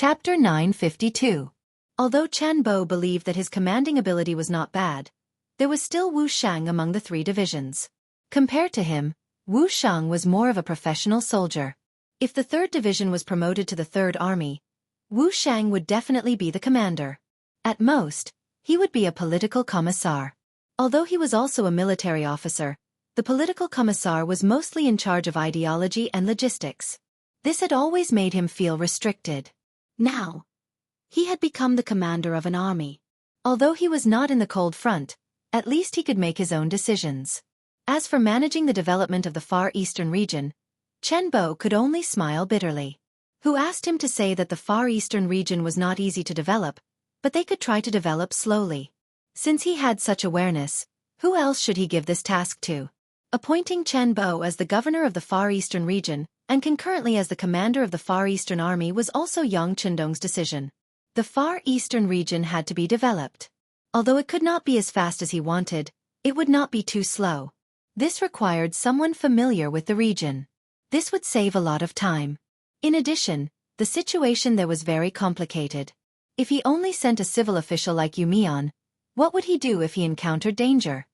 Chapter 952. Although Chen Bo believed that his commanding ability was not bad, there was still Wu Shang among the three divisions. Compared to him, Wu Shang was more of a professional soldier. If the 3rd Division was promoted to the 3rd Army, Wu Shang would definitely be the commander. At most, he would be a political commissar. Although he was also a military officer, the political commissar was mostly in charge of ideology and logistics. This had always made him feel restricted. Now, he had become the commander of an army. Although he was not in the cold front, at least he could make his own decisions. As for managing the development of the Far Eastern region, Chen Bo could only smile bitterly. Who asked him to say that the Far Eastern region was not easy to develop, but they could try to develop slowly. Since he had such awareness, who else should he give this task to? Appointing Chen Bo as the governor of the Far Eastern region, and concurrently as the commander of the Far Eastern Army was also Yang Chendong's decision. The Far Eastern region had to be developed. Although it could not be as fast as he wanted, it would not be too slow. This required someone familiar with the region. This would save a lot of time. In addition, the situation there was very complicated. If he only sent a civil official like Yu Mian, what would he do if he encountered danger?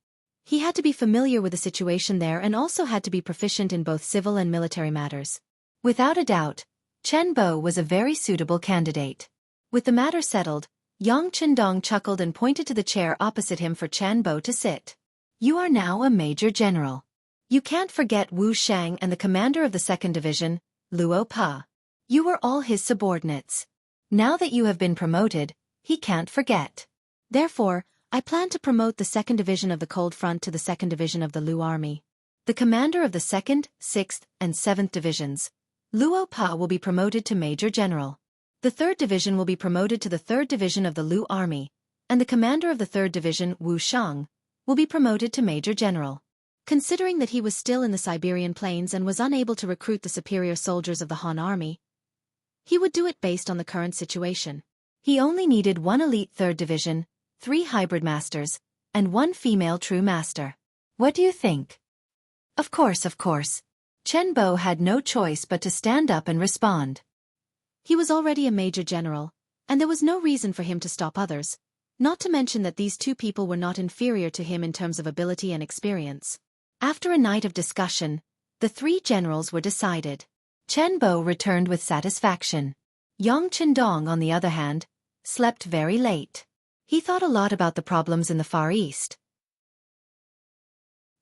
He had to be familiar with the situation there and also had to be proficient in both civil and military matters. Without a doubt, Chen Bo was a very suitable candidate. With the matter settled, Yang Chendong chuckled and pointed to the chair opposite him for Chen Bo to sit. You are now a major general. You can't forget Wu Shang and the commander of the 2nd Division, Luo Pa. You were all his subordinates. Now that you have been promoted, he can't forget. Therefore, I plan to promote the 2nd Division of the Cold Front to the 2nd Division of the Lu Army. The commander of the 2nd, 6th, and 7th Divisions, Luo Pa, will be promoted to Major General. The 3rd Division will be promoted to the 3rd Division of the Lu Army, and the commander of the 3rd Division, Wu Shang, will be promoted to Major General. Considering that he was still in the Siberian plains and was unable to recruit the superior soldiers of the Han Army, he would do it based on the current situation. He only needed 1 elite 3rd Division, 3 hybrid masters, and 1 female true master. What do you think? Of course. Chen Bo had no choice but to stand up and respond. He was already a major general, and there was no reason for him to stop others, not to mention that these 2 people were not inferior to him in terms of ability and experience. After a night of discussion, the 3 generals were decided. Chen Bo returned with satisfaction. Yang Chendong, on the other hand, slept very late. He thought a lot about the problems in the Far East.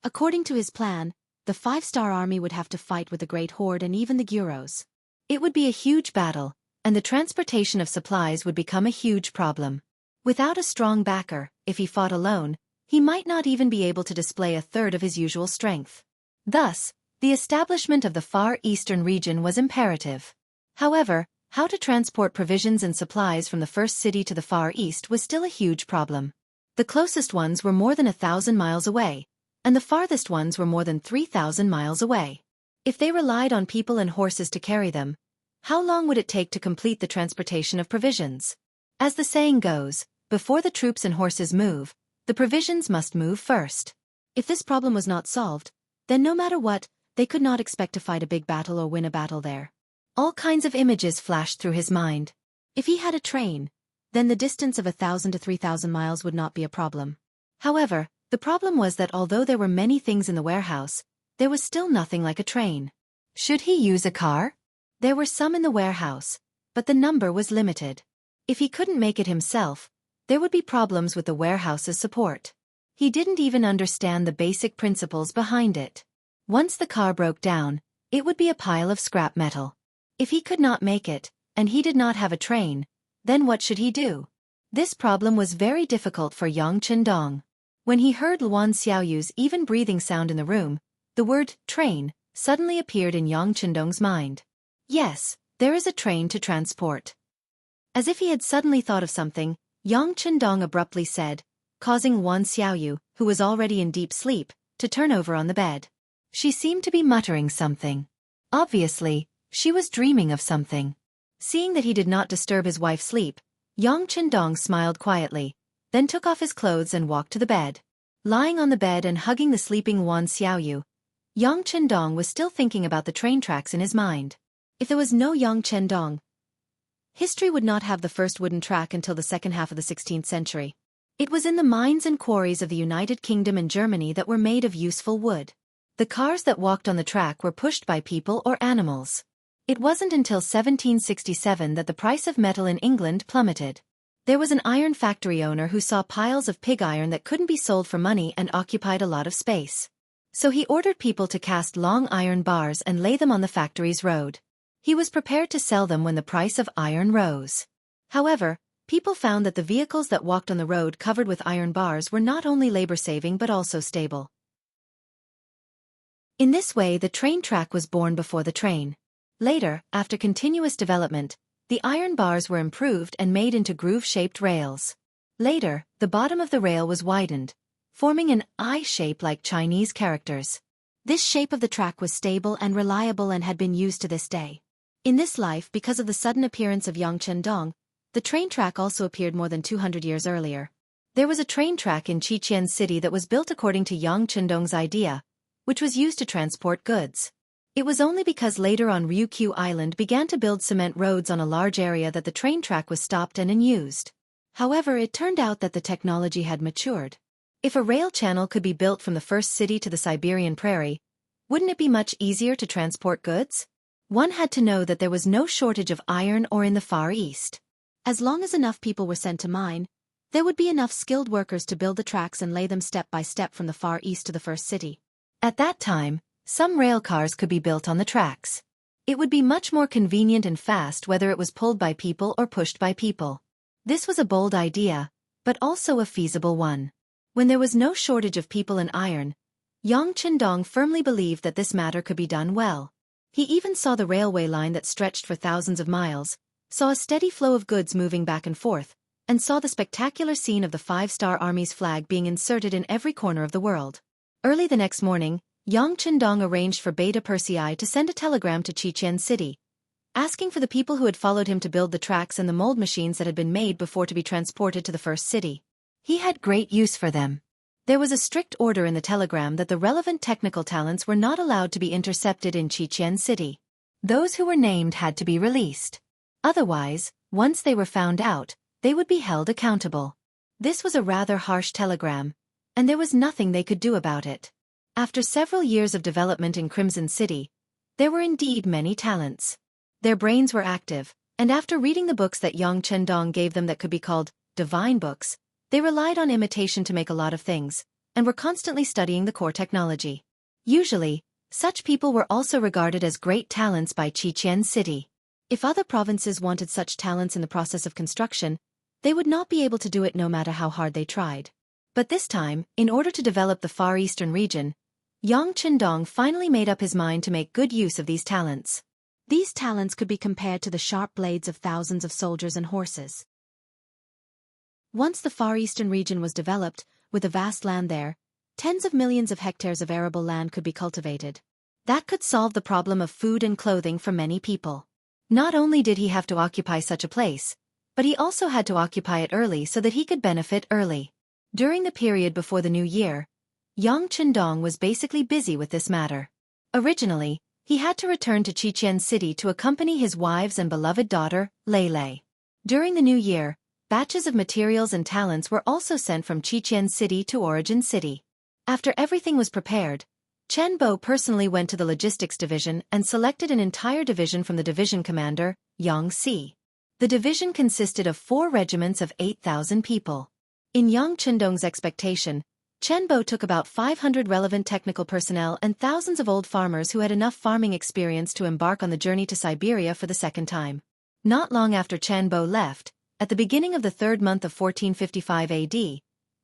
According to his plan, the 5-star army would have to fight with the Great Horde and even the Gyuros. It would be a huge battle, and the transportation of supplies would become a huge problem. Without a strong backer, if he fought alone, he might not even be able to display 1/3 of his usual strength. Thus, the establishment of the Far Eastern region was imperative. However, how to transport provisions and supplies from the first city to the Far East was still a huge problem. The closest ones were more than 1,000 miles away, and the farthest ones were more than 3,000 miles away. If they relied on people and horses to carry them, how long would it take to complete the transportation of provisions? As the saying goes, before the troops and horses move, the provisions must move first. If this problem was not solved, then no matter what, they could not expect to fight a big battle or win a battle there. All kinds of images flashed through his mind. If he had a train, then the distance of 1,000 to 3,000 miles would not be a problem. However, the problem was that although there were many things in the warehouse, there was still nothing like a train. Should he use a car? There were some in the warehouse, but the number was limited. If he couldn't make it himself, there would be problems with the warehouse's support. He didn't even understand the basic principles behind it. Once the car broke down, it would be a pile of scrap metal. If he could not make it, and he did not have a train, then what should he do? This problem was very difficult for Yang Chendong. When he heard Luan Xiaoyu's even breathing sound in the room, the word train suddenly appeared in Yang Chendong's mind. Yes, there is a train to transport. As if he had suddenly thought of something, Yang Chendong abruptly said, causing Luan Xiaoyu, who was already in deep sleep, to turn over on the bed. She seemed to be muttering something. Obviously, she was dreaming of something. Seeing that he did not disturb his wife's sleep, Yang Chendong smiled quietly, then took off his clothes and walked to the bed. Lying on the bed and hugging the sleeping Luan Xiaoyu, Yang Chendong was still thinking about the train tracks in his mind. If there was no Yang Chendong, History would not have the first wooden track until the second half of the 16th century. It was in the mines and quarries of the United Kingdom and Germany that were made of useful wood. The cars that walked on the track were pushed by people or animals. It wasn't until 1767 that the price of metal in England plummeted. There was an iron factory owner who saw piles of pig iron that couldn't be sold for money and occupied a lot of space. So he ordered people to cast long iron bars and lay them on the factory's road. He was prepared to sell them when the price of iron rose. However, people found that the vehicles that walked on the road covered with iron bars were not only labor-saving but also stable. In this way, the train track was born before the train. Later, after continuous development, the iron bars were improved and made into groove-shaped rails. Later, the bottom of the rail was widened, forming an I shape like Chinese characters. This shape of the track was stable and reliable and had been used to this day. In this life, because of the sudden appearance of Yang Chendong, the train track also appeared more than 200 years earlier. There was a train track in Xianxia city that was built according to Yang Chendong's idea, which was used to transport goods. It was only because later on Ryukyu Island began to build cement roads on a large area that the train track was stopped and unused. However, it turned out that the technology had matured. If a rail channel could be built from the first city to the Siberian prairie, wouldn't it be much easier to transport goods? One had to know that there was no shortage of iron ore in the Far East. As long as enough people were sent to mine, there would be enough skilled workers to build the tracks and lay them step by step from the Far East to the first city. At that time, some rail cars could be built on the tracks. It would be much more convenient and fast whether it was pulled by people or pushed by people. This was a bold idea, but also a feasible one. When there was no shortage of people and iron, Yang Chendong firmly believed that this matter could be done well. He even saw the railway line that stretched for thousands of miles, saw a steady flow of goods moving back and forth, and saw the spectacular scene of the Five-Star Army's flag being inserted in every corner of the world. Early the next morning, Yang Chendong arranged for Beta Persei to send a telegram to Xianxia city, asking for the people who had followed him to build the tracks and the mold machines that had been made before to be transported to the first city. He had great use for them. There was a strict order in the telegram that the relevant technical talents were not allowed to be intercepted in Xianxia city. Those who were named had to be released. Otherwise, once they were found out, they would be held accountable. This was a rather harsh telegram, and there was nothing they could do about it. After several years of development in Crimson City, there were indeed many talents. Their brains were active, and after reading the books that Yang Chendong gave them that could be called divine books, they relied on imitation to make a lot of things, and were constantly studying the core technology. Usually, such people were also regarded as great talents by Xianxia city. If other provinces wanted such talents in the process of construction, they would not be able to do it no matter how hard they tried. But this time, in order to develop the Far Eastern region, Yang Chendong finally made up his mind to make good use of these talents. These talents could be compared to the sharp blades of thousands of soldiers and horses. Once the Far Eastern region was developed, with a vast land there, tens of millions of hectares of arable land could be cultivated. That could solve the problem of food and clothing for many people. Not only did he have to occupy such a place, but he also had to occupy it early so that he could benefit early. During the period before the new year, Yang Chendong was basically busy with this matter. Originally, he had to return to Xianxia city to accompany his wives and beloved daughter, Lei. During the new year, batches of materials and talents were also sent from Xianxia city to Origin city. After everything was prepared, Chen Bo personally went to the logistics division and selected an entire division from the division commander, Yang Si. The division consisted of 4 regiments of 8,000 people. In Yang Chendong's expectation, Chen Bo took about 500 relevant technical personnel and thousands of old farmers who had enough farming experience to embark on the journey to Siberia for the second time. Not long after Chen Bo left, at the beginning of the 3rd month of 1455 AD,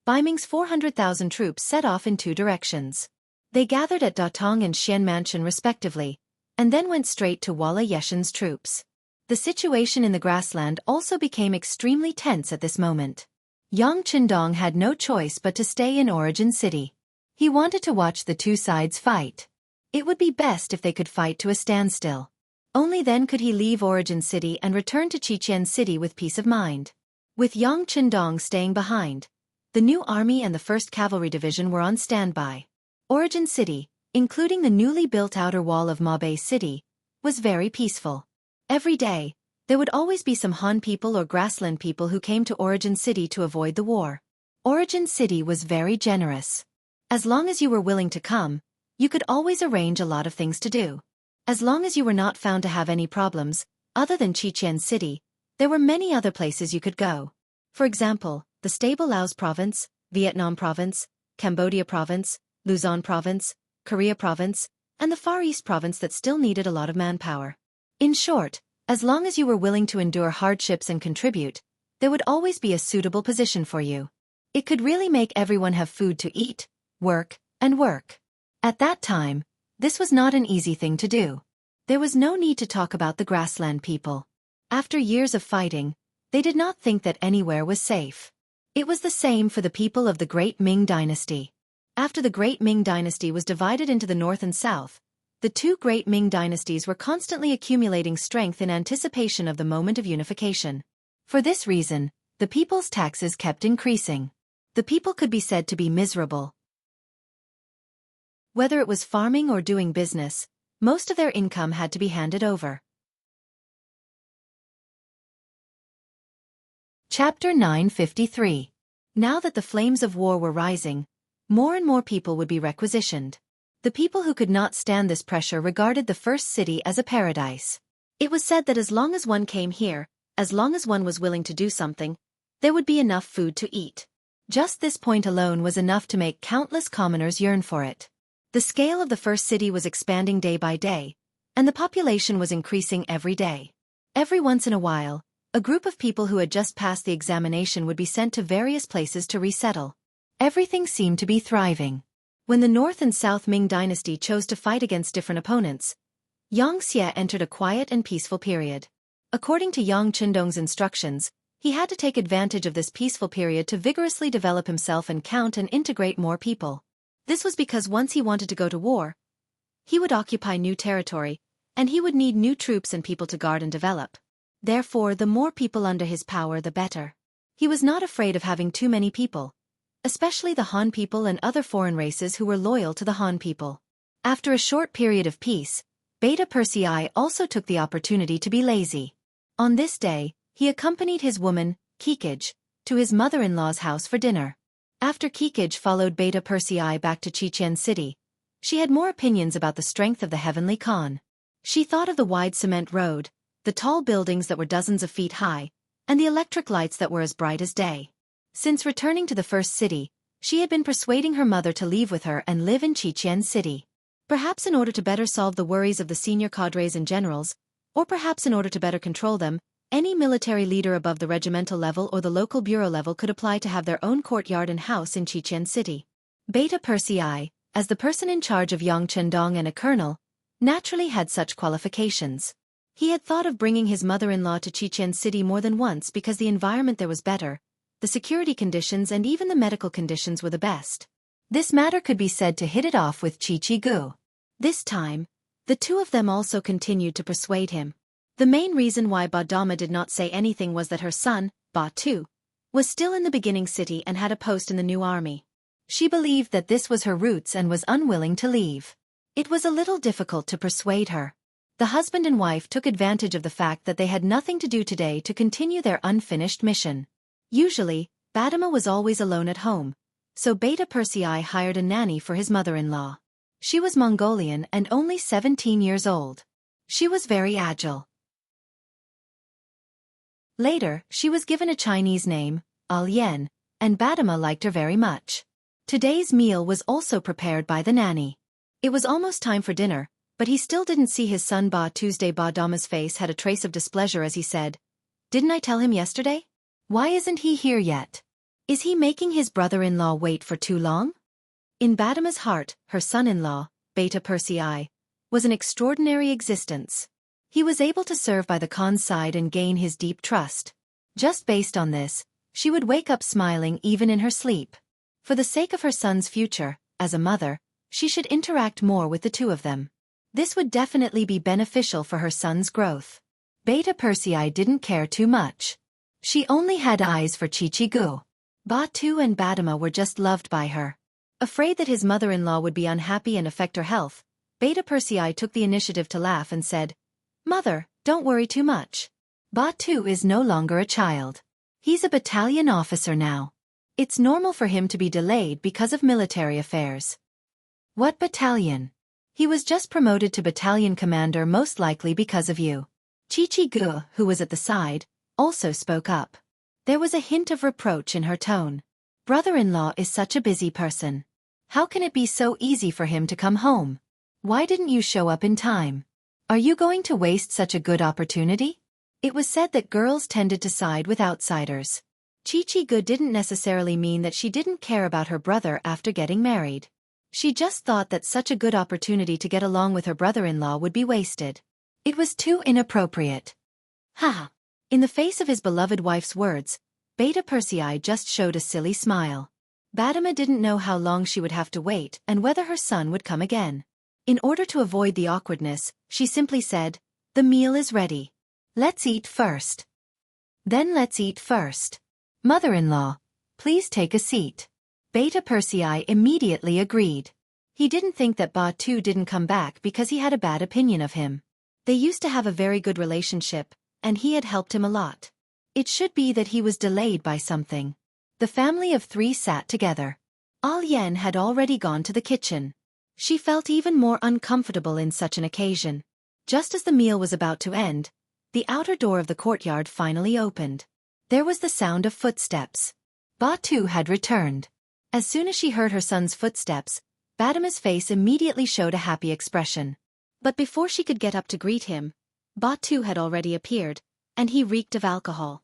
Beiming's 400,000 troops set off in 2 directions. They gathered at Datong and Xian Mansion respectively, and then went straight to Walla Yeshan's troops. The situation in the grassland also became extremely tense at this moment. Yang Chendong had no choice but to stay in Origin City. He wanted to watch the 2 sides fight. It would be best if they could fight to a standstill. Only then could he leave Origin City and return to Xianxia City with peace of mind. With Yang Chendong staying behind, the new army and the 1st Cavalry Division were on standby. Origin City, including the newly built outer wall of Mabei City, was very peaceful. Every day, There would always be some Han people or grassland people who came to Origin City to avoid the war. Origin City was very generous. As long as you were willing to come, you could always arrange a lot of things to do. As long as you were not found to have any problems, other than Xianxia City, there were many other places you could go. For example, the stable Laos Province, Vietnam Province, Cambodia Province, Luzon Province, Korea Province, and the Far East Province that still needed a lot of manpower. In short, as long as you were willing to endure hardships and contribute, there would always be a suitable position for you. It could really make everyone have food to eat, work, and work. At that time, this was not an easy thing to do. There was no need to talk about the grassland people. After years of fighting, they did not think that anywhere was safe. It was the same for the people of the Great Ming Dynasty. After the Great Ming Dynasty was divided into the North and South, the two Great Ming dynasties were constantly accumulating strength in anticipation of the moment of unification. For this reason, the people's taxes kept increasing. The people could be said to be miserable. Whether it was farming or doing business, most of their income had to be handed over. Chapter 953. Now that the flames of war were rising, more and more people would be requisitioned. The people who could not stand this pressure regarded the first city as a paradise. It was said that as long as one came here, as long as one was willing to do something, there would be enough food to eat. Just this point alone was enough to make countless commoners yearn for it. The scale of the first city was expanding day by day, and the population was increasing every day. Every once in a while, a group of people who had just passed the examination would be sent to various places to resettle. Everything seemed to be thriving. When the North and South Ming dynasty chose to fight against different opponents, Xianxia entered a quiet and peaceful period. According to Yang Qindong's instructions, he had to take advantage of this peaceful period to vigorously develop himself and count and integrate more people. This was because once he wanted to go to war, he would occupy new territory, and he would need new troops and people to guard and develop. Therefore, the more people under his power, the better. He was not afraid of having too many people, especially the Han people and other foreign races who were loyal to the Han people. After a short period of peace, Beta Persei also took the opportunity to be lazy. On this day, he accompanied his woman, Kikij, to his mother-in-law's house for dinner. After Kikij followed Beta Persei back to Xianxia City, she had more opinions about the strength of the Heavenly Khan. She thought of the wide cement road, the tall buildings that were dozens of feet high, and the electric lights that were as bright as day. Since returning to the first city, she had been persuading her mother to leave with her and live in Xianxia City. Perhaps in order to better solve the worries of the senior cadres and generals, or perhaps in order to better control them, any military leader above the regimental level or the local bureau level could apply to have their own courtyard and house in Xianxia City. Beta Persei, as the person in charge of Yang Qindong and a colonel, naturally had such qualifications. He had thought of bringing his mother-in-law to Xianxia City more than once because the environment there was better, the security conditions and even the medical conditions were the best. This matter could be said to hit it off with Gu. This time, the two of them also continued to persuade him. The main reason why Dama did not say anything was that her son, Tu, was still in the beginning city and had a post in the new army. She believed that this was her roots and was unwilling to leave. It was a little difficult to persuade her. The husband and wife took advantage of the fact that they had nothing to do today to continue their unfinished mission. Usually, Dama was always alone at home, so Beta Persei hired a nanny for his mother-in-law. She was Mongolian and only 17 years old. She was very agile. Later, she was given a Chinese name, Alian, and Dama liked her very much. Today's meal was also prepared by the nanny. It was almost time for dinner, but he still didn't see his son Tuesday. Dama's face had a trace of displeasure as he said, "Didn't I tell him yesterday? Why isn't he here yet? Is he making his brother-in-law wait for too long?" In Dama's heart, her son-in-law, Beta Persei, was an extraordinary existence. He was able to serve by the Khan's side and gain his deep trust. Just based on this, she would wake up smiling even in her sleep. For the sake of her son's future, as a mother, she should interact more with the two of them. This would definitely be beneficial for her son's growth. Beta Persei didn't care too much. She only had eyes for Gu. Tu and Dama were just loved by her. Afraid that his mother-in-law would be unhappy and affect her health, Beta Persei took the initiative to laugh and said, "Mother, don't worry too much. Batu is no longer a child. He's a battalion officer now. It's normal for him to be delayed because of military affairs. What battalion? He was just promoted to battalion commander, most likely because of you. Xianxia, who was at the side, also spoke up. There was a hint of reproach in her tone. Brother-in-law is such a busy person. How can it be so easy for him to come home? Why didn't you show up in time? Are you going to waste such a good opportunity? It was said that girls tended to side with outsiders. Xianxia didn't necessarily mean that she didn't care about her brother after getting married. She just thought that such a good opportunity to get along with her brother-in-law would be wasted. It was too inappropriate. Ha! In the face of his beloved wife's words, Beta Persei just showed a silly smile. Badama didn't know how long she would have to wait and whether her son would come again. In order to avoid the awkwardness, she simply said, "The meal is ready. Let's eat first." Then let's eat first. Mother-in-law, please take a seat. Beta Persei immediately agreed. He didn't think that Batu didn't come back because he had a bad opinion of him. They used to have a very good relationship, and he had helped him a lot. It should be that he was delayed by something. The family of three sat together. Yen had already gone to the kitchen. She felt even more uncomfortable in such an occasion. Just as the meal was about to end, the outer door of the courtyard finally opened. There was the sound of footsteps. Batu had returned. As soon as she heard her son's footsteps, Badama's face immediately showed a happy expression. But before she could get up to greet him, Batu had already appeared, and he reeked of alcohol.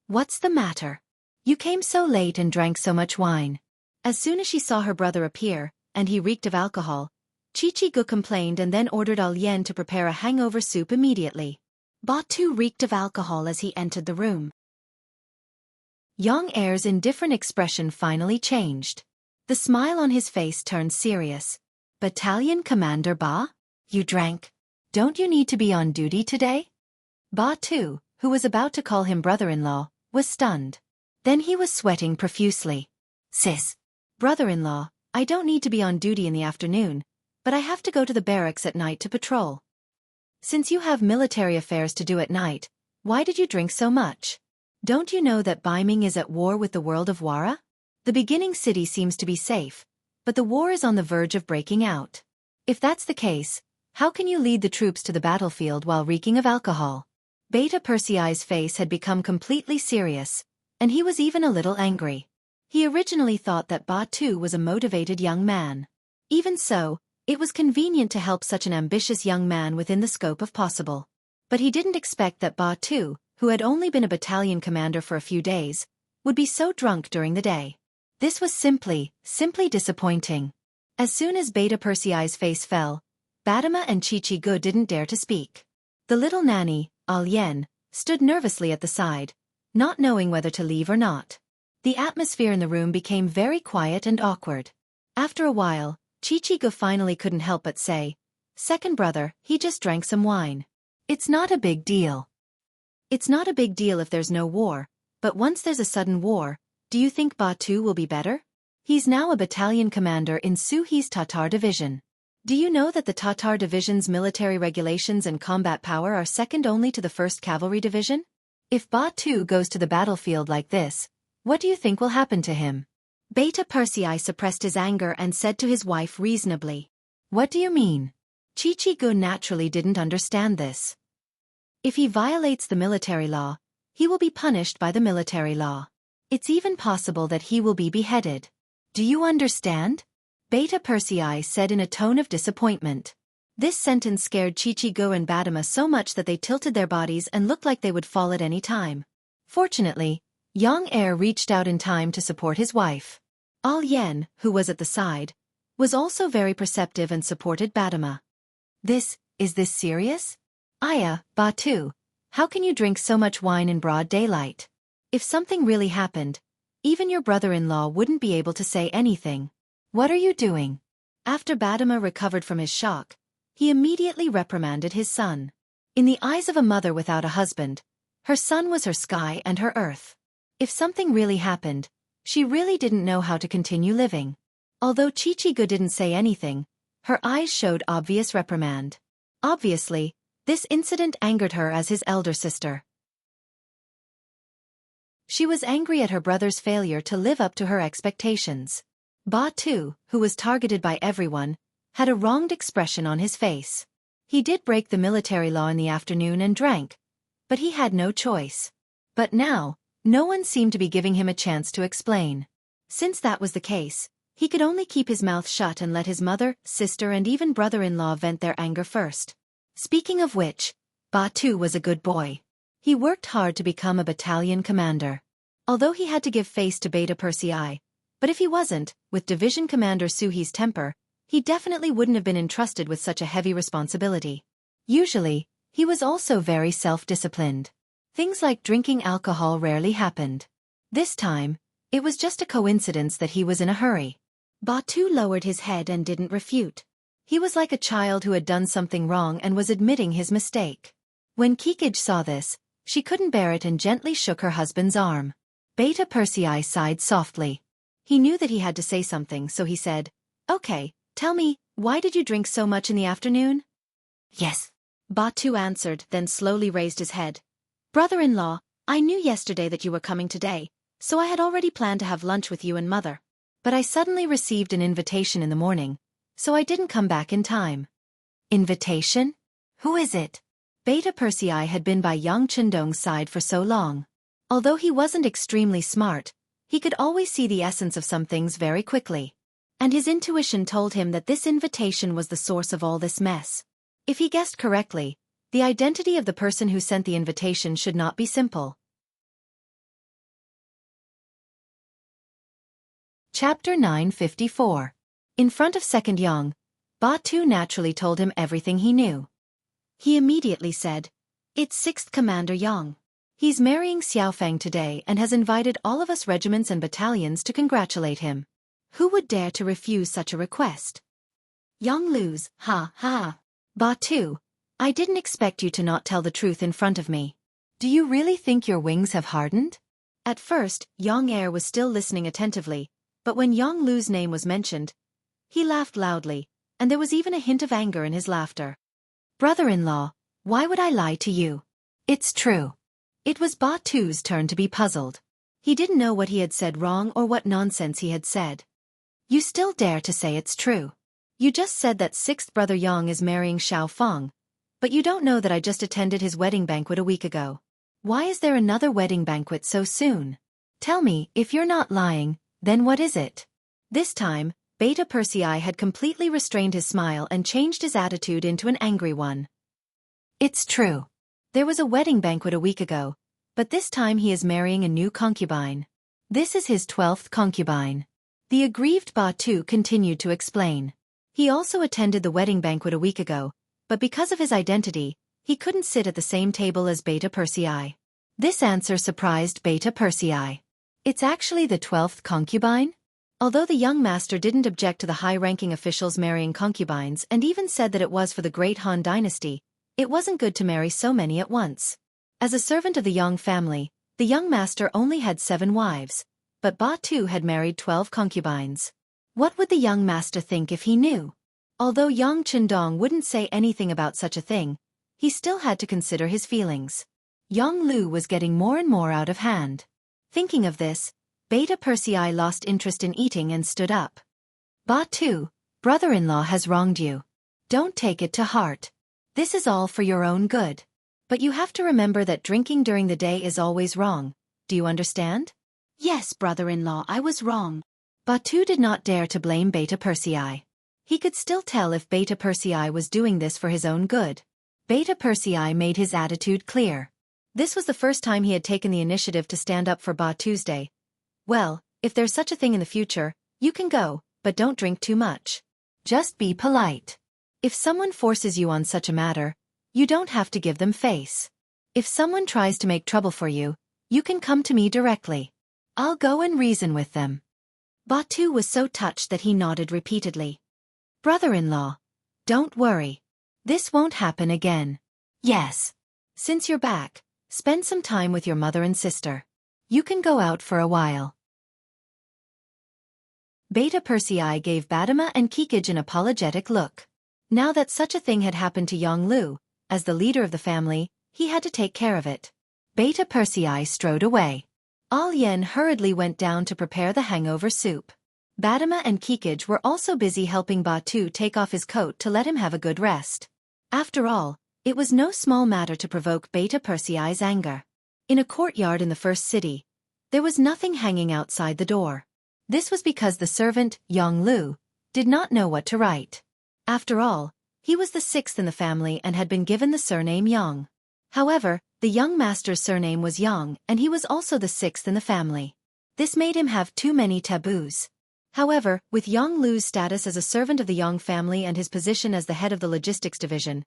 What's the matter? You came so late and drank so much wine. As soon as she saw her brother appear, and he reeked of alcohol, Xianxia complained and then ordered Yen to prepare a hangover soup immediately. Batu reeked of alcohol as he entered the room. Yang Er's indifferent expression finally changed. The smile on his face turned serious. Battalion Commander Ba? You drank? Don't you need to be on duty today? Batu, who was about to call him brother-in-law, was stunned. Then he was sweating profusely. Sis. Brother-in-law, I don't need to be on duty in the afternoon, but I have to go to the barracks at night to patrol. Since you have military affairs to do at night, why did you drink so much? Don't you know that Baiming is at war with the world of Wara? The beginning city seems to be safe, but the war is on the verge of breaking out. If that's the case, how can you lead the troops to the battlefield while reeking of alcohol? Beta Persei's face had become completely serious, and he was even a little angry. He originally thought that Batu was a motivated young man. Even so, it was convenient to help such an ambitious young man within the scope of possible. But he didn't expect that Batu, who had only been a battalion commander for a few days, would be so drunk during the day. This was simply disappointing. As soon as Beta Persei's face fell, Badama and Xianxia didn't dare to speak. The little nanny, Yen, stood nervously at the side, not knowing whether to leave or not. The atmosphere in the room became very quiet and awkward. After a while, Xianxia finally couldn't help but say, "Second brother, he just drank some wine. It's not a big deal." It's not a big deal if there's no war, but once there's a sudden war, do you think Batu will be better? He's now a battalion commander in Suhi's Tatar division. Do you know that the Tatar division's military regulations and combat power are second only to the 1st Cavalry Division? If Batu goes to the battlefield like this, what do you think will happen to him? Beta Persei suppressed his anger and said to his wife reasonably, "What do you mean?" Xianxia naturally didn't understand this. If he violates the military law, he will be punished by the military law. It's even possible that he will be beheaded. Do you understand? Beta Persei said in a tone of disappointment. This sentence scared Xianxia and Badama so much that they tilted their bodies and looked like they would fall at any time. Fortunately, Yang Er reached out in time to support his wife. Yen, who was at the side, was also very perceptive and supported Badama. Is this serious? Batu, how can you drink so much wine in broad daylight? If something really happened, even your brother-in-law wouldn't be able to say anything. What are you doing? After Badama recovered from his shock, he immediately reprimanded his son. In the eyes of a mother without a husband, her son was her sky and her earth. If something really happened, she really didn't know how to continue living. Although Xianxia didn't say anything, her eyes showed obvious reprimand. Obviously, this incident angered her as his elder sister. She was angry at her brother's failure to live up to her expectations. Batu, who was targeted by everyone, had a wronged expression on his face. He did break the military law in the afternoon and drank, but he had no choice. But now, no one seemed to be giving him a chance to explain. Since that was the case, he could only keep his mouth shut and let his mother, sister and even brother-in-law vent their anger first. Speaking of which, Batu was a good boy. He worked hard to become a battalion commander. Although he had to give face to Beta Persei, but if he wasn't, with Division Commander Suhi's temper, he definitely wouldn't have been entrusted with such a heavy responsibility. Usually, he was also very self-disciplined. Things like drinking alcohol rarely happened. This time, it was just a coincidence that he was in a hurry. Batu lowered his head and didn't refute. He was like a child who had done something wrong and was admitting his mistake. When Kikij saw this, she couldn't bear it and gently shook her husband's arm. Beta Persei sighed softly. He knew that he had to say something, so he said, "Okay, tell me, why did you drink so much in the afternoon?" "Yes," Batu answered, then slowly raised his head. "Brother-in-law, I knew yesterday that you were coming today, so I had already planned to have lunch with you and mother. But I suddenly received an invitation in the morning, so I didn't come back in time." "Invitation? Who is it?" Beta Persei had been by Yang Chendong's side for so long. Although he wasn't extremely smart, he could always see the essence of some things very quickly. And his intuition told him that this invitation was the source of all this mess. If he guessed correctly, the identity of the person who sent the invitation should not be simple. Chapter 954. In front of Second Yang, Batu naturally told him everything he knew. He immediately said, "It's 6th Commander Yang. He's marrying Xiaofang today and has invited all of us regiments and battalions to congratulate him. Who would dare to refuse such a request?" Yang Lu's, ha ha. "Batu, I didn't expect you to not tell the truth in front of me. Do you really think your wings have hardened?" At first, Yang Er was still listening attentively, but when Yang Lu's name was mentioned, he laughed loudly, and there was even a hint of anger in his laughter. "Brother-in-law, why would I lie to you? It's true." It was Batu's turn to be puzzled. He didn't know what he had said wrong or what nonsense he had said. "You still dare to say it's true? You just said that 6th brother Yang is marrying Xiaofang, but you don't know that I just attended his wedding banquet a week ago. Why is there another wedding banquet so soon? Tell me, if you're not lying, then what is it?" This time, Beta Persei had completely restrained his smile and changed his attitude into an angry one. "It's true. There was a wedding banquet a week ago, but this time he is marrying a new concubine. This is his 12th concubine." The aggrieved Batu continued to explain. He also attended the wedding banquet a week ago, but because of his identity, he couldn't sit at the same table as Beta Persei. This answer surprised Beta Persei. "It's actually the 12th concubine?" Although the young master didn't object to the high-ranking officials marrying concubines and even said that it was for the great Han dynasty, it wasn't good to marry so many at once. As a servant of the Yang family, the young master only had 7 wives, but Batu had married 12 concubines. What would the young master think if he knew? Although Yang Chendong wouldn't say anything about such a thing, he still had to consider his feelings. Yang Lu was getting more and more out of hand. Thinking of this, Beta Persei lost interest in eating and stood up. "Batu, brother-in-law has wronged you. Don't take it to heart. This is all for your own good. But you have to remember that drinking during the day is always wrong. Do you understand?" "Yes, brother-in-law, I was wrong." Batu did not dare to blame Beta Persei. He could still tell if Beta Persei was doing this for his own good. Beta Persei made his attitude clear. This was the first time he had taken the initiative to stand up for Batu's day. "Well, if there's such a thing in the future, you can go, but don't drink too much. Just be polite. If someone forces you on such a matter, you don't have to give them face. If someone tries to make trouble for you, you can come to me directly. I'll go and reason with them." Batu was so touched that he nodded repeatedly. "Brother-in-law, don't worry. This won't happen again. Yes. Since you're back, spend some time with your mother and sister. You can go out for a while." Beta Persei gave Badama and Kikij an apologetic look. Now that such a thing had happened to Yang Lu, as the leader of the family, he had to take care of it. Beta Persei strode away. Al Yen hurriedly went down to prepare the hangover soup. Badama and Kikij were also busy helping Batu take off his coat to let him have a good rest. After all, it was no small matter to provoke Beta Persei's anger. In a courtyard in the first city, there was nothing hanging outside the door. This was because the servant, Yang Lu, did not know what to write. After all, he was the sixth in the family and had been given the surname Yang. However, the young master's surname was Yang, and he was also the sixth in the family. This made him have too many taboos. However, with Yang Lu's status as a servant of the Yang family and his position as the head of the logistics division,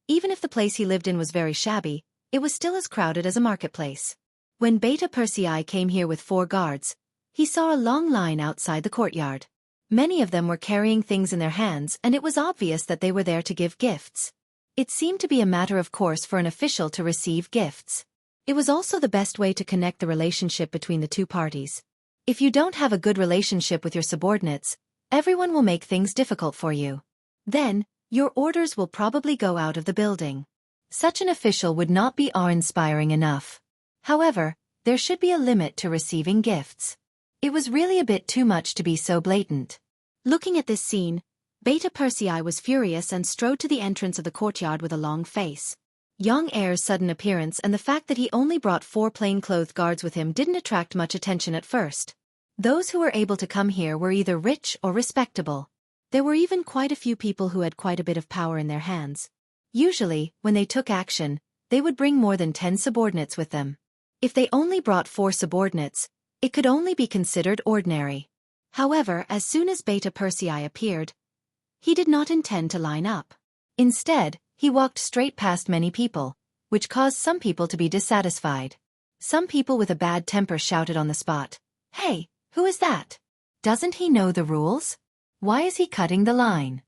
even if the place he lived in was very shabby, it was still as crowded as a marketplace. When Beta Persei came here with 4 guards, he saw a long line outside the courtyard. Many of them were carrying things in their hands, and it was obvious that they were there to give gifts. It seemed to be a matter of course for an official to receive gifts. It was also the best way to connect the relationship between the two parties. If you don't have a good relationship with your subordinates, everyone will make things difficult for you. Then, your orders will probably go out of the building. Such an official would not be awe-inspiring enough. However, there should be a limit to receiving gifts. It was really a bit too much to be so blatant. Looking at this scene, Beta Persei was furious and strode to the entrance of the courtyard with a long face. Young Heir's sudden appearance and the fact that he only brought 4 plain-clothed guards with him didn't attract much attention at first. Those who were able to come here were either rich or respectable. There were even quite a few people who had quite a bit of power in their hands. Usually, when they took action, they would bring more than 10 subordinates with them. If they only brought 4 subordinates, it could only be considered ordinary. However, as soon as Beta Persei appeared, he did not intend to line up. Instead, he walked straight past many people, which caused some people to be dissatisfied. Some people with a bad temper shouted on the spot, "Hey, who is that? Doesn't he know the rules? Why is he cutting the line?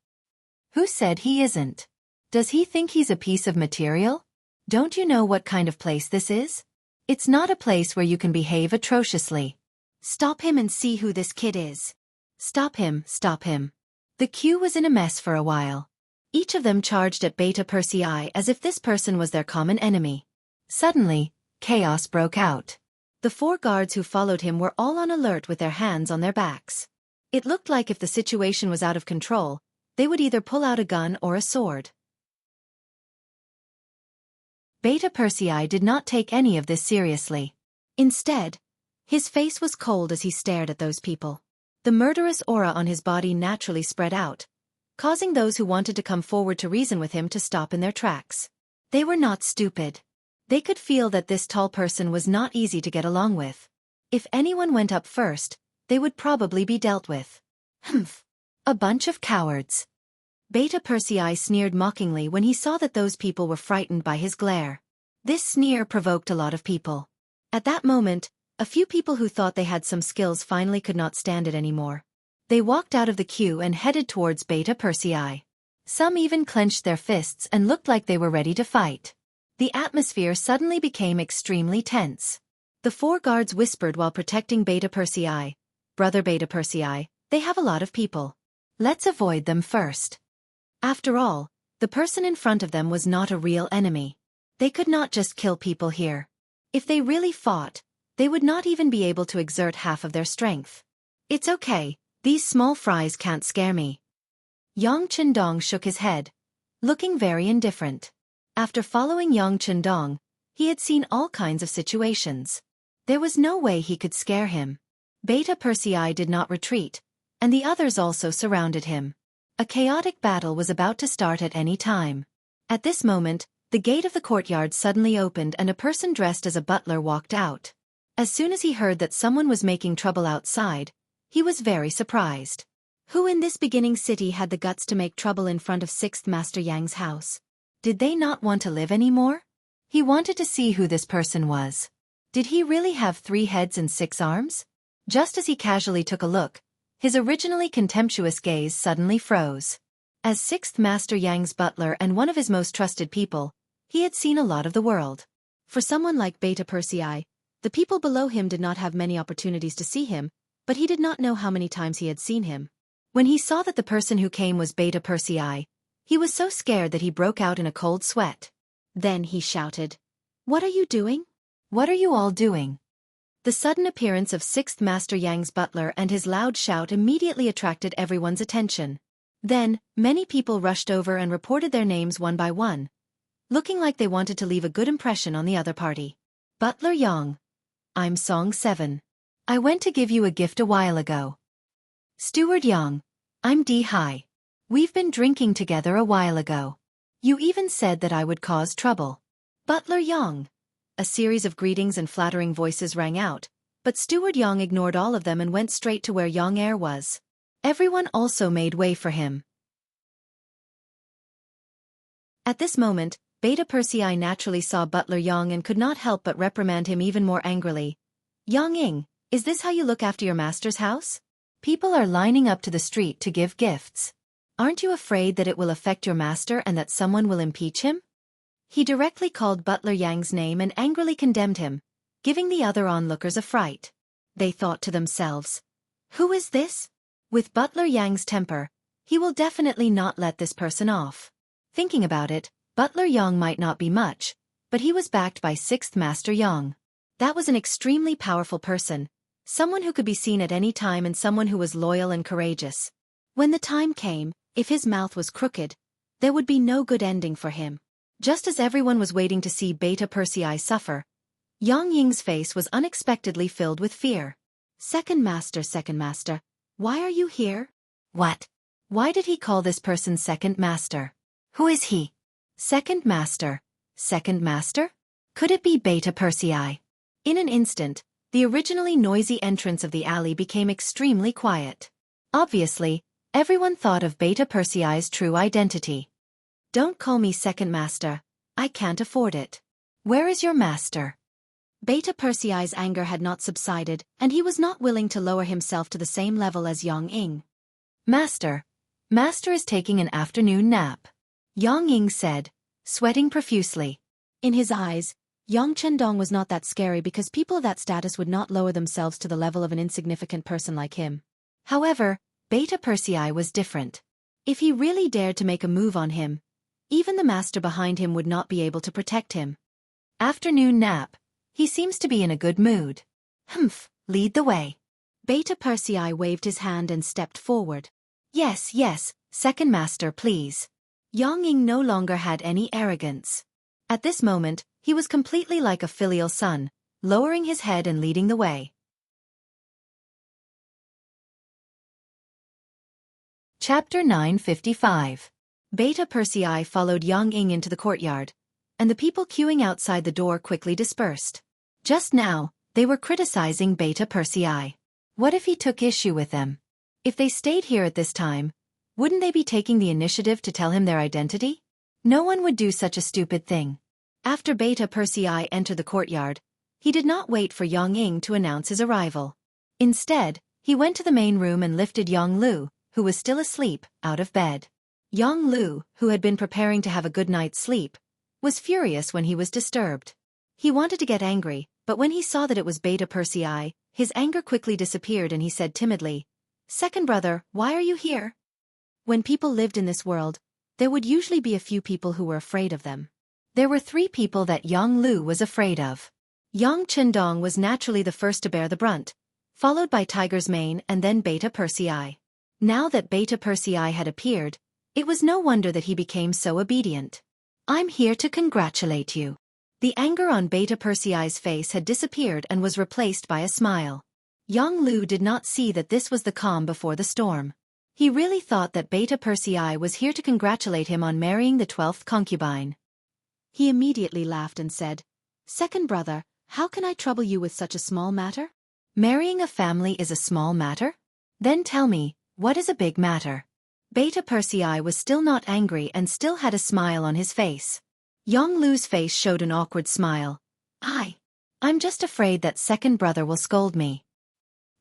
Who said he isn't? Does he think he's a piece of material? Don't you know what kind of place this is? It's not a place where you can behave atrociously. Stop him and see who this kid is. Stop him, stop him." The queue was in a mess for a while. Each of them charged at Beta Persei as if this person was their common enemy. Suddenly, chaos broke out. The 4 guards who followed him were all on alert with their hands on their backs. It looked like if the situation was out of control, they would either pull out a gun or a sword. Beta Persei did not take any of this seriously. Instead, his face was cold as he stared at those people. The murderous aura on his body naturally spread out, causing those who wanted to come forward to reason with him to stop in their tracks. They were not stupid. They could feel that this tall person was not easy to get along with. If anyone went up first, they would probably be dealt with. Humph. A bunch of cowards. Beta Persei sneered mockingly when he saw that those people were frightened by his glare. This sneer provoked a lot of people. At that moment, a few people who thought they had some skills finally could not stand it anymore. They walked out of the queue and headed towards Beta Persei. Some even clenched their fists and looked like they were ready to fight. The atmosphere suddenly became extremely tense. The 4 guards whispered while protecting Beta Persei. "Brother Beta Persei, they have a lot of people. Let's avoid them first." After all, the person in front of them was not a real enemy. They could not just kill people here. If they really fought, they would not even be able to exert half of their strength. "It's okay. These small fries can't scare me." Yang Chendong shook his head, looking very indifferent. After following Yang Chendong, he had seen all kinds of situations. There was no way he could scare him. Beta Persei did not retreat, and the others also surrounded him. A chaotic battle was about to start at any time. At this moment, the gate of the courtyard suddenly opened and a person dressed as a butler walked out. As soon as he heard that someone was making trouble outside, he was very surprised. Who in this beginning city had the guts to make trouble in front of 6th Master Yang's house? Did they not want to live anymore? He wanted to see who this person was. Did he really have 3 heads and 6 arms? Just as he casually took a look, his originally contemptuous gaze suddenly froze. As 6th Master Yang's butler and one of his most trusted people, he had seen a lot of the world. For someone like Beta Persei, the people below him did not have many opportunities to see him, but he did not know how many times he had seen him. When he saw that the person who came was Beta Persei, he was so scared that he broke out in a cold sweat. Then he shouted, "What are you doing? What are you all doing?" The sudden appearance of 6th Master Yang's butler and his loud shout immediately attracted everyone's attention. Then, many people rushed over and reported their names one by one, looking like they wanted to leave a good impression on the other party. Butler Yang. I'm Song 7. I went to give you a gift a while ago. Steward Yang. I'm D Hai. We've been drinking together a while ago. You even said that I would cause trouble. Butler Yang. A series of greetings and flattering voices rang out, but Steward Yang ignored all of them and went straight to where Yang Er was. Everyone also made way for him. At this moment, Beta Persei naturally saw Butler Yang and could not help but reprimand him even more angrily. Yang Ying, is this how you look after your master's house? People are lining up to the street to give gifts. Aren't you afraid that it will affect your master and that someone will impeach him? He directly called Butler Yang's name and angrily condemned him, giving the other onlookers a fright. They thought to themselves, who is this? With Butler Yang's temper, he will definitely not let this person off. Thinking about it, Butler Yang might not be much, but he was backed by 6th Master Yang. That was an extremely powerful person, someone who could be seen at any time and someone who was loyal and courageous. When the time came, if his mouth was crooked, there would be no good ending for him. Just as everyone was waiting to see Beta Persei suffer, Yang Ying's face was unexpectedly filled with fear. Second Master, why are you here? What? Why did he call this person Second Master? Who is he? Second Master? Could it be Beta Persei? In an instant, the originally noisy entrance of the alley became extremely quiet. Obviously, everyone thought of Beta Persei's true identity. Don't call me Second Master, I can't afford it. Where is your master? Beta Persei's anger had not subsided, and he was not willing to lower himself to the same level as Yang Ying. Master is taking an afternoon nap. Yang Ying said, sweating profusely. In his eyes, Yang Chendong was not that scary because people of that status would not lower themselves to the level of an insignificant person like him. However, Beta Persei was different. If he really dared to make a move on him, even the master behind him would not be able to protect him. Afternoon nap. He seems to be in a good mood. Humph, lead the way. Beta Persei waved his hand and stepped forward. Yes, Second Master, please. Yang Ying no longer had any arrogance. At this moment, he was completely like a filial son, lowering his head and leading the way. Chapter 955. Beta Persei followed Yang Ying into the courtyard, and the people queuing outside the door quickly dispersed. Just now, they were criticizing Beta Persei. What if he took issue with them? If they stayed here at this time, wouldn't they be taking the initiative to tell him their identity? No one would do such a stupid thing. After Beta Persei entered the courtyard, he did not wait for Yang Ying to announce his arrival. Instead, he went to the main room and lifted Yang Lu, who was still asleep, out of bed. Yang Lu, who had been preparing to have a good night's sleep, was furious when he was disturbed. He wanted to get angry, but when he saw that it was Beta Persei, his anger quickly disappeared and he said timidly, Second brother, why are you here? When people lived in this world, there would usually be a few people who were afraid of them. There were 3 people that Yang Lu was afraid of. Yang Chendong was naturally the first to bear the brunt, followed by Tiger's Mane and then Beta Persei. Now that Beta Persei had appeared, it was no wonder that he became so obedient. I'm here to congratulate you. The anger on Beta Persei's face had disappeared and was replaced by a smile. Yang Lu did not see that this was the calm before the storm. He really thought that Beta Persei was here to congratulate him on marrying the 12th concubine. He immediately laughed and said, Second brother, how can I trouble you with such a small matter? Marrying a family is a small matter? Then tell me, what is a big matter? Beta Persei was still not angry and still had a smile on his face. Yang Lu's face showed an awkward smile. I'm just afraid that second brother will scold me.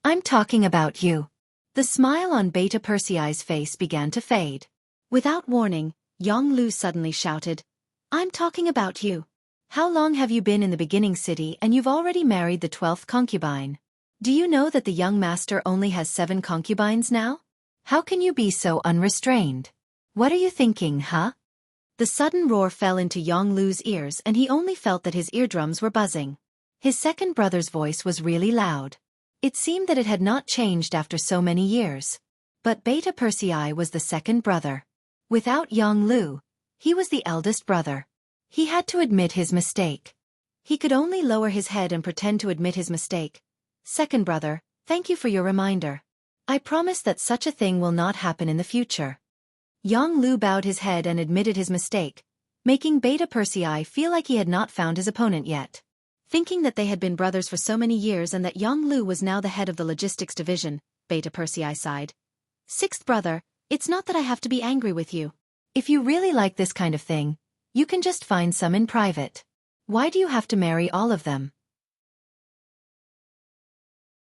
I'm talking about you. The smile on Beta Persei's face began to fade. Without warning, Yang Lu suddenly shouted, I'm talking about you. How long have you been in the beginning city and you've already married the 12th concubine? Do you know that the young master only has 7 concubines now? How can you be so unrestrained? What are you thinking, huh? The sudden roar fell into Yang Lu's ears and he only felt that his eardrums were buzzing. His second brother's voice was really loud. It seemed that it had not changed after so many years. But Beta Persei was the second brother. Without Yonglu, he was the eldest brother. He had to admit his mistake. He could only lower his head and pretend to admit his mistake. Second brother, thank you for your reminder. I promise that such a thing will not happen in the future. Yonglu bowed his head and admitted his mistake, making Beta Persei feel like he had not found his opponent yet. Thinking that they had been brothers for so many years and that Yonglu was now the head of the logistics division, Beta Persei sighed. Sixth brother, it's not that I have to be angry with you. If you really like this kind of thing, you can just find some in private. Why do you have to marry all of them?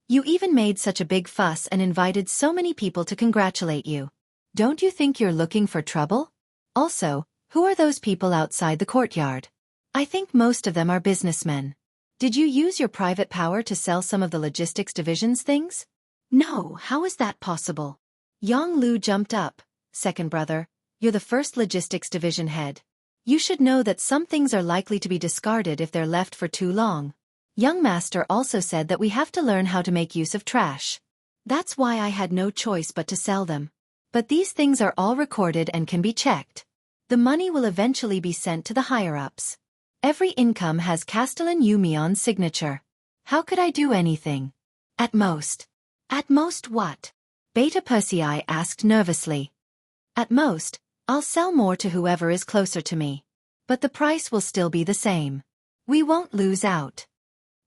You even made such a big fuss and invited so many people to congratulate you. Don't you think you're looking for trouble? Also, who are those people outside the courtyard? I think most of them are businessmen. Did you use your private power to sell some of the logistics division's things? No, how is that possible? Yonglu jumped up. Second brother, you're the first logistics division head. You should know that some things are likely to be discarded if they're left for too long. Young master also said that we have to learn how to make use of trash. That's why I had no choice but to sell them. But these things are all recorded and can be checked. The money will eventually be sent to the higher-ups. Every income has Castellan Yumion's signature. How could I do anything? At most. At most what? Beta Persei asked nervously. At most, I'll sell more to whoever is closer to me. But the price will still be the same. We won't lose out.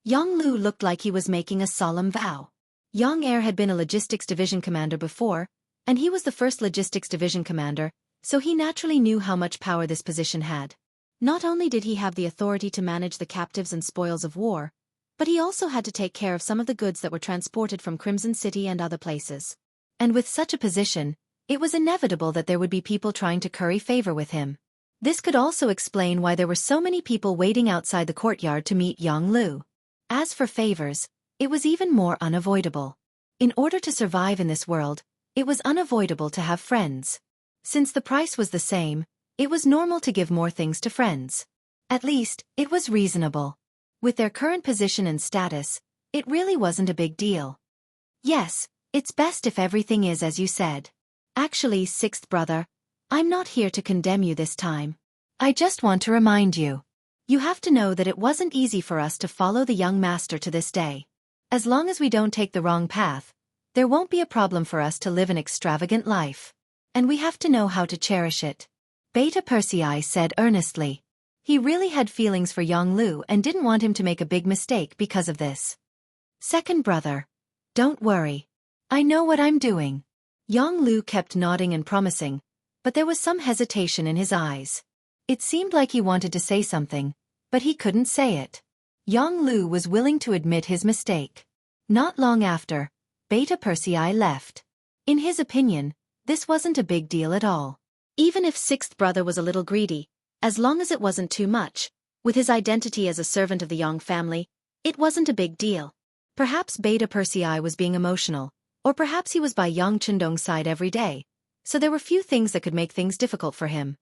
Yonglu looked like he was making a solemn vow. Yong-er had been a logistics division commander before, and he was the first logistics division commander, so he naturally knew how much power this position had. Not only did he have the authority to manage the captives and spoils of war, but he also had to take care of some of the goods that were transported from Crimson City and other places. And with such a position, it was inevitable that there would be people trying to curry favor with him. This could also explain why there were so many people waiting outside the courtyard to meet Yonglu. As for favors, it was even more unavoidable. In order to survive in this world, it was unavoidable to have friends. Since the price was the same, it was normal to give more things to friends. At least, it was reasonable. With their current position and status, it really wasn't a big deal. Yes, it's best if everything is as you said. Actually, sixth brother, I'm not here to condemn you this time. I just want to remind you. You have to know that it wasn't easy for us to follow the young master to this day. As long as we don't take the wrong path, there won't be a problem for us to live an extravagant life. And we have to know how to cherish it. Beta Persei said earnestly. He really had feelings for Yonglu and didn't want him to make a big mistake because of this. Second brother, don't worry. I know what I'm doing. Yonglu kept nodding and promising, but there was some hesitation in his eyes. It seemed like he wanted to say something, but he couldn't say it. Yonglu was willing to admit his mistake. Not long after, Beta Persei left. In his opinion, this wasn't a big deal at all. Even if sixth brother was a little greedy, as long as it wasn't too much, with his identity as a servant of the Yang family, it wasn't a big deal. Perhaps Beta Persei was being emotional, or perhaps he was by Yang Chendong's side every day, so there were few things that could make things difficult for him.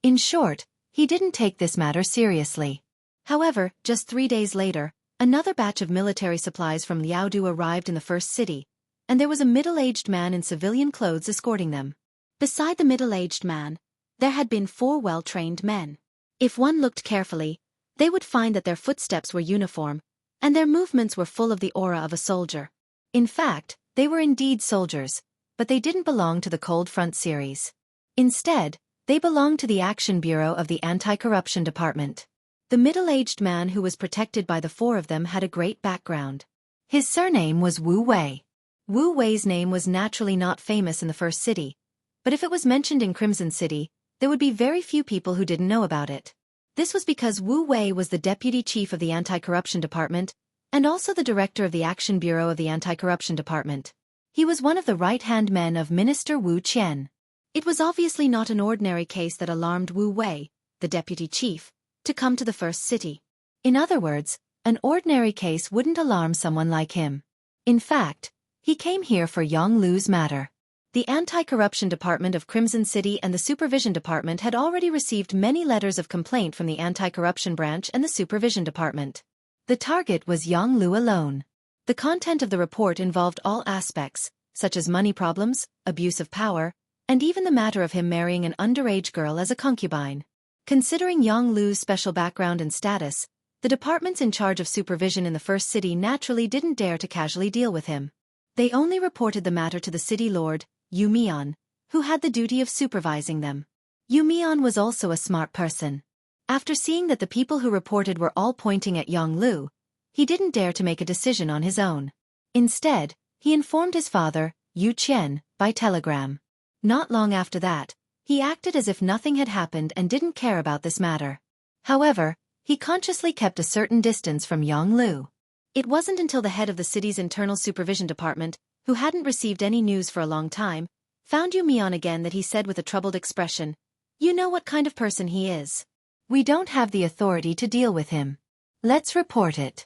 In short, he didn't take this matter seriously. However, just 3 days later, another batch of military supplies from Liaodu arrived in the first city, and there was a middle-aged man in civilian clothes escorting them. Beside the middle-aged man, there had been 4 well-trained men. If one looked carefully, they would find that their footsteps were uniform, and their movements were full of the aura of a soldier. In fact, they were indeed soldiers, but they didn't belong to the Cold Front series. Instead, they belonged to the Action Bureau of the Anti-Corruption Department. The middle-aged man who was protected by the 4 of them had a great background. His surname was Wu Wei. Wu Wei's name was naturally not famous in the first city, but if it was mentioned in Crimson City, there would be very few people who didn't know about it. This was because Wu Wei was the deputy chief of the Anti-Corruption Department, and also the director of the Action Bureau of the Anti-Corruption Department. He was one of the right-hand men of Minister Wu Qian. It was obviously not an ordinary case that alarmed Wu Wei, the deputy chief, to come to the first city. In other words, an ordinary case wouldn't alarm someone like him. In fact, he came here for Yonglu's matter. The Anti-Corruption Department of Crimson City and the Supervision Department had already received many letters of complaint from the Anti-Corruption Branch and the Supervision Department. The target was Jianghu alone. The content of the report involved all aspects, such as money problems, abuse of power, and even the matter of him marrying an underage girl as a concubine. Considering Jianghu's special background and status, the departments in charge of supervision in the first city naturally didn't dare to casually deal with him. They only reported the matter to the city lord, Yu Mian, who had the duty of supervising them. Yu Mian was also a smart person. After seeing that the people who reported were all pointing at Jianghu, he didn't dare to make a decision on his own. Instead, he informed his father, Yu Qian, by telegram. Not long after that, he acted as if nothing had happened and didn't care about this matter. However, he consciously kept a certain distance from Jianghu. It wasn't until the head of the city's internal supervision department, who hadn't received any news for a long time, found Yu Mian again that he said with a troubled expression, "You know what kind of person he is. We don't have the authority to deal with him. Let's report it."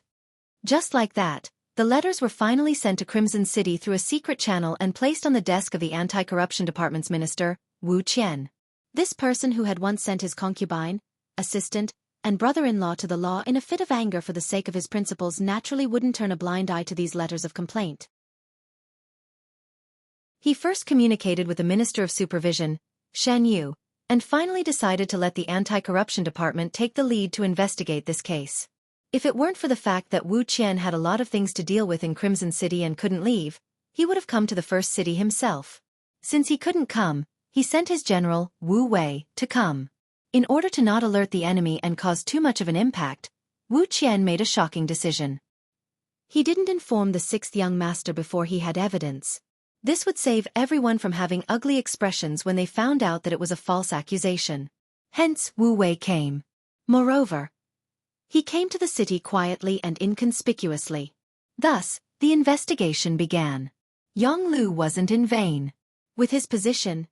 Just like that, the letters were finally sent to Crimson City through a secret channel and placed on the desk of the Anti-Corruption Department's minister, Wu Qian. This person who had once sent his concubine, assistant, and brother-in-law to the law in a fit of anger for the sake of his principles naturally wouldn't turn a blind eye to these letters of complaint. He first communicated with the Minister of Supervision, Xianxia, and finally decided to let the Anti-Corruption Department take the lead to investigate this case. If it weren't for the fact that Wu Qian had a lot of things to deal with in Crimson City and couldn't leave, he would have come to the first city himself. Since he couldn't come, he sent his general, Wu Wei, to come. In order to not alert the enemy and cause too much of an impact, Wu Qian made a shocking decision. He didn't inform the sixth young master before he had evidence. This would save everyone from having ugly expressions when they found out that it was a false accusation. Hence, Wu Wei came. Moreover, he came to the city quietly and inconspicuously. Thus, the investigation began. Jianghu wasn't in vain. With his position,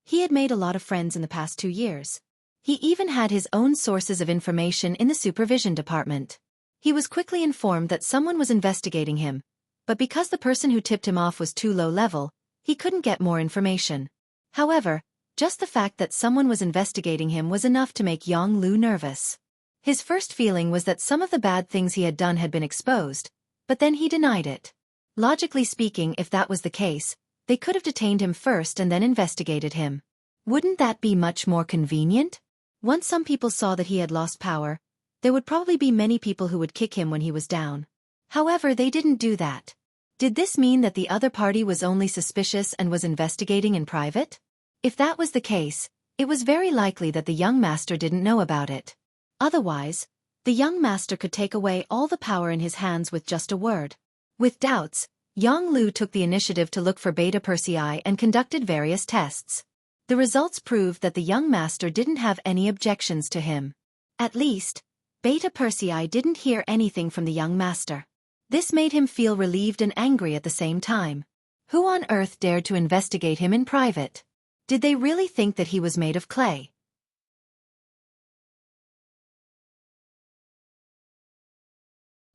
he had made a lot of friends in the past 2 years. He even had his own sources of information in the supervision department. He was quickly informed that someone was investigating him, but because the person who tipped him off was too low level, he couldn't get more information. However, just the fact that someone was investigating him was enough to make Jianghu nervous. His first feeling was that some of the bad things he had done had been exposed, but then he denied it. Logically speaking, if that was the case, they could have detained him first and then investigated him. Wouldn't that be much more convenient? Once some people saw that he had lost power, there would probably be many people who would kick him when he was down. However, they didn't do that. Did this mean that the other party was only suspicious and was investigating in private? If that was the case, it was very likely that the young master didn't know about it. Otherwise, the young master could take away all the power in his hands with just a word. With doubts, Jianghu took the initiative to look for Beta Persei and conducted various tests. The results proved that the young master didn't have any objections to him. At least, Beta Persei didn't hear anything from the young master. This made him feel relieved and angry at the same time. Who on earth dared to investigate him in private? Did they really think that he was made of clay?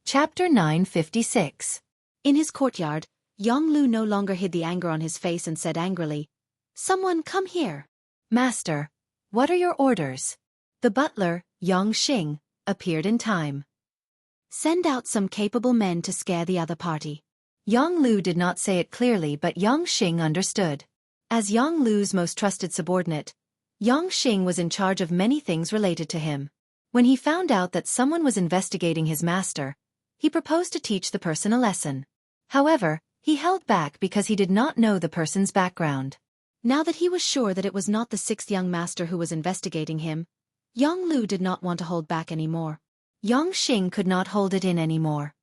Chapter 956. In his courtyard, Jianghu no longer hid the anger on his face and said angrily, "Someone come here." "Master, what are your orders?" The butler, Yang Xing, appeared in time. "Send out some capable men to scare the other party." Jianghu did not say it clearly, but Yang Xing understood. As Jianghu's most trusted subordinate, Yang Xing was in charge of many things related to him. When he found out that someone was investigating his master, he proposed to teach the person a lesson. However, he held back because he did not know the person's background. Now that he was sure that it was not the sixth young master who was investigating him, Jianghu did not want to hold back anymore. Yang Xing could not hold it in anymore.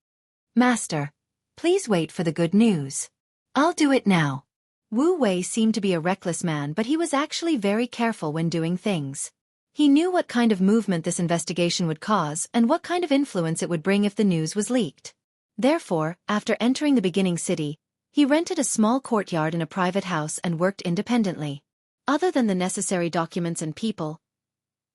"Master, please wait for the good news. I'll do it now." Wu Wei seemed to be a reckless man, but he was actually very careful when doing things. He knew what kind of movement this investigation would cause and what kind of influence it would bring if the news was leaked. Therefore, after entering the beginning city, he rented a small courtyard in a private house and worked independently. Other than the necessary documents and people,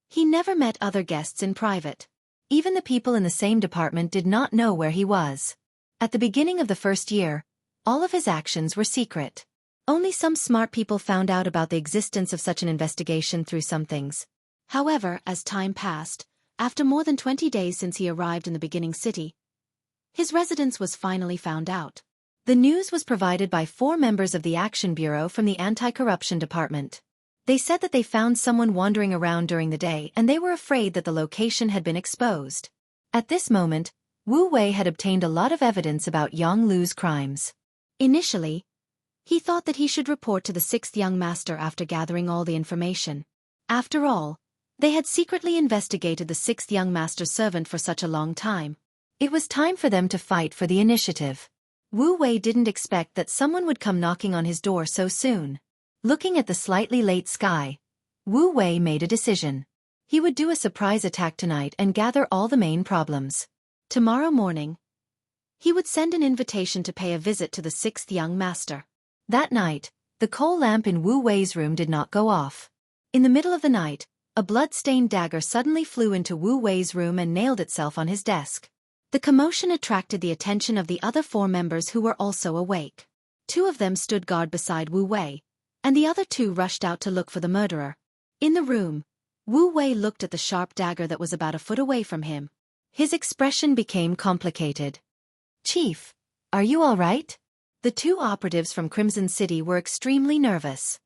he never met other guests in private. Even the people in the same department did not know where he was. At the beginning of the first year, all of his actions were secret. Only some smart people found out about the existence of such an investigation through some things. However, as time passed, after more than 20 days since he arrived in the beginning city, his residence was finally found out. The news was provided by 4 members of the Action Bureau from the Anti-Corruption Department. They said that they found someone wandering around during the day and they were afraid that the location had been exposed. At this moment, Wu Wei had obtained a lot of evidence about Yang Lu's crimes. Initially, he thought that he should report to the 6th young master after gathering all the information. After all, they had secretly investigated the 6th young master's servant for such a long time. It was time for them to fight for the initiative. Wu Wei didn't expect that someone would come knocking on his door so soon. Looking at the slightly late sky, Wu Wei made a decision. He would do a surprise attack tonight and gather all the main problems. Tomorrow morning, he would send an invitation to pay a visit to the 6th young master. That night, the coal lamp in Wu Wei's room did not go off. In the middle of the night, a blood-stained dagger suddenly flew into Wu Wei's room and nailed itself on his desk. The commotion attracted the attention of the other 4 members who were also awake. 2 of them stood guard beside Wu Wei, and the other 2 rushed out to look for the murderer. In the room, Wu Wei looked at the sharp dagger that was about a foot away from him. His expression became complicated. "Chief, are you all right?" The 2 operatives from Crimson City were extremely nervous.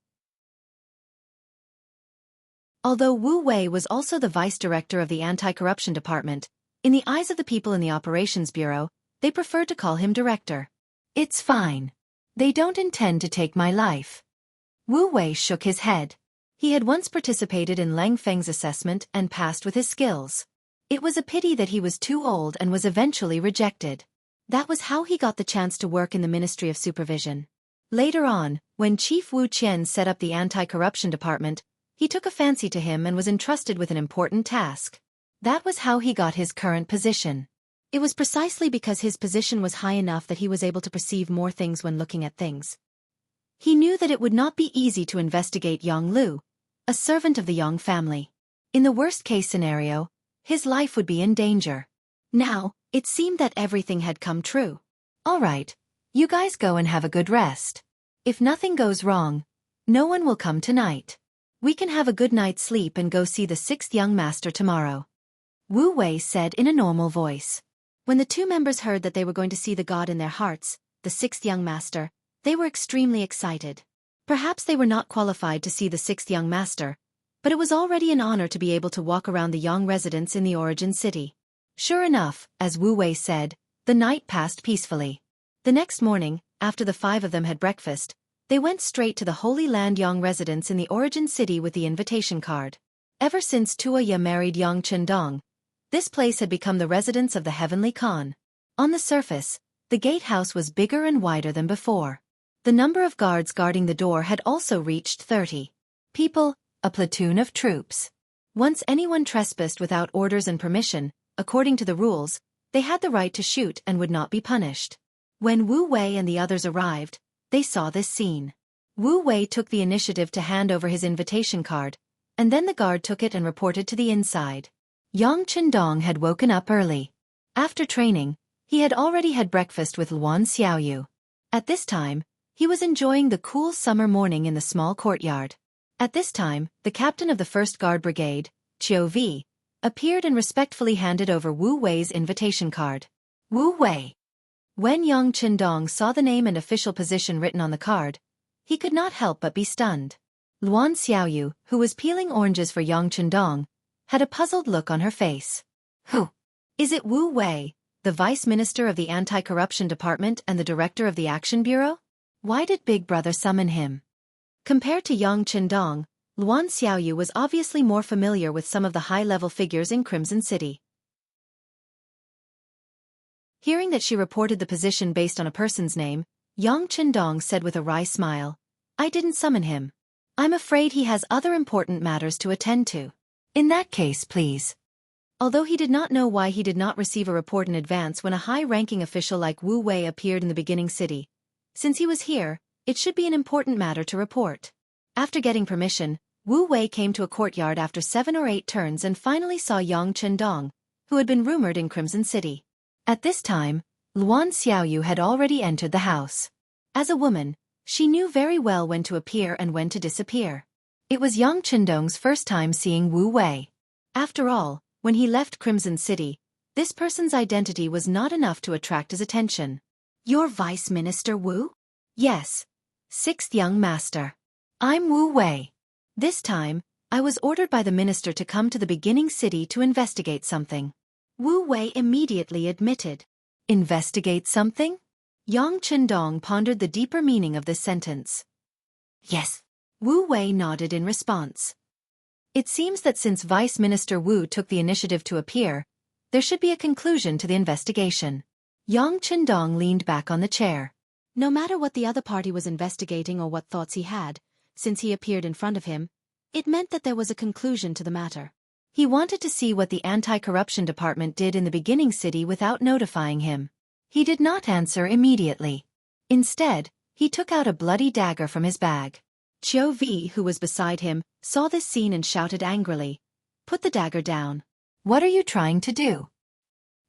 Although Wu Wei was also the vice director of the Anti-Corruption Department, in the eyes of the people in the Operations Bureau, they preferred to call him director. "It's fine. They don't intend to take my life." Wu Wei shook his head. He had once participated in Lang Feng's assessment and passed with his skills. It was a pity that he was too old and was eventually rejected. That was how he got the chance to work in the Ministry of Supervision. Later on, when Chief Wu Qian set up the Anti-Corruption Department, he took a fancy to him and was entrusted with an important task. That was how he got his current position. It was precisely because his position was high enough that he was able to perceive more things when looking at things. He knew that it would not be easy to investigate Yang Lu, a servant of the Yang family. In the worst-case scenario, his life would be in danger. Now, it seemed that everything had come true. "All right, you guys go and have a good rest. If nothing goes wrong, no one will come tonight. We can have a good night's sleep and go see the 6th young master tomorrow," Wu Wei said in a normal voice. When the 2 members heard that they were going to see the god in their hearts, the 6th young master, they were extremely excited. Perhaps they were not qualified to see the 6th young master, but it was already an honor to be able to walk around the Yang residence in the origin city. Sure enough, as Wu Wei said, the night passed peacefully. The next morning, after the 5 of them had breakfast, they went straight to the Holy Land Yang residence in the origin city with the invitation card. Ever since Tuoya married Yang Chendong, this place had become the residence of the Heavenly Khan. On the surface, the gatehouse was bigger and wider than before. The number of guards guarding the door had also reached 30. People, a platoon of troops. Once anyone trespassed without orders and permission, according to the rules, they had the right to shoot and would not be punished. When Wu Wei and the others arrived, they saw this scene. Wu Wei took the initiative to hand over his invitation card, and then the guard took it and reported to the inside. Yang Chendong had woken up early. After training, he had already had breakfast with Luan Xiaoyu. At this time, he was enjoying the cool summer morning in the small courtyard. At this time, the captain of the 1st Guard Brigade, Chiu Vi, appeared and respectfully handed over Wu Wei's invitation card. "Wu Wei." When Yang Chendong saw the name and official position written on the card, he could not help but be stunned. Luan Xiaoyu, who was peeling oranges for Yang Chendong, had a puzzled look on her face. "Who? Is it Wu Wei, the Vice Minister of the Anti-Corruption Department and the Director of the Action Bureau? Why did Big Brother summon him?" Compared to Yang Chendong, Luan Xiaoyu was obviously more familiar with some of the high-level figures in Crimson City. Hearing that she reported the position based on a person's name, Yang Chendong said with a wry smile, "I didn't summon him. I'm afraid he has other important matters to attend to." "In that case, please." Although he did not know why he did not receive a report in advance when a high-ranking official like Wu Wei appeared in the beginning city, since he was here, it should be an important matter to report. After getting permission, Wu Wei came to a courtyard after 7 or 8 turns and finally saw Yang Chendong, who had been rumored in Crimson City. At this time, Luan Xiaoyu had already entered the house. As a woman, She knew very well when to appear and when to disappear. It was Yang Chendong's first time seeing Wu Wei. After all, when he left Crimson City, this person's identity was not enough to attract his attention. "You're Vice Minister Wu?" "Yes. Sixth young master. I'm Wu Wei. This time, I was ordered by the minister to come to the beginning city to investigate something." Wu Wei immediately admitted. "Investigate something?" Yang Chendong pondered the deeper meaning of this sentence. "Yes." Wu Wei nodded in response. It seems that since Vice Minister Wu took the initiative to appear, there should be a conclusion to the investigation. Yang Chendong leaned back on the chair. No matter what the other party was investigating or what thoughts he had, since he appeared in front of him, it meant that there was a conclusion to the matter. He wanted to see what the anti-corruption department did in the beginning city without notifying him. He did not answer immediately. Instead, he took out a bloody dagger from his bag. Qiu Vi, who was beside him, saw this scene and shouted angrily, "Put the dagger down. What are you trying to do?"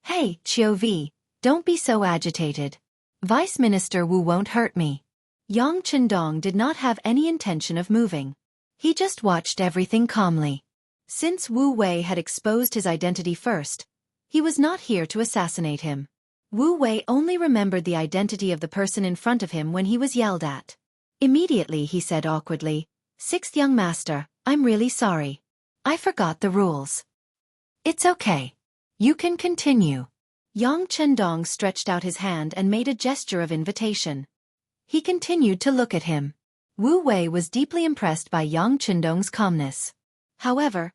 "Hey, Qiu Vi, don't be so agitated. Vice Minister Wu won't hurt me." Yang Chendong did not have any intention of moving. He just watched everything calmly. Since Wu Wei had exposed his identity first, he was not here to assassinate him. Wu Wei only remembered the identity of the person in front of him when he was yelled at. Immediately he said awkwardly, "Sixth young master, I'm really sorry. I forgot the rules." "It's okay. You can continue." Yang Chendong stretched out his hand and made a gesture of invitation. He continued to look at him. Wu Wei was deeply impressed by Yang Chendong's calmness. However,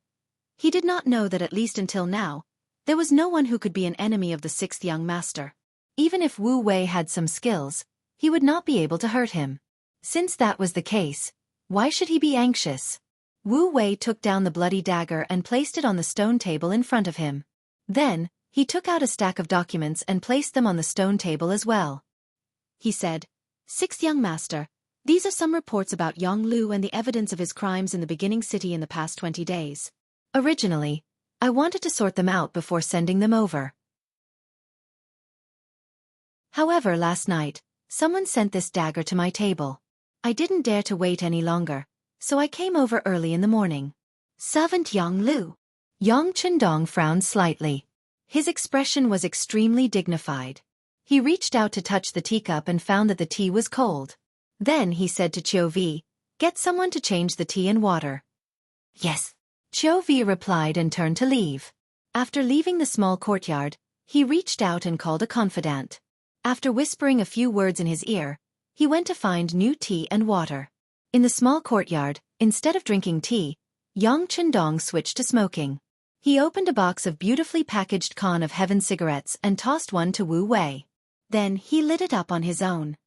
he did not know that at least until now, there was no one who could be an enemy of the sixth young master. Even if Wu Wei had some skills, he would not be able to hurt him. Since that was the case, why should he be anxious? Wu Wei took down the bloody dagger and placed it on the stone table in front of him. Then, he took out a stack of documents and placed them on the stone table as well. He said, "Sixth young master, these are some reports about Yang Lu and the evidence of his crimes in the beginning city in the past 20 days. Originally, I wanted to sort them out before sending them over. However, last night, someone sent this dagger to my table. I didn't dare to wait any longer, so I came over early in the morning." "Servant Yang Lu." Yang Chendong frowned slightly. His expression was extremely dignified. He reached out to touch the teacup and found that the tea was cold. Then he said to Qiu Vi, "Get someone to change the tea and water." "Yes." Qiu Vi replied and turned to leave. After leaving the small courtyard, he reached out and called a confidant. After whispering a few words in his ear, he went to find new tea and water. In the small courtyard, instead of drinking tea, Yang Chendong switched to smoking. He opened a box of beautifully packaged Con of Heaven cigarettes and tossed one to Wu Wei. Then he lit it up on his own.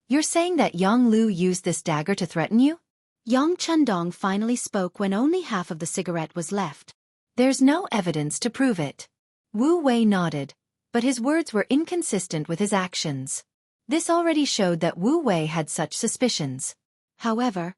"You're saying that Yang Lu used this dagger to threaten you?" Yang Chendong finally spoke when only half of the cigarette was left. "There's no evidence to prove it." Wu Wei nodded, but his words were inconsistent with his actions. This already showed that Wu Wei had such suspicions. However,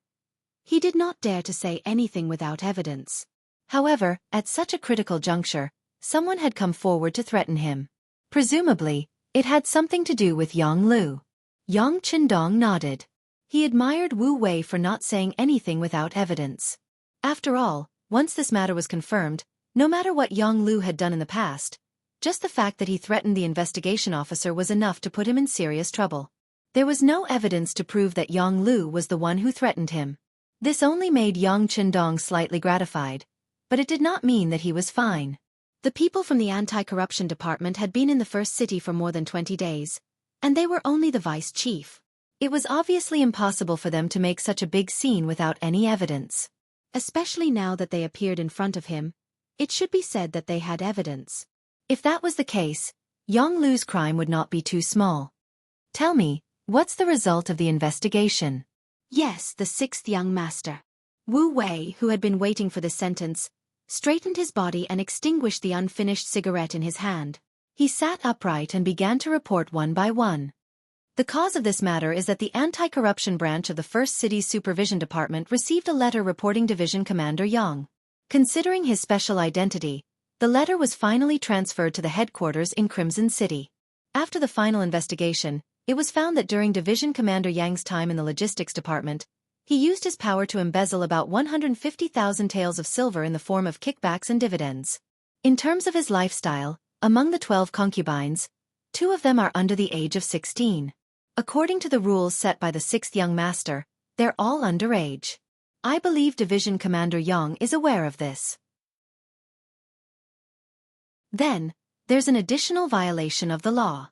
he did not dare to say anything without evidence. However, at such a critical juncture, someone had come forward to threaten him. Presumably, it had something to do with Yang Lu. Yang Chendong nodded. He admired Wu Wei for not saying anything without evidence. After all, once this matter was confirmed, no matter what Yang Lu had done in the past, just the fact that he threatened the investigation officer was enough to put him in serious trouble. There was no evidence to prove that Yang Lu was the one who threatened him. This only made Yang Chendong slightly gratified, but it did not mean that he was fine. The people from the anti-corruption department had been in the first city for more than 20 days, and they were only the vice chief. It was obviously impossible for them to make such a big scene without any evidence. Especially now that they appeared in front of him, it should be said that they had evidence. If that was the case, Yang Lu's crime would not be too small. "Tell me, what's the result of the investigation?" "Yes, the sixth young master." Wu Wei, who had been waiting for this sentence, straightened his body and extinguished the unfinished cigarette in his hand. He sat upright and began to report one by one. "The cause of this matter is that the anti-corruption branch of the First City's Supervision Department received a letter reporting Division Commander Yang. Considering his special identity, the letter was finally transferred to the headquarters in Crimson City. After the final investigation, It was found that during Division Commander Yang's time in the logistics department, he used his power to embezzle about 150,000 taels of silver in the form of kickbacks and dividends. In terms of his lifestyle, among the 12 concubines, 2 of them are under the age of 16. According to the rules set by the 6th young master, they're all underage. I believe Division Commander Yang is aware of this. Then, there's an additional violation of the law.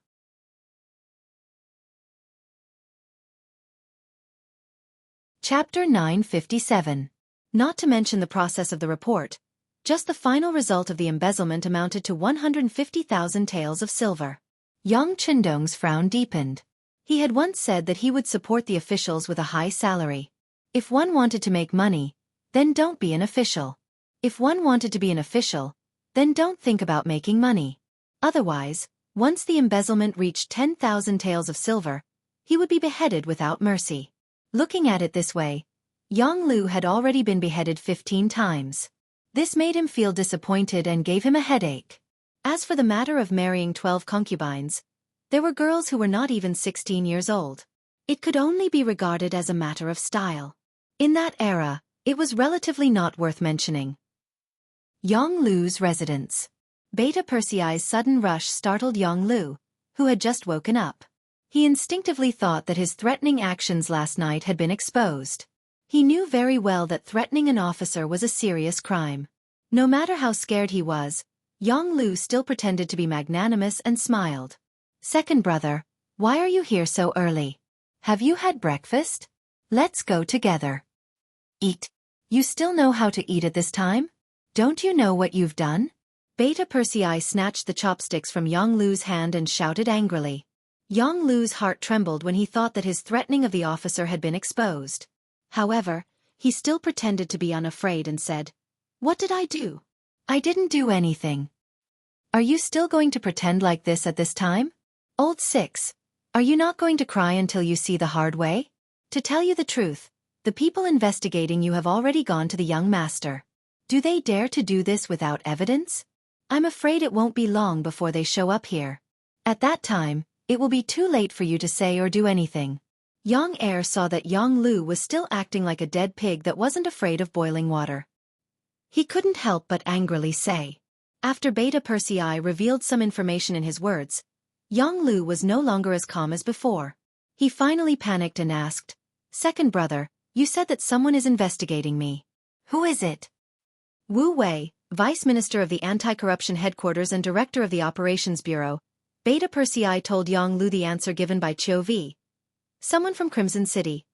Chapter 957. Not to mention the process of the report, just the final result of the embezzlement amounted to 150,000 taels of silver. Yang Qindong's frown deepened. He had once said that he would support the officials with a high salary. If one wanted to make money, then don't be an official. If one wanted to be an official, then don't think about making money. Otherwise, once the embezzlement reached 10,000 taels of silver, he would be beheaded without mercy. Looking at it this way, Yang Lu had already been beheaded 15 times. This made him feel disappointed and gave him a headache. As for the matter of marrying 12 concubines, there were girls who were not even 16 years old. It could only be regarded as a matter of style. In that era, it was relatively not worth mentioning. Yang Lu's residence. Beta Persei's sudden rush startled Yang Lu, who had just woken up. He instinctively thought that his threatening actions last night had been exposed. He knew very well that threatening an officer was a serious crime. No matter how scared he was, Yang Lu still pretended to be magnanimous and smiled. "Second brother, why are you here so early? Have you had breakfast? Let's go together." "Eat? You still know how to eat at this time? Don't you know what you've done?" Beta Persei snatched the chopsticks from Yang Lu's hand and shouted angrily. Yang Lu's heart trembled when he thought that his threatening of the officer had been exposed. However, he still pretended to be unafraid and said, "What did I do? I didn't do anything." "Are you still going to pretend like this at this time? Old Six, are you not going to cry until you see the hard way? To tell you the truth, the people investigating you have already gone to the young master. Do they dare to do this without evidence? I'm afraid it won't be long before they show up here. At that time, it will be too late for you to say or do anything." Yang Heir saw that Yang Lu was still acting like a dead pig that wasn't afraid of boiling water. He couldn't help but angrily say. After Beta Persei revealed some information in his words, Yang Lu was no longer as calm as before. He finally panicked and asked, "Second brother, you said that someone is investigating me. Who is it?" Wu Wei, Vice Minister of the Anti-Corruption Headquarters and Director of the Operations Bureau, Beta Persei told Yang Lu the answer given by Qiu Vi. "Someone from Crimson City."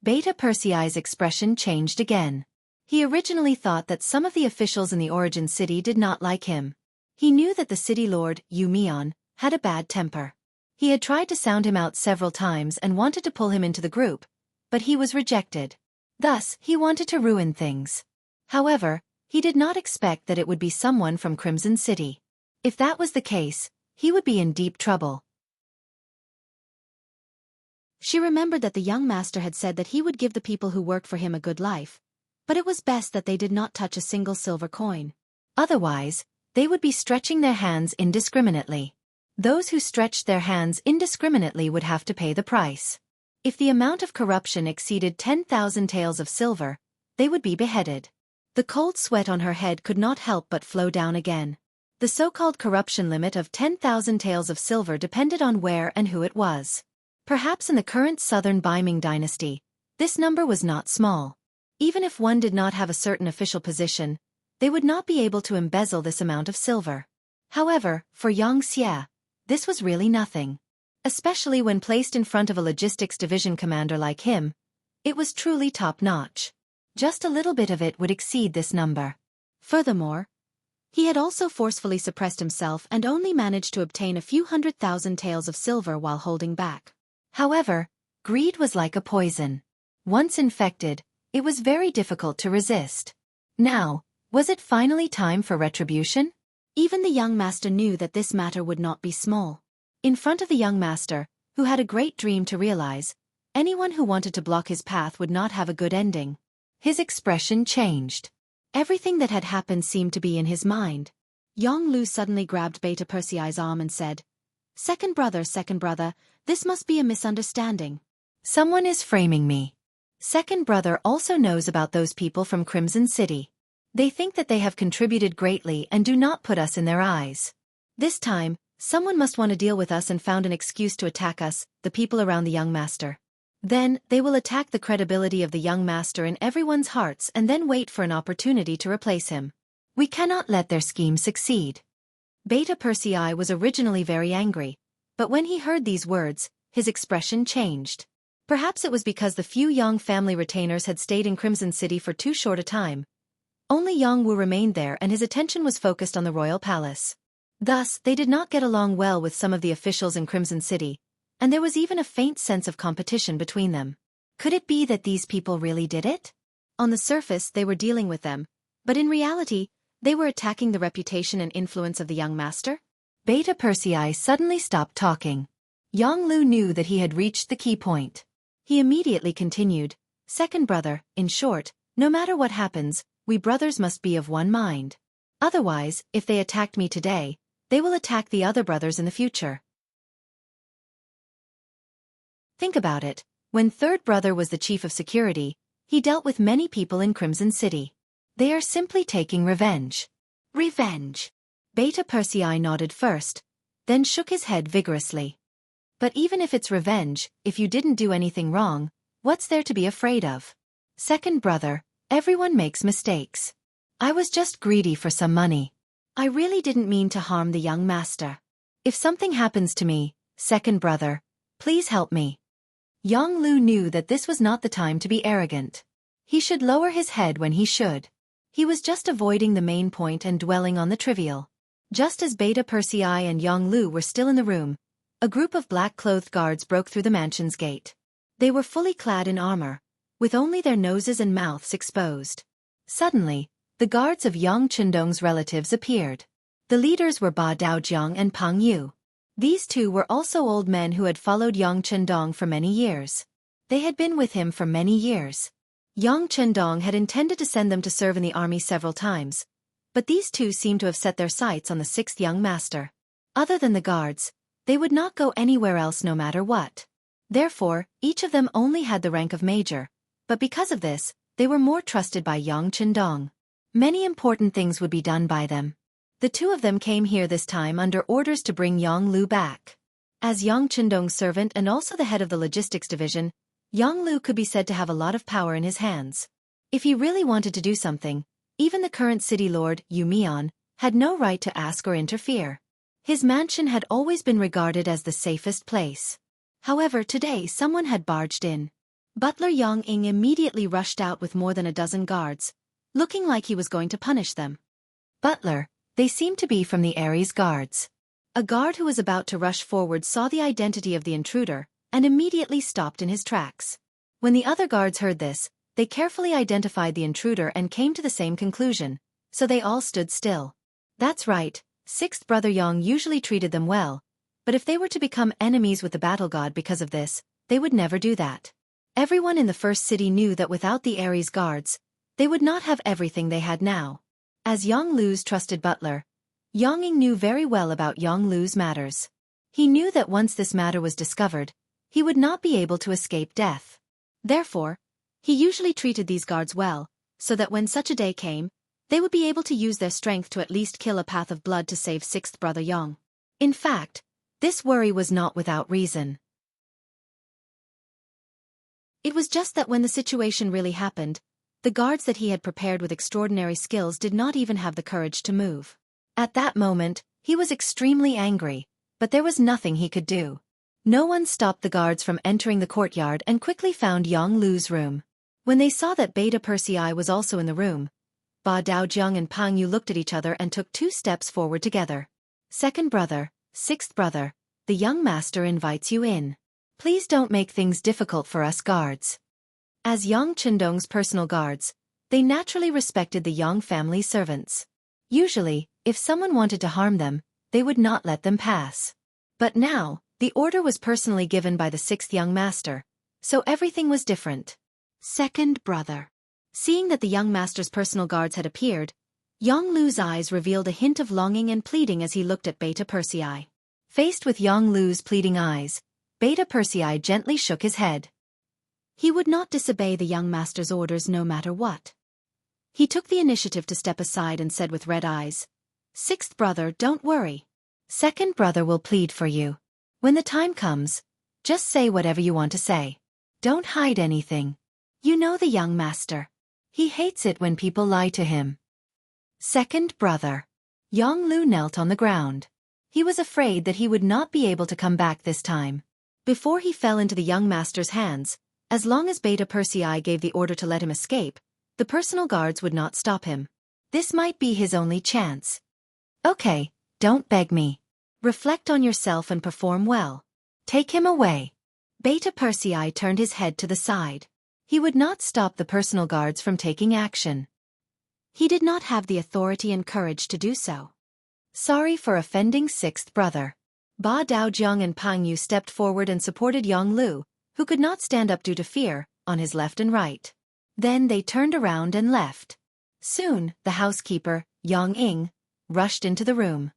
Beta Persei's expression changed again. He originally thought that some of the officials in the origin city did not like him. He knew that the city lord, Yu Mian, had a bad temper. He had tried to sound him out several times and wanted to pull him into the group, but he was rejected. Thus, he wanted to ruin things. However, he did not expect that it would be someone from Crimson City. If that was the case, he would be in deep trouble. She remembered that the young master had said that he would give the people who worked for him a good life, but it was best that they did not touch a single silver coin. Otherwise, they would be stretching their hands indiscriminately. Those who stretched their hands indiscriminately would have to pay the price. If the amount of corruption exceeded 10,000 taels of silver, they would be beheaded. The cold sweat on her head could not help but flow down again. The so-called corruption limit of 10,000 taels of silver depended on where and who it was. Perhaps in the current southern Baiming dynasty, this number was not small. Even if one did not have a certain official position, they would not be able to embezzle this amount of silver. However, for Xianxia, this was really nothing. Especially when placed in front of a logistics division commander like him, it was truly top-notch. Just a little bit of it would exceed this number. Furthermore, he had also forcefully suppressed himself and only managed to obtain a few 100,000 taels of silver while holding back. However, greed was like a poison. Once infected, it was very difficult to resist. Now, was it finally time for retribution? Even the young master knew that this matter would not be small. In front of the young master, who had a great dream to realize, anyone who wanted to block his path would not have a good ending. His expression changed. Everything that had happened seemed to be in his mind. Yang Lu suddenly grabbed Beta Persei's arm and said, Second brother, this must be a misunderstanding. Someone is framing me. Second brother also knows about those people from Crimson City. They think that they have contributed greatly and do not put us in their eyes. This time, someone must want to deal with us and found an excuse to attack us, the people around the young master. Then, they will attack the credibility of the young master in everyone's hearts and then wait for an opportunity to replace him. We cannot let their scheme succeed. Beta Persei was originally very angry, but when he heard these words, his expression changed. Perhaps it was because the few Yang family retainers had stayed in Crimson City for too short a time. Only Jianghu remained there and his attention was focused on the royal palace. Thus, they did not get along well with some of the officials in Crimson City, and there was even a faint sense of competition between them. Could it be that these people really did it? On the surface, they were dealing with them, but in reality, they were attacking the reputation and influence of the young master? Beta Persei suddenly stopped talking. Yang Lu knew that he had reached the key point. He immediately continued, Second brother, in short, no matter what happens, we brothers must be of one mind. Otherwise, if they attacked me today, they will attack the other brothers in the future. Think about it. When third brother was the chief of security, he dealt with many people in Crimson City. They are simply taking revenge. Revenge. Beta Persei nodded first, then shook his head vigorously. But even if it's revenge, if you didn't do anything wrong, what's there to be afraid of? Second brother, everyone makes mistakes. I was just greedy for some money. I really didn't mean to harm the young master. If something happens to me, second brother, please help me. Yang Lu knew that this was not the time to be arrogant. He should lower his head when he should. He was just avoiding the main point and dwelling on the trivial. Just as Beta Persei and Yang Lu were still in the room, a group of black-clothed guards broke through the mansion's gate. They were fully clad in armor, with only their noses and mouths exposed. Suddenly, the guards of Yang Chendong's relatives appeared. The leaders were Ba Daojiang and Pang Yu. These two were also old men who had followed Yang Chendong for many years. They had been with him for many years. Yang Chendong had intended to send them to serve in the army several times, but these two seemed to have set their sights on the sixth young master. Other than the guards, they would not go anywhere else no matter what. Therefore, each of them only had the rank of major, but because of this, they were more trusted by Yang Chendong. Many important things would be done by them. The two of them came here this time under orders to bring Yang Lu back. As Yang Chendong's servant and also the head of the logistics division, Yang Lu could be said to have a lot of power in his hands. If he really wanted to do something, even the current city lord, Yu Mian, had no right to ask or interfere. His mansion had always been regarded as the safest place. However, today someone had barged in. Butler Yang Ying immediately rushed out with more than a dozen guards, looking like he was going to punish them. Butler, they seemed to be from the Ares guards. A guard who was about to rush forward saw the identity of the intruder, and immediately stopped in his tracks. When the other guards heard this, they carefully identified the intruder and came to the same conclusion, so they all stood still. That's right, sixth brother Yang usually treated them well, but if they were to become enemies with the battle god because of this, they would never do that. Everyone in the first city knew that without the Ares guards, they would not have everything they had now. As Yang Lu's trusted butler, Yang Ying knew very well about Yang Lu's matters. He knew that once this matter was discovered, he would not be able to escape death. Therefore, he usually treated these guards well, so that when such a day came, they would be able to use their strength to at least kill a path of blood to save sixth brother Yang. In fact, this worry was not without reason. It was just that when the situation really happened, the guards that he had prepared with extraordinary skills did not even have the courage to move. At that moment, he was extremely angry, but there was nothing he could do. No one stopped the guards from entering the courtyard and quickly found Yang Lu's room. When they saw that Beta Persei was also in the room, Ba Daojiang and Pang Yu looked at each other and took 2 steps forward together. Second brother, sixth brother, the young master invites you in. Please don't make things difficult for us guards. As Yang Chendong's personal guards, they naturally respected the Yang family servants. Usually, if someone wanted to harm them, they would not let them pass. But now, the order was personally given by the sixth young master, so everything was different. Second brother. Seeing that the young master's personal guards had appeared, Yang Lu's eyes revealed a hint of longing and pleading as he looked at Beta Persei. Faced with Yang Lu's pleading eyes, Beta Persei gently shook his head. He would not disobey the young master's orders no matter what. He took the initiative to step aside and said with red eyes, "Sixth brother, don't worry. Second brother will plead for you. When the time comes, just say whatever you want to say. Don't hide anything. You know the young master. He hates it when people lie to him." Second brother. Yang Lu knelt on the ground. He was afraid that he would not be able to come back this time. Before he fell into the young master's hands, as long as Beta Persei gave the order to let him escape, the personal guards would not stop him. This might be his only chance. Okay, don't beg me. Reflect on yourself and perform well. Take him away. Beta Persei turned his head to the side. He would not stop the personal guards from taking action. He did not have the authority and courage to do so. Sorry for offending sixth brother. Ba Daojiang and Pang Yu stepped forward and supported Yang Lu, who could not stand up due to fear, on his left and right. Then they turned around and left. Soon, the housekeeper, Yang Ying, rushed into the room.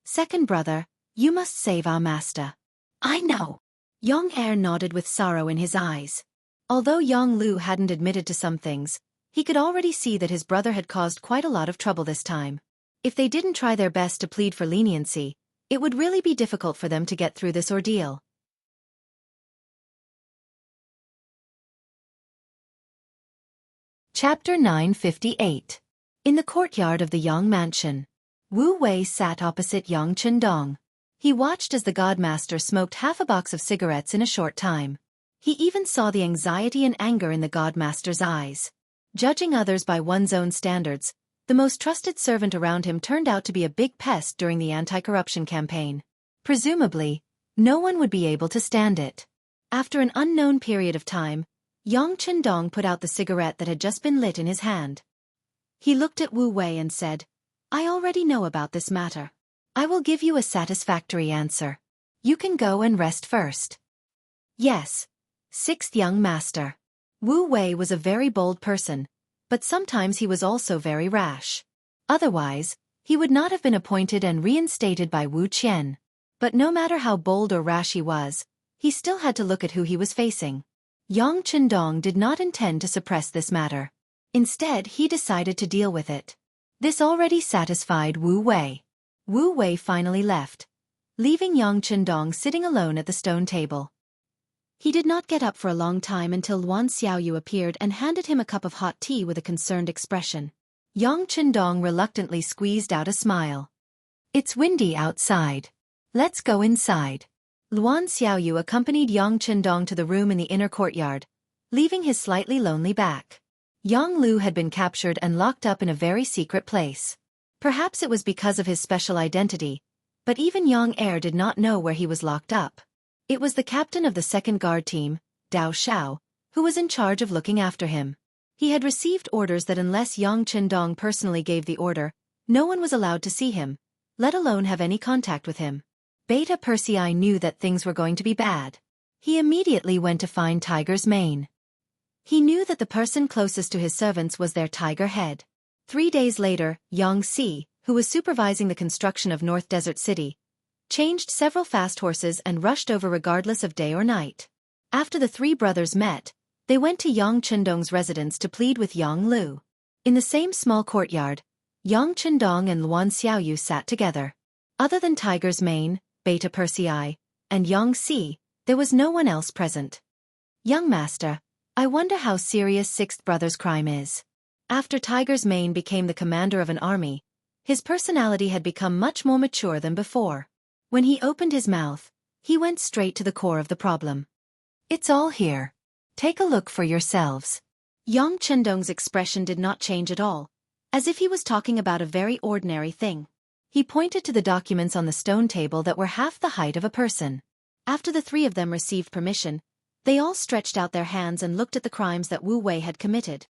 Second brother, you must save our master. I know. Yang Er nodded with sorrow in his eyes. Although Yang Lu hadn't admitted to some things, he could already see that his brother had caused quite a lot of trouble this time. If they didn't try their best to plead for leniency, it would really be difficult for them to get through this ordeal. Chapter 958. In the courtyard of the Yang Mansion, Wu Wei sat opposite Yang Chendong. He watched as the Godmaster smoked half a box of cigarettes in a short time. He even saw the anxiety and anger in the Godmaster's eyes. Judging others by one's own standards, the most trusted servant around him turned out to be a big pest during the anti-corruption campaign. Presumably, no one would be able to stand it. After an unknown period of time, Yang Chendong put out the cigarette that had just been lit in his hand. He looked at Wu Wei and said, "I already know about this matter. I will give you a satisfactory answer. You can go and rest first." Yes. Sixth young master. Wu Wei was a very bold person, but sometimes he was also very rash. Otherwise, he would not have been appointed and reinstated by Wu Qian. But no matter how bold or rash he was, he still had to look at who he was facing. Yang Chendong did not intend to suppress this matter. Instead, he decided to deal with it. This already satisfied Wu Wei. Wu Wei finally left, leaving Yang Chendong sitting alone at the stone table. He did not get up for a long time until Luan Xiaoyu appeared and handed him a cup of hot tea with a concerned expression. Yang Chendong reluctantly squeezed out a smile. "It's windy outside. Let's go inside." Luan Xiaoyu accompanied Yang Chendong to the room in the inner courtyard, leaving his slightly lonely back. Yang Lu had been captured and locked up in a very secret place. Perhaps it was because of his special identity, but even Yang Er did not know where he was locked up. It was the captain of the second guard team, Dao Shao, who was in charge of looking after him. He had received orders that unless Yang Chendong personally gave the order, no one was allowed to see him, let alone have any contact with him. Beta Persei knew that things were going to be bad. He immediately went to find Tiger's Mane. He knew that the person closest to his servants was their tiger head. 3 days later, Yang Si, who was supervising the construction of North Desert City, changed several fast horses and rushed over regardless of day or night. After the three brothers met, they went to Yang Chendong's residence to plead with Yang Lu. In the same small courtyard, Yang Chendong and Luan Xiaoyu sat together. Other than Tiger's Mane, Beta Persei, and Yang Si, there was no one else present. "Young master, I wonder how serious sixth brother's crime is." After Tiger's Mane became the commander of an army, his personality had become much more mature than before. When he opened his mouth, he went straight to the core of the problem. "It's all here. Take a look for yourselves." Yang Chendong's expression did not change at all, as if he was talking about a very ordinary thing. He pointed to the documents on the stone table that were half the height of a person. After the three of them received permission, they all stretched out their hands and looked at the crimes that Wu Wei had committed.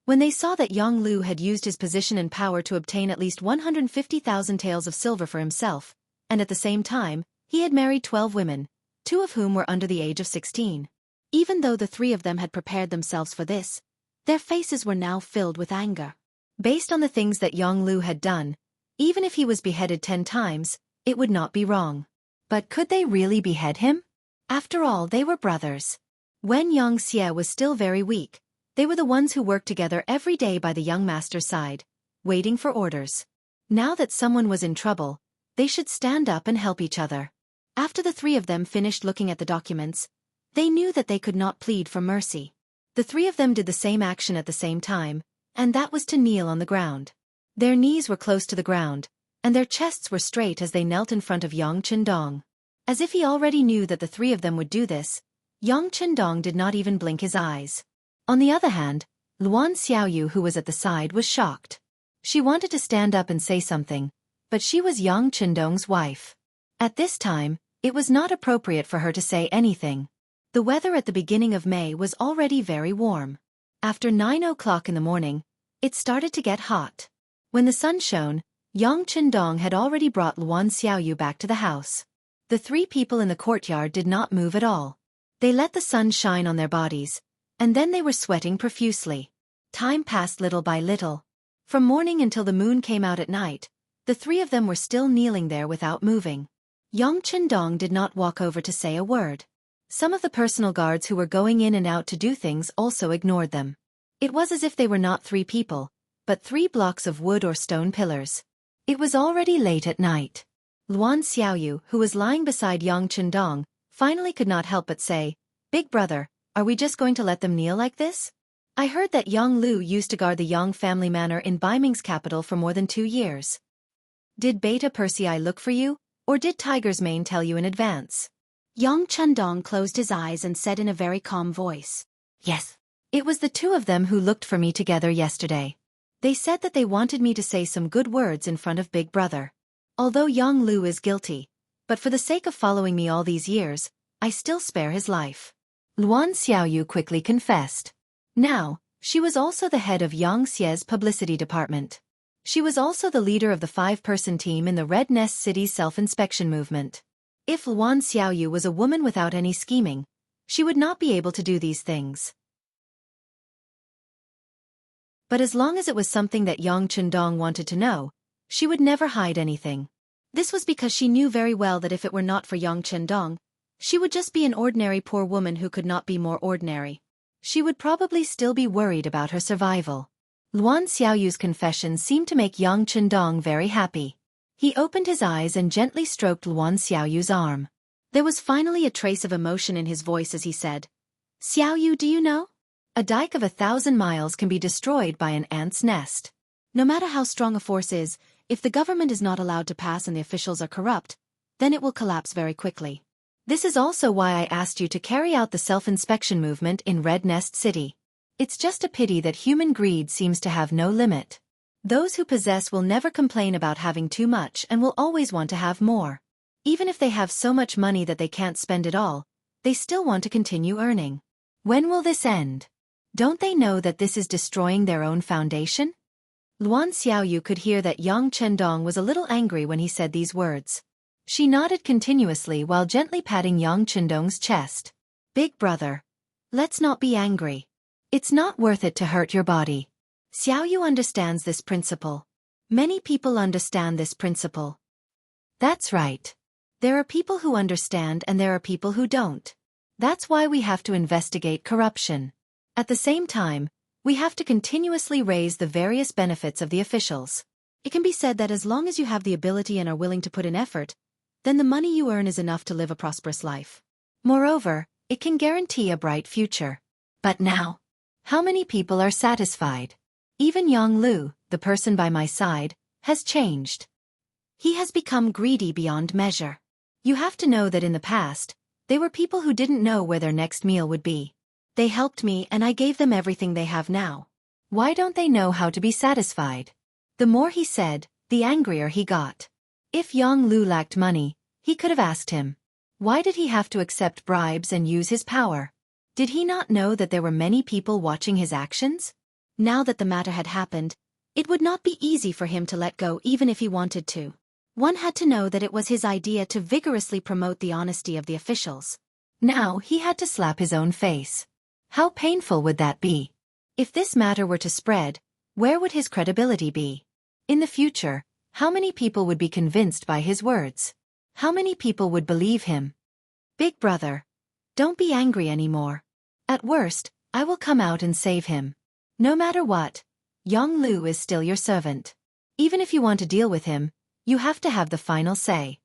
When they saw that Yang Lu had used his position and power to obtain at least 150,000 taels of silver for himself, and at the same time, he had married 12 women, 2 of whom were under the age of 16. Even though the 3 of them had prepared themselves for this, their faces were now filled with anger. Based on the things that Yang Lu had done, Even if he was beheaded 10 times, it would not be wrong. But could they really behead him? After all, they were brothers. When Xianxia was still very weak, they were the ones who worked together every day by the young master's side, waiting for orders. Now that someone was in trouble, they should stand up and help each other. After the three of them finished looking at the documents, they knew that they could not plead for mercy. The three of them did the same action at the same time, and that was to kneel on the ground. Their knees were close to the ground, and their chests were straight as they knelt in front of Yang Chendong. As if he already knew that the three of them would do this, Yang Chendong did not even blink his eyes. On the other hand, Luan Xiaoyu, who was at the side, was shocked. She wanted to stand up and say something, but she was Yang Chendong's wife. At this time, it was not appropriate for her to say anything. The weather at the beginning of May was already very warm. After 9 o'clock in the morning, it started to get hot. When the sun shone, Yang Chendong had already brought Luan Xiaoyu back to the house. The three people in the courtyard did not move at all. They let the sun shine on their bodies, and then they were sweating profusely. Time passed little by little. From morning until the moon came out at night, the three of them were still kneeling there without moving. Yang Chendong did not walk over to say a word. Some of the personal guards who were going in and out to do things also ignored them. It was as if they were not three people, but 3 blocks of wood or stone pillars. It was already late at night. Luan Xiaoyu, who was lying beside Yang Chendong, finally could not help but say, "Big brother, are we just going to let them kneel like this? I heard that Yang Lu used to guard the Yang family manor in Baiming's capital for more than 2 years. Did Beta Persei look for you, or did Tiger's Mane tell you in advance?" Yang Chendong closed his eyes and said in a very calm voice, "Yes. It was the two of them who looked for me together yesterday. They said that they wanted me to say some good words in front of Big Brother. Although Yang Lu is guilty, but for the sake of following me all these years, I still spare his life." Luan Xiaoyu quickly confessed. Now, she was also the head of Xianxia's publicity department. She was also the leader of the 5-person team in the Red Nest City's self-inspection movement. If Luan Xiaoyu was a woman without any scheming, she would not be able to do these things. But as long as it was something that Yang Chendong wanted to know, she would never hide anything. This was because she knew very well that if it were not for Yang Chendong, she would just be an ordinary poor woman who could not be more ordinary. She would probably still be worried about her survival. Luan Xiaoyu's confession seemed to make Yang Chendong very happy. He opened his eyes and gently stroked Luan Xiaoyu's arm. There was finally a trace of emotion in his voice as he said, "Xiaoyu, do you know? A dike of 1,000 miles can be destroyed by an ant's nest. No matter how strong a force is, if the government is not allowed to pass and the officials are corrupt, then it will collapse very quickly. This is also why I asked you to carry out the self-inspection movement in Red Nest City. It's just a pity that human greed seems to have no limit. Those who possess will never complain about having too much and will always want to have more. Even if they have so much money that they can't spend it all, they still want to continue earning. When will this end? Don't they know that this is destroying their own foundation?" Luan Xiaoyu could hear that Yang Chendong was a little angry when he said these words. She nodded continuously while gently patting Yang Chendong's chest. "Big brother, let's not be angry. It's not worth it to hurt your body. Xiaoyu understands this principle. Many people understand this principle." "That's right. There are people who understand and there are people who don't. That's why we have to investigate corruption. At the same time, we have to continuously raise the various benefits of the officials. It can be said that as long as you have the ability and are willing to put in effort, then the money you earn is enough to live a prosperous life. Moreover, it can guarantee a bright future. But now, how many people are satisfied? Even Yang Lu, the person by my side, has changed. He has become greedy beyond measure. You have to know that in the past, they were people who didn't know where their next meal would be. They helped me and I gave them everything they have now. Why don't they know how to be satisfied?" The more he said, the angrier he got. If Yang Lu lacked money, he could have asked him. Why did he have to accept bribes and use his power? Did he not know that there were many people watching his actions? Now that the matter had happened, it would not be easy for him to let go even if he wanted to. One had to know that it was his idea to vigorously promote the honesty of the officials. Now he had to slap his own face. How painful would that be? If this matter were to spread, where would his credibility be? In the future, How many people would be convinced by his words? How many people would believe him? Big brother, don't be angry anymore. At worst, I will come out and save him. No matter what, Yonglu is still your servant. Even if you want to deal with him, you have to have the final say.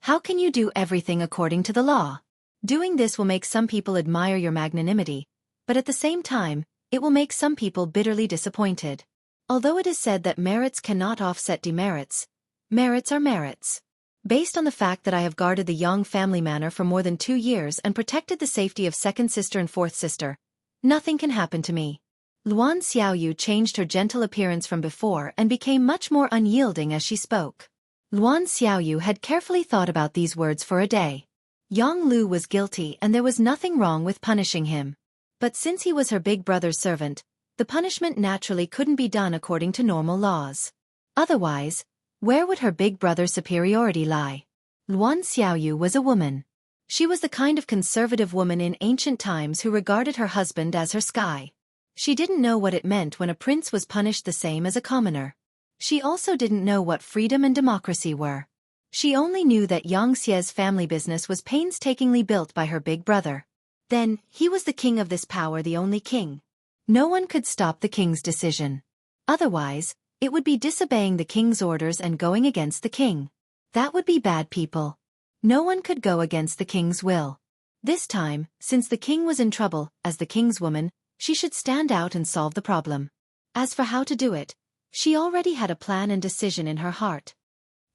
How can you do everything according to the law? Doing this will make some people admire your magnanimity, but at the same time, it will make some people bitterly disappointed. Although it is said that merits cannot offset demerits, merits are merits. Based on the fact that I have guarded the Yang family manor for more than 2 years and protected the safety of second sister and fourth sister, nothing can happen to me. Luan Xiaoyu changed her gentle appearance from before and became much more unyielding as she spoke. Luan Xiaoyu had carefully thought about these words for a day. Yang Lu was guilty and there was nothing wrong with punishing him. But since he was her big brother's servant, the punishment naturally couldn't be done according to normal laws. Otherwise, where would her big brother's superiority lie? Luan Xiaoyu was a woman. She was the kind of conservative woman in ancient times who regarded her husband as her sky. She didn't know what it meant when a prince was punished the same as a commoner. She also didn't know what freedom and democracy were. She only knew that Xianxia's family business was painstakingly built by her big brother. Then, he was the king of this power, the only king. No one could stop the king's decision. Otherwise, it would be disobeying the king's orders and going against the king. That would be bad people. No one could go against the king's will. This time, since the king was in trouble, as the king's woman, she should stand out and solve the problem. As for how to do it, she already had a plan and decision in her heart.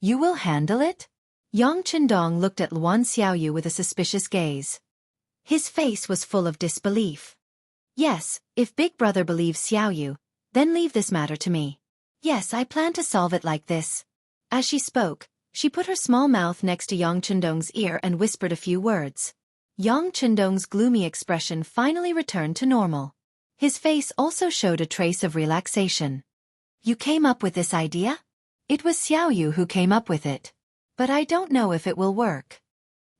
You will handle it? Yang Chendong looked at Luan Xiaoyu with a suspicious gaze. His face was full of disbelief. Yes, if Big Brother believes Xiaoyu, then leave this matter to me. Yes, I plan to solve it like this. As she spoke, she put her small mouth next to Yang Chendong's ear and whispered a few words. Yang Chendong's gloomy expression finally returned to normal. His face also showed a trace of relaxation. You came up with this idea? It was Xiaoyu who came up with it. But I don't know if it will work.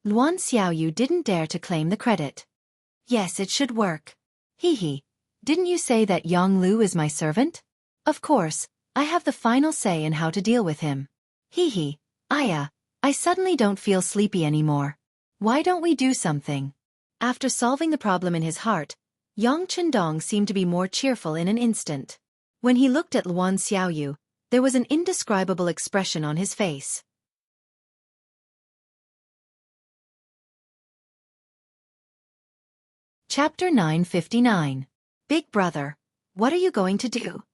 Luan Xiaoyu didn't dare to claim the credit. Yes, it should work. Hee, didn't you say that Yang Lu is my servant? Of course, I have the final say in how to deal with him. Hee, Aya, I suddenly don't feel sleepy anymore. Why don't we do something? After solving the problem in his heart, Yang Chendong seemed to be more cheerful in an instant. When he looked at Luan Xiaoyu, there was an indescribable expression on his face. Chapter 959. Big Brother, what are you going to do?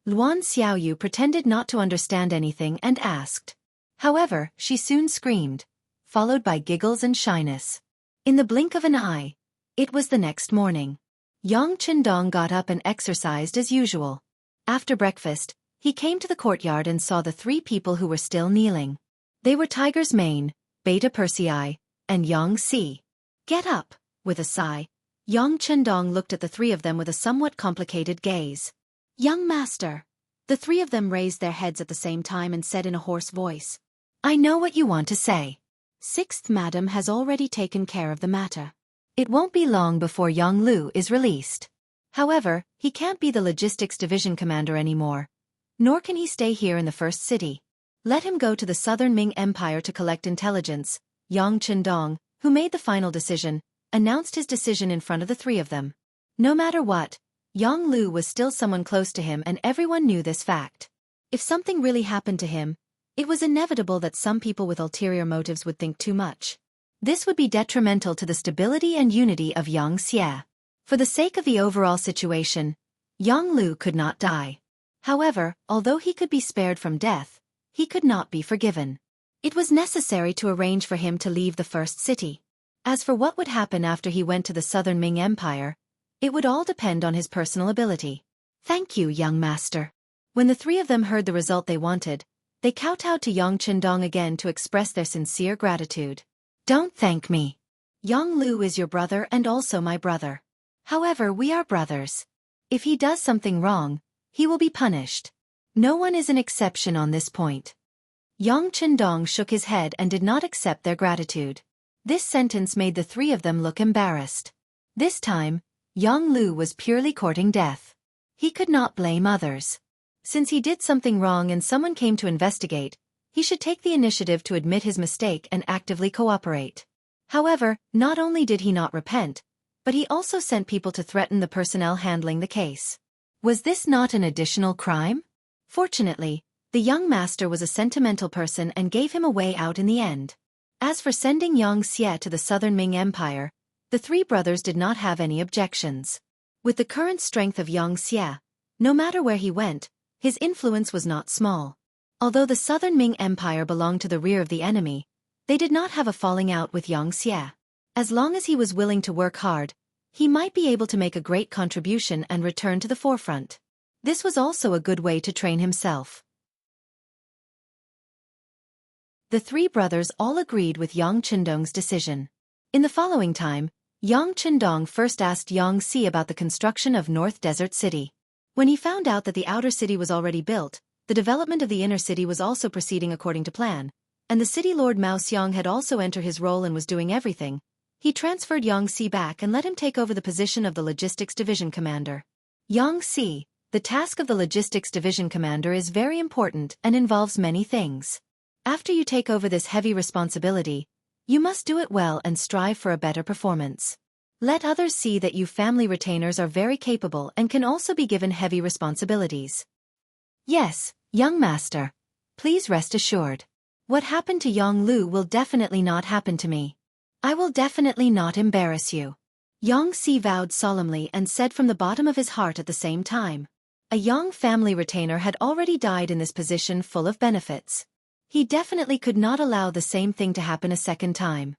Luan Xiaoyu pretended not to understand anything and asked. However, she soon screamed, followed by giggles and shyness. In the blink of an eye, it was the next morning. Yang Chendong got up and exercised as usual. After breakfast, he came to the courtyard and saw the 3 people who were still kneeling. They were Tiger's Mane, Beta Persei, and Yang Si. Get up, with a sigh. Yang Chendong looked at the 3 of them with a somewhat complicated gaze. Young master. The 3 of them raised their heads at the same time and said in a hoarse voice. I know what you want to say. 6th Madam has already taken care of the matter. It won't be long before Yang Lu is released. However, he can't be the logistics division commander anymore. Nor can he stay here in the first city. Let him go to the southern Ming Empire to collect intelligence. Yang Chendong, who made the final decision, announced his decision in front of the 3 of them. No matter what, Yang Lu was still someone close to him and everyone knew this fact. If something really happened to him, it was inevitable that some people with ulterior motives would think too much. This would be detrimental to the stability and unity of Xianxia. For the sake of the overall situation, Yang Lu could not die. However, although he could be spared from death, he could not be forgiven. It was necessary to arrange for him to leave the first city. As for what would happen after he went to the southern Ming Empire, it would all depend on his personal ability. Thank you, young master. When the 3 of them heard the result they wanted, they kowtowed to Yang Chendong again to express their sincere gratitude. Don't thank me. Yang Lu is your brother and also my brother. However, we are brothers. If he does something wrong, he will be punished. No one is an exception on this point. Yang Chendong shook his head and did not accept their gratitude. This sentence made the 3 of them look embarrassed. This time, Yang Lu was purely courting death. He could not blame others. Since he did something wrong and someone came to investigate, he should take the initiative to admit his mistake and actively cooperate. However, not only did he not repent, but he also sent people to threaten the personnel handling the case. Was this not an additional crime? Fortunately, the young master was a sentimental person and gave him a way out in the end. As for sending Xianxia to the southern Ming Empire, the three brothers did not have any objections. With the current strength of Xianxia, no matter where he went, his influence was not small. Although the southern Ming Empire belonged to the rear of the enemy, they did not have a falling out with Xianxia. As long as he was willing to work hard, he might be able to make a great contribution and return to the forefront. This was also a good way to train himself. The three brothers all agreed with Yang Chendong's decision. In the following time, Yang Chendong first asked Xianxia about the construction of North Desert City. When he found out that the outer city was already built, the development of the inner city was also proceeding according to plan, and the city lord Mao Xiang had also entered his role and was doing everything, he transferred Xianxia back and let him take over the position of the Logistics Division Commander. Xianxia, the task of the Logistics Division Commander is very important and involves many things. After you take over this heavy responsibility, you must do it well and strive for a better performance. Let others see that you family retainers are very capable and can also be given heavy responsibilities. Yes, young master. Please rest assured. What happened to Yang Lu will definitely not happen to me. I will definitely not embarrass you. Xianxia vowed solemnly and said from the bottom of his heart at the same time. A young family retainer had already died in this position full of benefits. He definitely could not allow the same thing to happen a second time.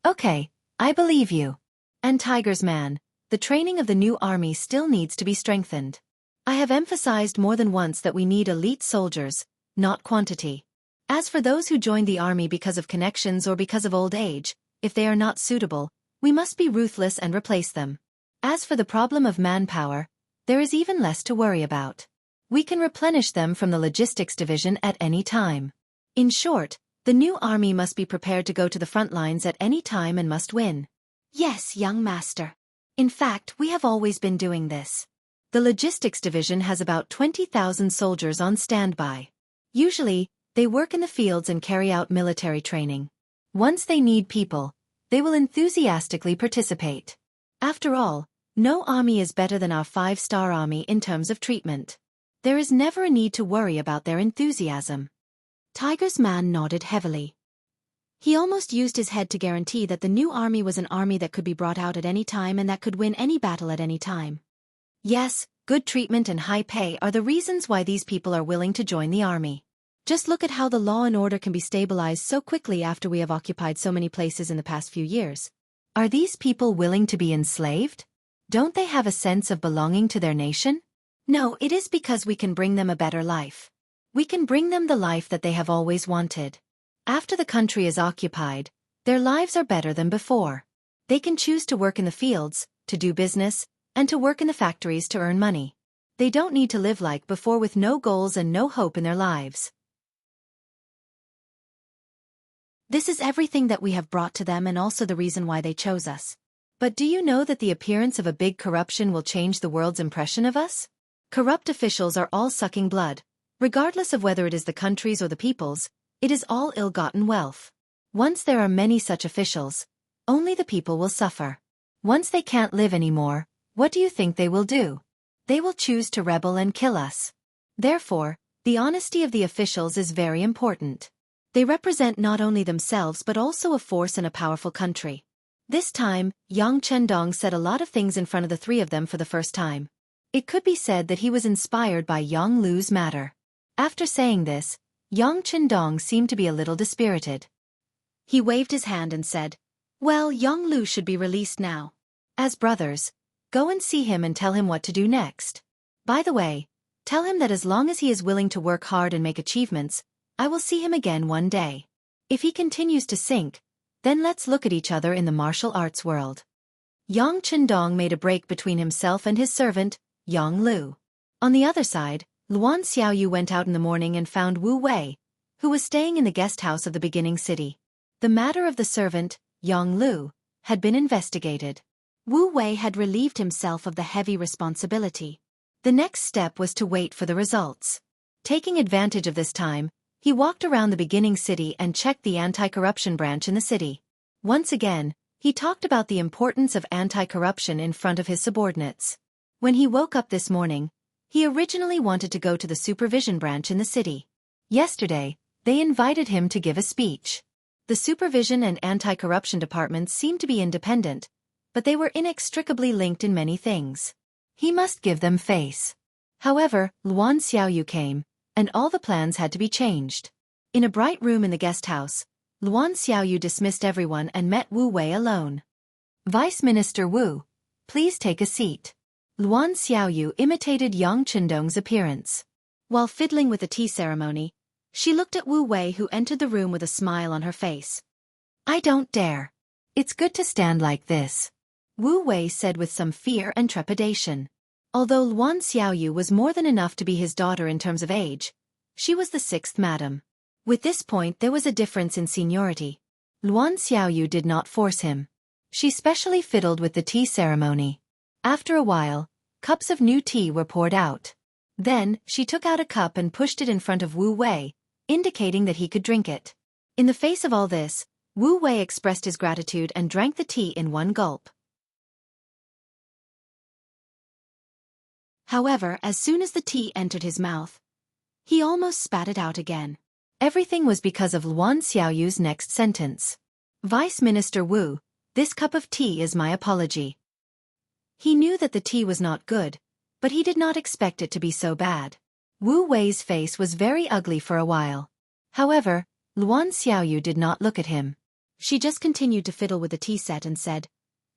Okay, I believe you. And Tiger's man, the training of the new army still needs to be strengthened. I have emphasized more than once that we need elite soldiers, not quantity. As for those who joined the army because of connections or because of old age, if they are not suitable, we must be ruthless and replace them. As for the problem of manpower, there is even less to worry about. We can replenish them from the logistics division at any time. In short, the new army must be prepared to go to the front lines at any time and must win. Yes, young master. In fact, we have always been doing this. The logistics division has about 20,000 soldiers on standby. Usually, they work in the fields and carry out military training. Once they need people, they will enthusiastically participate. After all, no army is better than our 5-star army in terms of treatment. There is never a need to worry about their enthusiasm. Tiger's man nodded heavily. He almost used his head to guarantee that the new army was an army that could be brought out at any time and that could win any battle at any time. Yes, good treatment and high pay are the reasons why these people are willing to join the army. Just look at how the law and order can be stabilized so quickly after we have occupied so many places in the past few years. Are these people willing to be enslaved? Don't they have a sense of belonging to their nation? No, it is because we can bring them a better life. We can bring them the life that they have always wanted. After the country is occupied, their lives are better than before. They can choose to work in the fields, to do business, and to work in the factories to earn money. They don't need to live like before with no goals and no hope in their lives. This is everything that we have brought to them and also the reason why they chose us. But do you know that the appearance of a big corruption will change the world's impression of us? Corrupt officials are all sucking blood. Regardless of whether it is the countries or the peoples, it is all ill-gotten wealth. Once there are many such officials, only the people will suffer. Once they can't live anymore, what do you think they will do? They will choose to rebel and kill us. Therefore, the honesty of the officials is very important. They represent not only themselves but also a force in a powerful country. This time, Yang Chendong said a lot of things in front of the three of them for the first time. It could be said that he was inspired by Yang Lu's matter. After saying this, Yang Chendong seemed to be a little dispirited. He waved his hand and said, "Well, Yang Lu should be released now. As brothers, go and see him and tell him what to do next. By the way, tell him that as long as he is willing to work hard and make achievements, I will see him again one day. If he continues to sink, then let's look at each other in the martial arts world." Yang Chendong made a break between himself and his servant, Yang Lu. On the other side, Luan Xiaoyu went out in the morning and found Wu Wei, who was staying in the guest house of the beginning city. The matter of the servant, Yang Lu, had been investigated. Wu Wei had relieved himself of the heavy responsibility. The next step was to wait for the results. Taking advantage of this time, he walked around the beginning city and checked the anti-corruption branch in the city. Once again, he talked about the importance of anti-corruption in front of his subordinates. When he woke up this morning, he originally wanted to go to the supervision branch in the city. Yesterday, they invited him to give a speech. The supervision and anti-corruption departments seemed to be independent, but they were inextricably linked in many things. He must give them face. However, Luan Xiaoyu came, and all the plans had to be changed. In a bright room in the guest house, Luan Xiaoyu dismissed everyone and met Wu Wei alone. Vice Minister Wu, please take a seat. Luan Xiaoyu imitated Yang Chendong's appearance. While fiddling with the tea ceremony, she looked at Wu Wei, who entered the room with a smile on her face. I don't dare. It's good to stand like this, Wu Wei said with some fear and trepidation. Although Luan Xiaoyu was more than enough to be his daughter in terms of age, she was the sixth madam. With this point there was a difference in seniority. Luan Xiaoyu did not force him. She specially fiddled with the tea ceremony. After a while, cups of new tea were poured out. Then, she took out a cup and pushed it in front of Wu Wei, indicating that he could drink it. In the face of all this, Wu Wei expressed his gratitude and drank the tea in one gulp. However, as soon as the tea entered his mouth, he almost spat it out again. Everything was because of Luan Xiaoyu's next sentence. Vice Minister Wu, this cup of tea is my apology. He knew that the tea was not good, but he did not expect it to be so bad. Wu Wei's face was very ugly for a while. However, Luan Xiaoyu did not look at him. She just continued to fiddle with the tea set and said,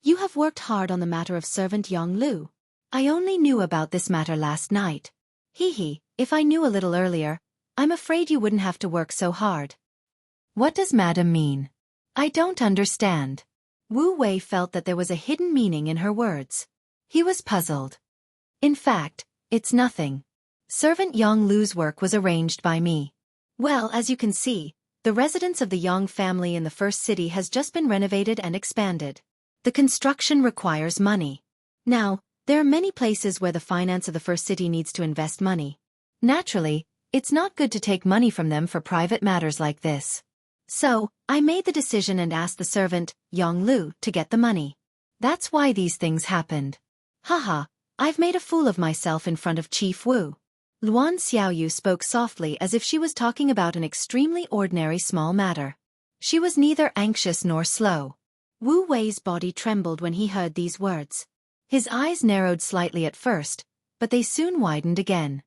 You have worked hard on the matter of servant Yang Lu. I only knew about this matter last night. If I knew a little earlier, I'm afraid you wouldn't have to work so hard. What does madam mean? I don't understand. Wu Wei felt that there was a hidden meaning in her words. He was puzzled. In fact, it's nothing. Servant Yang Lu's work was arranged by me. Well, as you can see, the residence of the Yang family in the first city has just been renovated and expanded. The construction requires money. Now, there are many places where the finance of the first city needs to invest money. Naturally, it's not good to take money from them for private matters like this. So, I made the decision and asked the servant, Yang Lu, to get the money. That's why these things happened. Haha, I've made a fool of myself in front of Chief Wu. Luan Xiaoyu spoke softly as if she was talking about an extremely ordinary small matter. She was neither anxious nor slow. Wu Wei's body trembled when he heard these words. His eyes narrowed slightly at first, but they soon widened again.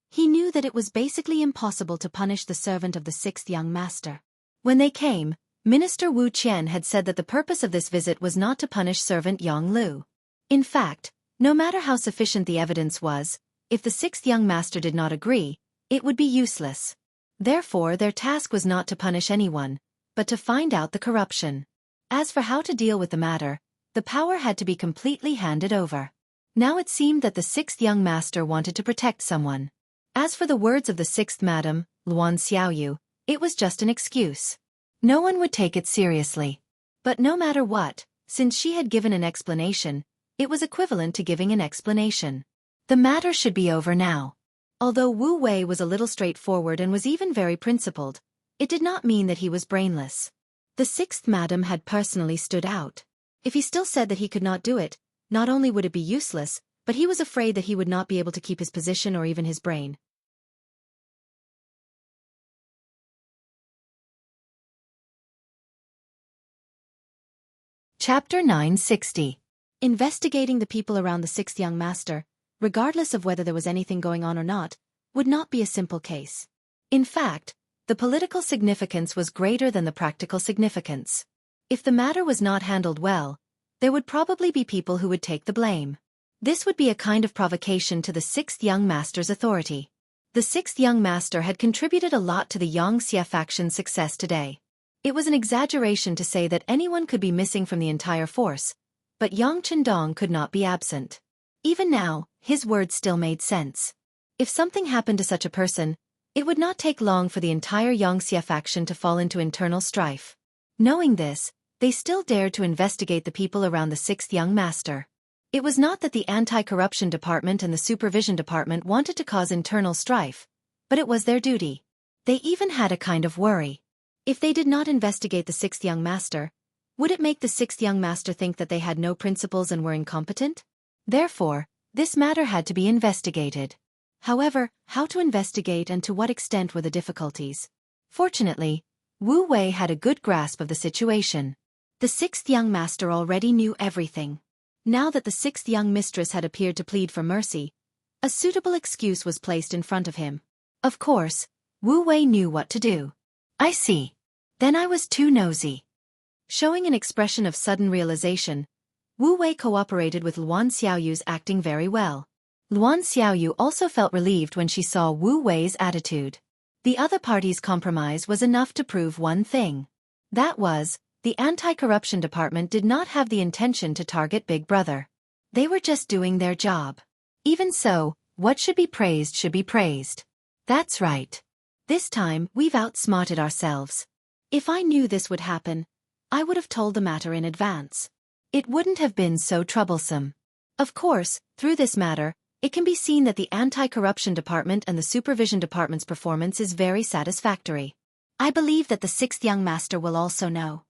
He knew that it was basically impossible to punish the servant of the sixth young master. When they came, Minister Wu Qian had said that the purpose of this visit was not to punish servant Yang Lu. In fact, no matter how sufficient the evidence was, if the sixth young master did not agree, it would be useless. Therefore, their task was not to punish anyone, but to find out the corruption. As for how to deal with the matter, the power had to be completely handed over. Now it seemed that the sixth young master wanted to protect someone. As for the words of the sixth madam, Luan Xiaoyu, it was just an excuse. No one would take it seriously. But no matter what, since she had given an explanation, it was equivalent to giving an explanation. The matter should be over now. Although Wu Wei was a little straightforward and was even very principled, it did not mean that he was brainless. The sixth madam had personally stood out. If he still said that he could not do it, not only would it be useless, but he was afraid that he would not be able to keep his position or even his brain. Chapter 960. Investigating the people around the sixth young master, regardless of whether there was anything going on or not, would not be a simple case. In fact, the political significance was greater than the practical significance. If the matter was not handled well, there would probably be people who would take the blame. This would be a kind of provocation to the sixth young master's authority. The sixth young master had contributed a lot to the Xianxia faction's success today. It was an exaggeration to say that anyone could be missing from the entire force, but Yang Chendong could not be absent. Even now, his words still made sense. If something happened to such a person, it would not take long for the entire Xianxia faction to fall into internal strife. Knowing this, they still dared to investigate the people around the sixth young master. It was not that the anti-corruption department and the supervision department wanted to cause internal strife, but it was their duty. They even had a kind of worry. If they did not investigate the sixth young master, would it make the sixth young master think that they had no principles and were incompetent? Therefore, this matter had to be investigated. However, how to investigate and to what extent were the difficulties? Fortunately, Wu Wei had a good grasp of the situation. The sixth young master already knew everything. Now that the sixth young mistress had appeared to plead for mercy, a suitable excuse was placed in front of him. Of course, Wu Wei knew what to do. I see. Then I was too nosy. Showing an expression of sudden realization, Wu Wei cooperated with Luan Xiaoyu's acting very well. Luan Xiaoyu also felt relieved when she saw Wu Wei's attitude. The other party's compromise was enough to prove one thing. That was, the anti-corruption department did not have the intention to target Big Brother. They were just doing their job. Even so, what should be praised should be praised. That's right. This time, we've outsmarted ourselves. If I knew this would happen, I would have told the matter in advance. It wouldn't have been so troublesome. Of course, through this matter, it can be seen that the anti-corruption department and the supervision department's performance is very satisfactory. I believe that the sixth young master will also know.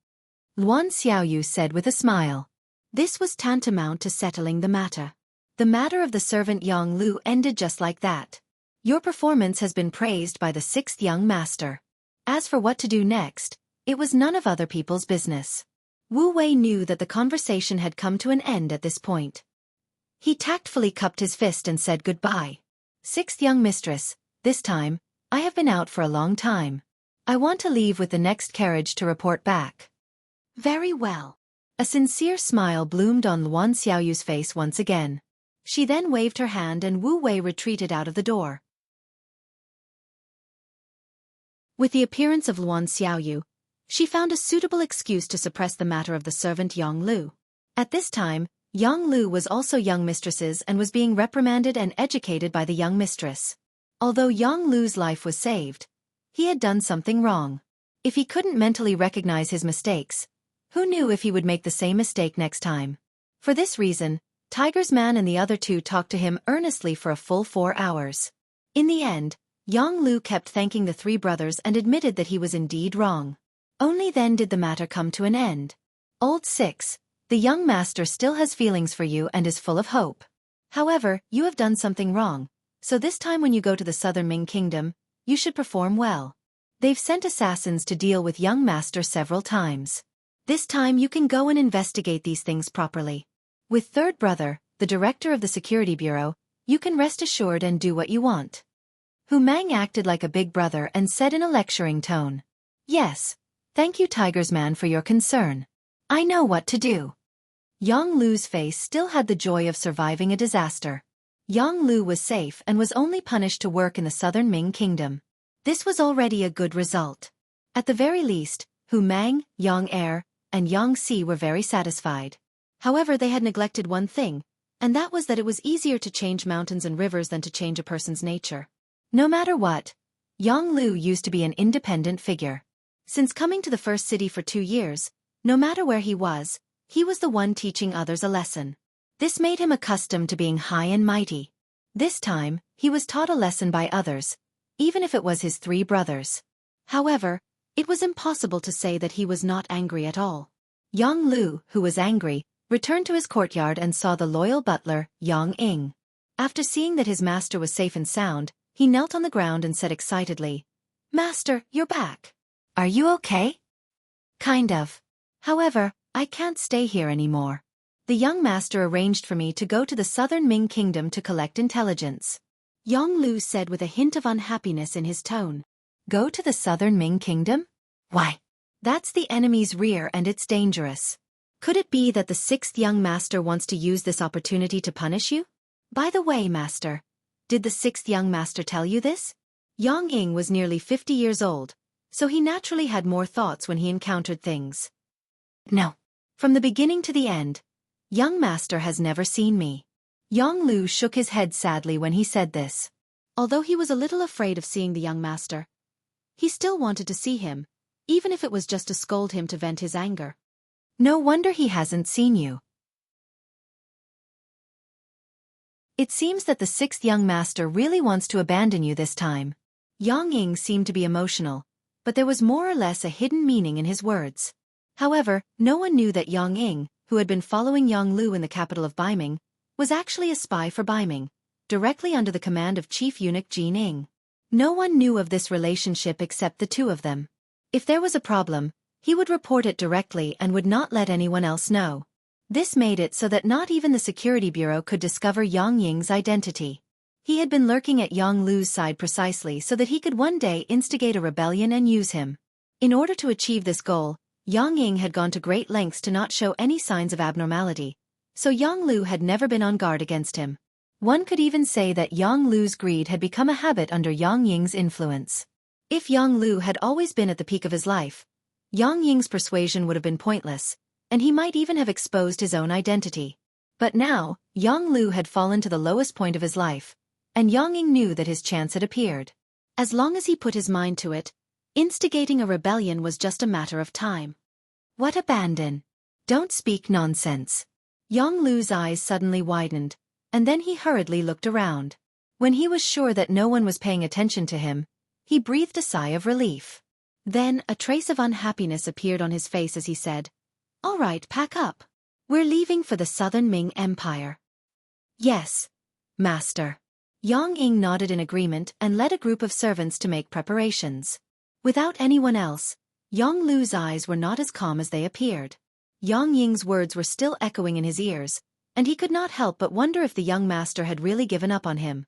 Luan Xiaoyu said with a smile. This was tantamount to settling the matter. The matter of the servant Yang Lu ended just like that. Your performance has been praised by the sixth young master. As for what to do next, it was none of other people's business. Wu Wei knew that the conversation had come to an end at this point. He tactfully cupped his fist and said goodbye. Sixth young mistress, this time, I have been out for a long time. I want to leave with the next carriage to report back. Very well. A sincere smile bloomed on Luan Xiaoyu's face once again. She then waved her hand and Wu Wei retreated out of the door. With the appearance of Luan Xiaoyu, she found a suitable excuse to suppress the matter of the servant Yang Lu. At this time, Yang Lu was also young mistresses and was being reprimanded and educated by the young mistress. Although Yang Lu's life was saved, he had done something wrong. If he couldn't mentally recognize his mistakes, who knew if he would make the same mistake next time? For this reason, Tiger's Man and the other two talked to him earnestly for a full 4 hours. In the end, Yang Lu kept thanking the three brothers and admitted that he was indeed wrong. Only then did the matter come to an end. Old Six, the young master still has feelings for you and is full of hope. However, you have done something wrong, so this time when you go to the southern Ming kingdom, you should perform well. They've sent assassins to deal with young master several times. This time you can go and investigate these things properly. With third brother, the director of the security bureau, you can rest assured and do what you want. Hu Mang acted like a big brother and said in a lecturing tone. Yes. Thank you Tiger's Man for your concern. I know what to do. Yang Lu's face still had the joy of surviving a disaster. Yang Lu was safe and was only punished to work in the southern Ming kingdom. This was already a good result. At the very least, Hu Mang, Yang Er, and Yang Si were very satisfied. However, they had neglected one thing, and that was that it was easier to change mountains and rivers than to change a person's nature. No matter what, Yang Lu used to be an independent figure. Since coming to the first city for 2 years, no matter where he was the one teaching others a lesson. This made him accustomed to being high and mighty. This time, he was taught a lesson by others, even if it was his 3 brothers. However, it was impossible to say that he was not angry at all. Yang Lu, who was angry, returned to his courtyard and saw the loyal butler, Yang Ing. After seeing that his master was safe and sound, he knelt on the ground and said excitedly, "Master, you're back. Are you okay?" "Kind of. However, I can't stay here anymore. The young master arranged for me to go to the southern Ming kingdom to collect intelligence." Yang Lu said with a hint of unhappiness in his tone. "Go to the southern Ming kingdom? Why? That's the enemy's rear and it's dangerous. Could it be that the 6th young master wants to use this opportunity to punish you? By the way, master, did the 6th young master tell you this?" Yang Ing was nearly 50 years old, so he naturally had more thoughts when he encountered things. "No. From the beginning to the end, young master has never seen me." Yang Lu shook his head sadly when he said this. Although he was a little afraid of seeing the young master, he still wanted to see him, even if it was just to scold him to vent his anger. "No wonder he hasn't seen you. It seems that the sixth young master really wants to abandon you this time. Yang Ying seemed to be emotional, but there was more or less a hidden meaning in his words. However, no one knew that Yang Ying, who had been following Yang Lu in the capital of Baiming, was actually a spy for Baiming, directly under the command of Chief Eunuch Jin Ing. No one knew of this relationship except the two of them. If there was a problem, he would report it directly and would not let anyone else know. This made it so that not even the security bureau could discover Yang Ying's identity. He had been lurking at Yang Lu's side precisely so that he could one day instigate a rebellion and use him. In order to achieve this goal, Yang Ying had gone to great lengths to not show any signs of abnormality, so Yang Lu had never been on guard against him. One could even say that Yang Lu's greed had become a habit under Yang Ying's influence. If Yang Lu had always been at the peak of his life, Yang Ying's persuasion would have been pointless, and he might even have exposed his own identity. But now, Yang Lu had fallen to the lowest point of his life, and Yang Ying knew that his chance had appeared. As long as he put his mind to it, instigating a rebellion was just a matter of time. What abandon? Don't speak nonsense. Yang Lu's eyes suddenly widened, and then he hurriedly looked around. When he was sure that no one was paying attention to him, he breathed a sigh of relief. Then a trace of unhappiness appeared on his face as he said, "All right, pack up. We're leaving for the Southern Ming Empire." "Yes, Master." Yang Ying nodded in agreement and led a group of servants to make preparations. Without anyone else, Yang Lu's eyes were not as calm as they appeared. Yang Ying's words were still echoing in his ears, and he could not help but wonder if the young master had really given up on him.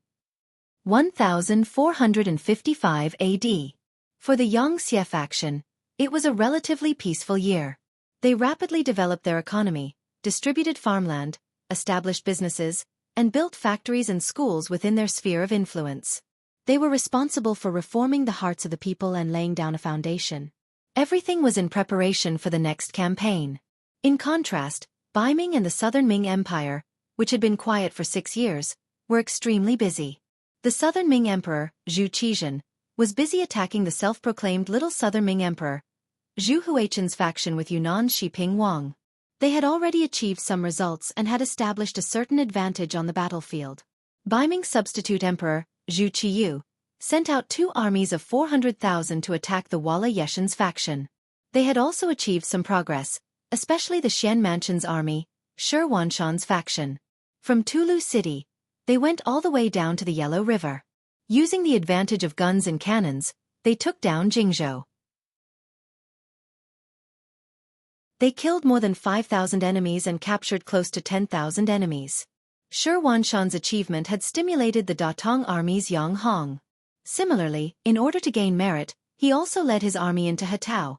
1455 AD. For the Xianxia faction, it was a relatively peaceful year. They rapidly developed their economy, distributed farmland, established businesses, and built factories and schools within their sphere of influence. They were responsible for reforming the hearts of the people and laying down a foundation. Everything was in preparation for the next campaign. In contrast, Baiming and the Southern Ming Empire, which had been quiet for 6 years, were extremely busy. The Southern Ming Emperor, Zhu Qizhen, was busy attacking the self-proclaimed Little Southern Ming Emperor, Zhu Huichen's faction with Yunnan's Xiping Wang. They had already achieved some results and had established a certain advantage on the battlefield. Baiming's substitute emperor, Zhu Qiyu, sent out 2 armies of 400,000 to attack the Walla Yeshen's faction. They had also achieved some progress, especially the Xian Mansion's army, Shi Wanshan's faction. From Tulu City, they went all the way down to the Yellow River. Using the advantage of guns and cannons, they took down Jingzhou. They killed more than 5,000 enemies and captured close to 10,000 enemies. Shi Wanshan's achievement had stimulated the Datong army's Yang Hong. Similarly, in order to gain merit, he also led his army into Hatao,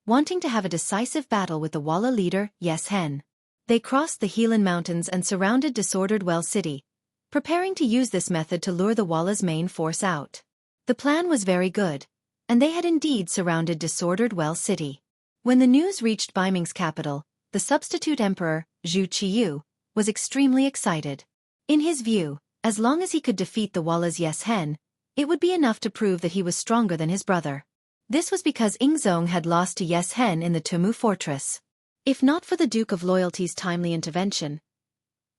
wanting to have a decisive battle with the Walla leader, Yes Hen. They crossed the Helan Mountains and surrounded Disordered Well City, preparing to use this method to lure the Walla's main force out. The plan was very good, and they had indeed surrounded Disordered Well City. When the news reached Baiming's capital, the substitute emperor, Zhu Qiyu, was extremely excited. In his view, as long as he could defeat the Walla's Yes Hen, it would be enough to prove that he was stronger than his brother. This was because Ingzong had lost to Yes Hen in the Tumu fortress. If not for the Duke of Loyalty's timely intervention,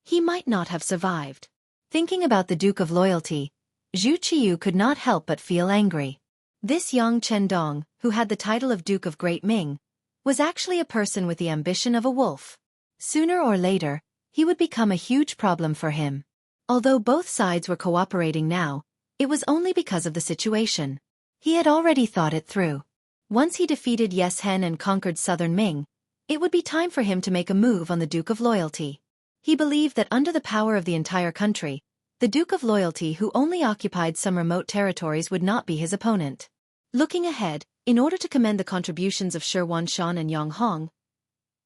he might not have survived. Thinking about the Duke of Loyalty, Zhu Qiyu could not help but feel angry. This Yang Chendong, who had the title of Duke of Great Ming, was actually a person with the ambition of a wolf. Sooner or later, he would become a huge problem for him. Although both sides were cooperating now, it was only because of the situation. He had already thought it through. Once he defeated Yes Hen and conquered Southern Ming, it would be time for him to make a move on the Duke of Loyalty. He believed that under the power of the entire country, the Duke of Loyalty who only occupied some remote territories would not be his opponent. Looking ahead, in order to commend the contributions of Shi Wanshan and Yang Hong,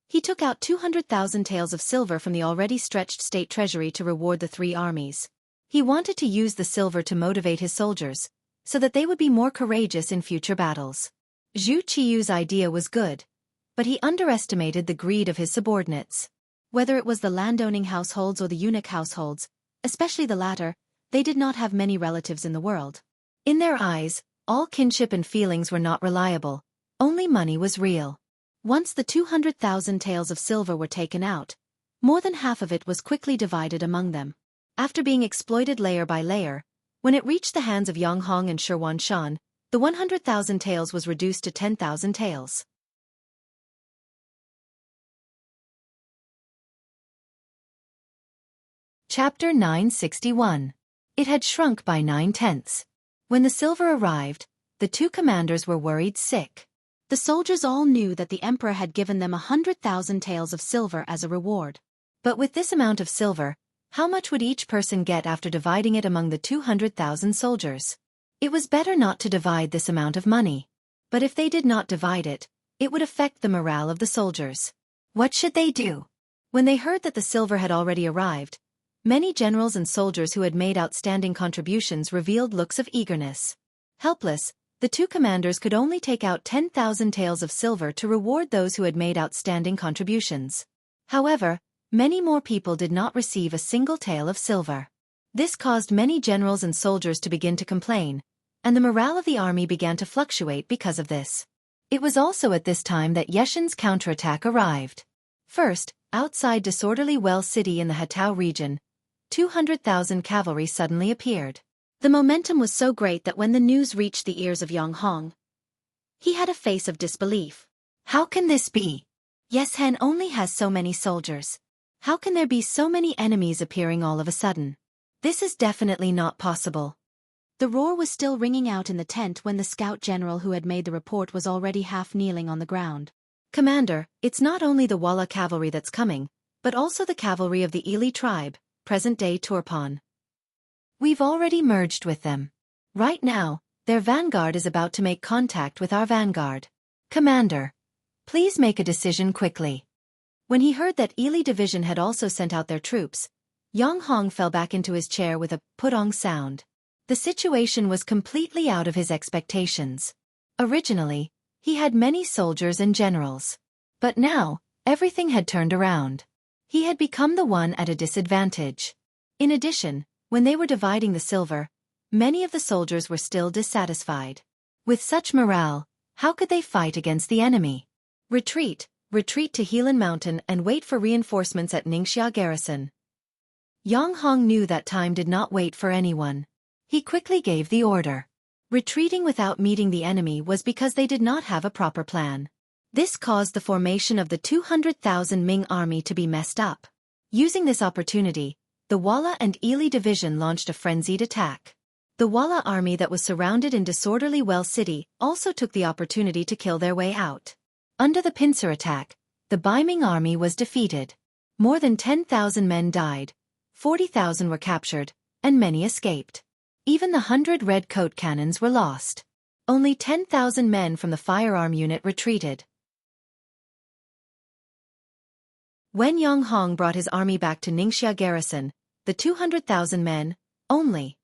he took out 200,000 taels of silver from the already stretched state treasury to reward the 3 armies. He wanted to use the silver to motivate his soldiers, so that they would be more courageous in future battles. Zhu Qiyu's idea was good, but he underestimated the greed of his subordinates. Whether it was the landowning households or the eunuch households, especially the latter, they did not have many relatives in the world. In their eyes, all kinship and feelings were not reliable, only money was real. Once the 200,000 taels of silver were taken out, more than half of it was quickly divided among them. After being exploited layer by layer, when it reached the hands of Yang Hong and Shan, the 100,000 taels was reduced to 10,000 taels. Chapter 961. It had shrunk by 9/10. When the silver arrived, the two commanders were worried sick. The soldiers all knew that the emperor had given them 100,000 taels of silver as a reward. But with this amount of silver, how much would each person get after dividing it among the 200,000 soldiers? It was better not to divide this amount of money. But if they did not divide it, it would affect the morale of the soldiers. What should they do? When they heard that the silver had already arrived, many generals and soldiers who had made outstanding contributions revealed looks of eagerness. Helpless, the two commanders could only take out 10,000 taels of silver to reward those who had made outstanding contributions. However, many more people did not receive a single tael of silver. This caused many generals and soldiers to begin to complain, and the morale of the army began to fluctuate because of this. It was also at this time that Yeshin's counterattack arrived. First, outside disorderly Well City in the Hatao region, 200,000 cavalry suddenly appeared. The momentum was so great that when the news reached the ears of Yang Hong, he had a face of disbelief. How can this be? Yeshen only has so many soldiers. How can there be so many enemies appearing all of a sudden? This is definitely not possible. The roar was still ringing out in the tent when the scout general who had made the report was already half kneeling on the ground. Commander, it's not only the Walla cavalry that's coming, but also the cavalry of the Ili tribe, present-day Turpan. We've already merged with them. Right now, their vanguard is about to make contact with our vanguard. Commander, please make a decision quickly. When he heard that Ili division had also sent out their troops, Yang Hong fell back into his chair with a putong sound. The situation was completely out of his expectations. Originally, he had many soldiers and generals. But now, everything had turned around. He had become the one at a disadvantage. In addition, when they were dividing the silver, many of the soldiers were still dissatisfied. With such morale, how could they fight against the enemy? Retreat to Helan Mountain and wait for reinforcements at Xianxia garrison. Yang Hong knew that time did not wait for anyone. He quickly gave the order. Retreating without meeting the enemy was because they did not have a proper plan. This caused the formation of the 200,000 Ming army to be messed up. Using this opportunity, the Walla and Ili division launched a frenzied attack. The Walla army that was surrounded in disorderly Well City also took the opportunity to kill their way out. Under the pincer attack, the Bai Ming army was defeated. More than 10,000 men died, 40,000 were captured, and many escaped. Even the 100 red coat cannons were lost. Only 10,000 men from the firearm unit retreated. When Yang Hong brought his army back to Xianxia garrison, the 200,000 men, only.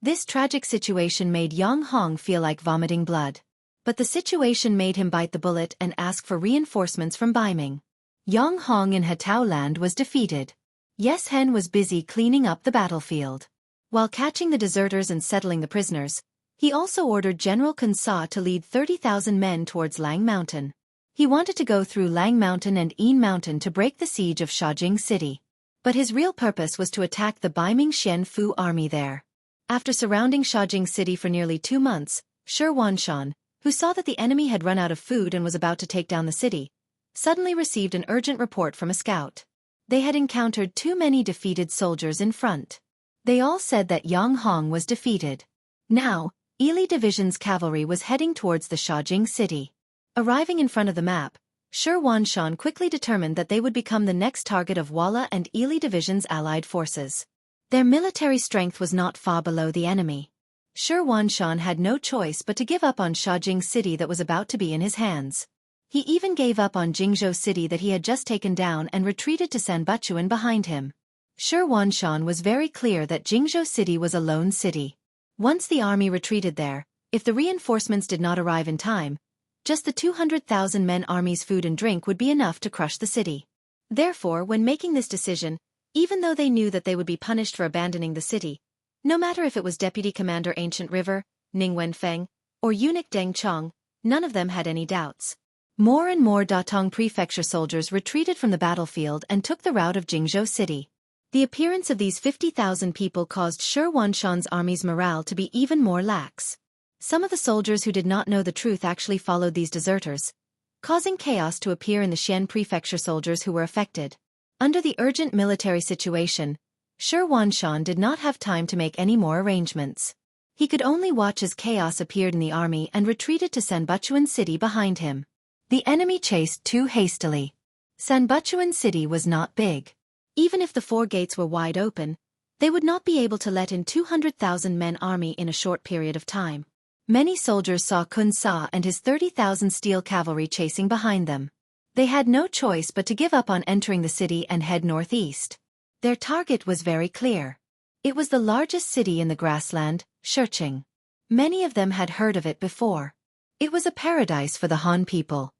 This tragic situation made Yang Hong feel like vomiting blood. But the situation made him bite the bullet and ask for reinforcements from Baiming. Yang Hong in Hatao land was defeated. Yeshen was busy cleaning up the battlefield. While catching the deserters and settling the prisoners, he also ordered General Kun Sa to lead 30,000 men towards Lang Mountain. He wanted to go through Lang Mountain and Yin Mountain to break the siege of Shajing City. But his real purpose was to attack the Baiming Xian Fu army there. After surrounding Shajing City for nearly 2 months, Shan, who saw that the enemy had run out of food and was about to take down the city, suddenly received an urgent report from a scout. They had encountered too many defeated soldiers in front. They all said that Yang Hong was defeated. Now, Ili Division's cavalry was heading towards the Shajing city. Arriving in front of the map, Shan quickly determined that they would become the next target of Walla and Ili Division's allied forces. Their military strength was not far below the enemy. Shan had no choice but to give up on Shajing city that was about to be in his hands. He even gave up on Jingzhou city that he had just taken down and retreated to Sanbuchuan behind him. Shan was very clear that Jingzhou city was a lone city. Once the army retreated there, if the reinforcements did not arrive in time, just the 200,000 men army's food and drink would be enough to crush the city. Therefore, when making this decision, even though they knew that they would be punished for abandoning the city, no matter if it was Deputy Commander Ancient River, Ning Wenfeng, or eunuch Deng Chong, none of them had any doubts. More and more Datong Prefecture soldiers retreated from the battlefield and took the route of Jingzhou city. The appearance of these 50,000 people caused Shi Huanshan's army's morale to be even more lax. Some of the soldiers who did not know the truth actually followed these deserters, causing chaos to appear in the Xian prefecture soldiers who were affected. Under the urgent military situation, Shi Huanshan did not have time to make any more arrangements. He could only watch as chaos appeared in the army and retreated to Sanbuchuan City behind him. The enemy chased too hastily. Sanbuchuan City was not big. Even if the 4 gates were wide open, they would not be able to let in 200,000 men army in a short period of time. Many soldiers saw Kun Sa and his 30,000 steel cavalry chasing behind them. They had no choice but to give up on entering the city and head northeast. Their target was very clear. It was the largest city in the grassland, Shiqing. Many of them had heard of it before. It was a paradise for the Han people.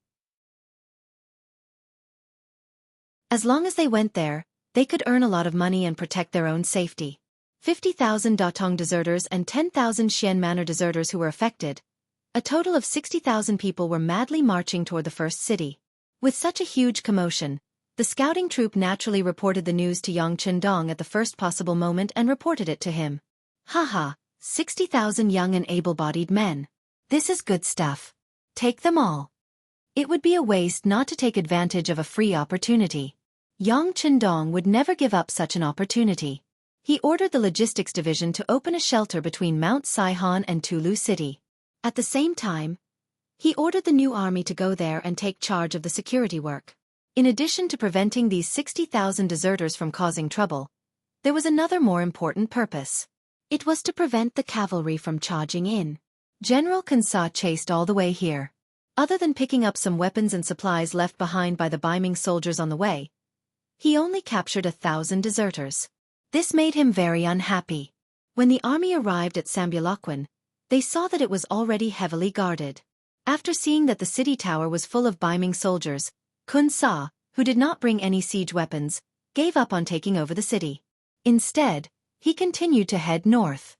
As long as they went there, they could earn a lot of money and protect their own safety. 50,000 Datong deserters and 10,000 Xian Manor deserters who were affected. A total of 60,000 people were madly marching toward the first city. With such a huge commotion, the scouting troop naturally reported the news to Yang Qindong at the first possible moment and reported it to him. Haha, 60,000 young and able-bodied men. This is good stuff. Take them all. It would be a waste not to take advantage of a free opportunity. Yang Qindong would never give up such an opportunity. He ordered the logistics division to open a shelter between Mount Saihan and Tulu City. At the same time, he ordered the new army to go there and take charge of the security work. In addition to preventing these 60,000 deserters from causing trouble, there was another more important purpose. It was to prevent the cavalry from charging in. General Kun Sa chased all the way here. Other than picking up some weapons and supplies left behind by the Beiming soldiers on the way, he only captured 1,000 deserters. This made him very unhappy. When the army arrived at Sambuloquan, they saw that it was already heavily guarded. After seeing that the city tower was full of Beiming soldiers, Kun Sa, who did not bring any siege weapons, gave up on taking over the city. Instead, he continued to head north.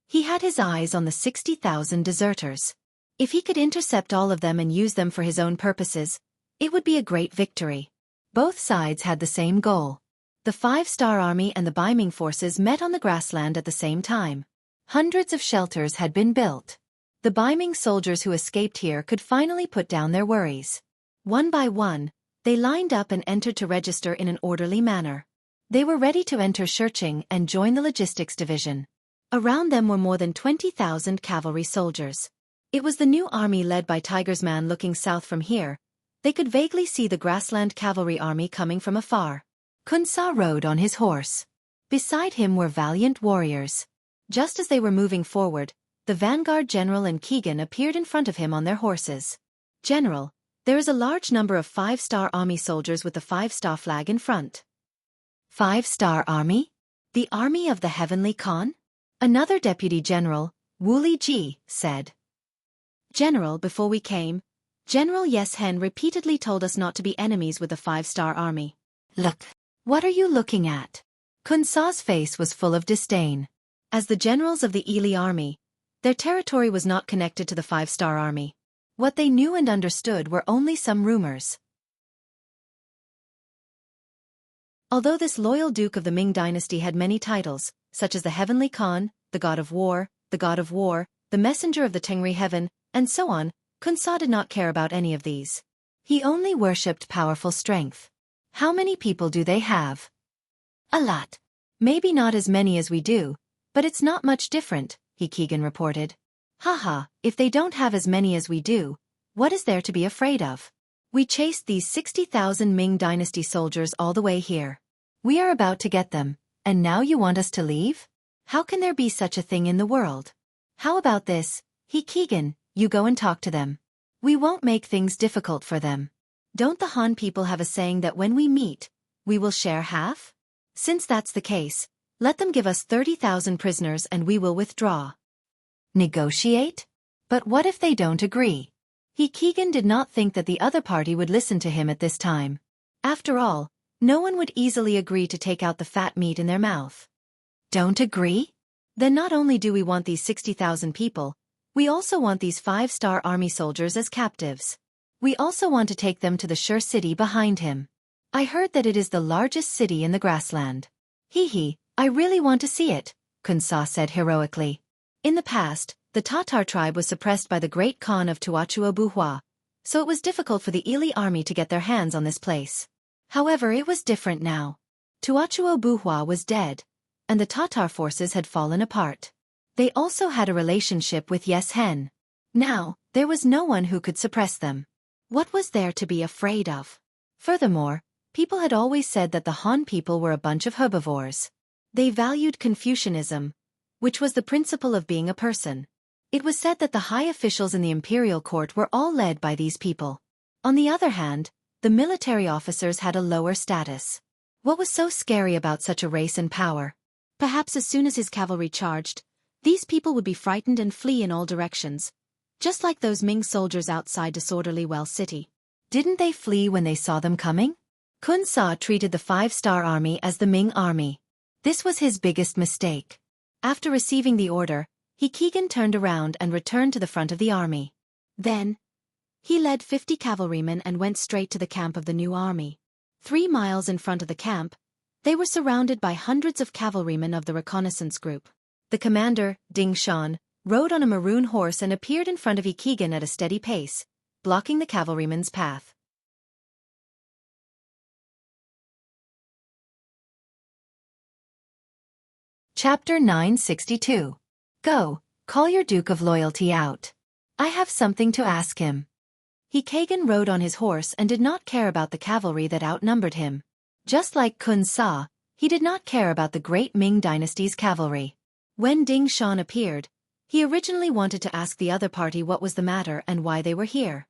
He had his eyes on the 60,000 deserters. If he could intercept all of them and use them for his own purposes, it would be a great victory. Both sides had the same goal. The 5-star army and the Beiming forces met on the grassland at the same time. Hundreds of shelters had been built. The Beiming soldiers who escaped here could finally put down their worries. One by one, they lined up and entered to register in an orderly manner. They were ready to enter Shiqing and join the logistics division. Around them were more than 20,000 cavalry soldiers. It was the new army led by Tiger's Man. Looking south from here, they could vaguely see the grassland cavalry army coming from afar. Kun Sa rode on his horse. Beside him were valiant warriors. Just as they were moving forward, the vanguard general and Keegan appeared in front of him on their horses. General, there is a large number of 5-star army soldiers with the 5-star flag in front. 5-star army? The army of the Heavenly Khan? Another deputy general, Wu Liji, said. General, before we came, General Yes Hen repeatedly told us not to be enemies with the 5-star army. Look. What are you looking at? Kun Sa's face was full of disdain. As the generals of the Ili army, their territory was not connected to the 5-star army. What they knew and understood were only some rumors. Although this loyal duke of the Ming dynasty had many titles, such as the Heavenly Khan, the God of War, the Messenger of the Tengri Heaven, and so on, Kun Sa did not care about any of these. He only worshipped powerful strength. How many people do they have? A lot. Maybe not as many as we do, but it's not much different, Keegan reported. Haha, if they don't have as many as we do, what is there to be afraid of? We chased these 60,000 Ming dynasty soldiers all the way here. We are about to get them, and now you want us to leave? How can there be such a thing in the world? How about this, Keegan, you go and talk to them. We won't make things difficult for them. Don't the Han people have a saying that when we meet, we will share half? Since that's the case, let them give us 30,000 prisoners and we will withdraw. Negotiate? But what if they don't agree? Keegan did not think that the other party would listen to him at this time. After all, no one would easily agree to take out the fat meat in their mouth. Don't agree? Then not only do we want these 60,000 people, we also want these 5-star army soldiers as captives. We also want to take them to the Shi city behind him. I heard that it is the largest city in the grassland. Hee, I really want to see it, Kunsa said heroically. In the past, the Tatar tribe was suppressed by the great Khan of Tuachuo, so it was difficult for the Ili army to get their hands on this place. However, it was different now. Tuachuo was dead, and the Tatar forces had fallen apart. They also had a relationship with Yes Hen. Now, there was no one who could suppress them. What was there to be afraid of? Furthermore, people had always said that the Han people were a bunch of herbivores. They valued Confucianism, which was the principle of being a person. It was said that the high officials in the imperial court were all led by these people. On the other hand, the military officers had a lower status. What was so scary about such a race and power? Perhaps as soon as his cavalry charged, these people would be frightened and flee in all directions, just like those Ming soldiers outside disorderly Well City. Didn't they flee when they saw them coming? Kun Sa treated the 5-star army as the Ming army. This was his biggest mistake. After receiving the order, Keegan turned around and returned to the front of the army. Then, he led 50 cavalrymen and went straight to the camp of the new army. 3 miles in front of the camp, they were surrounded by hundreds of cavalrymen of the reconnaissance group. The commander, Ding Shan, rode on a maroon horse and appeared in front of Keegan at a steady pace, blocking the cavalrymen's path. Chapter 962. Go, call your Duke of Loyalty out. I have something to ask him. Keegan rode on his horse and did not care about the cavalry that outnumbered him. Just like Kun Sa, he did not care about the great Ming dynasty's cavalry. When Ding Shan appeared, he originally wanted to ask the other party what was the matter and why they were here.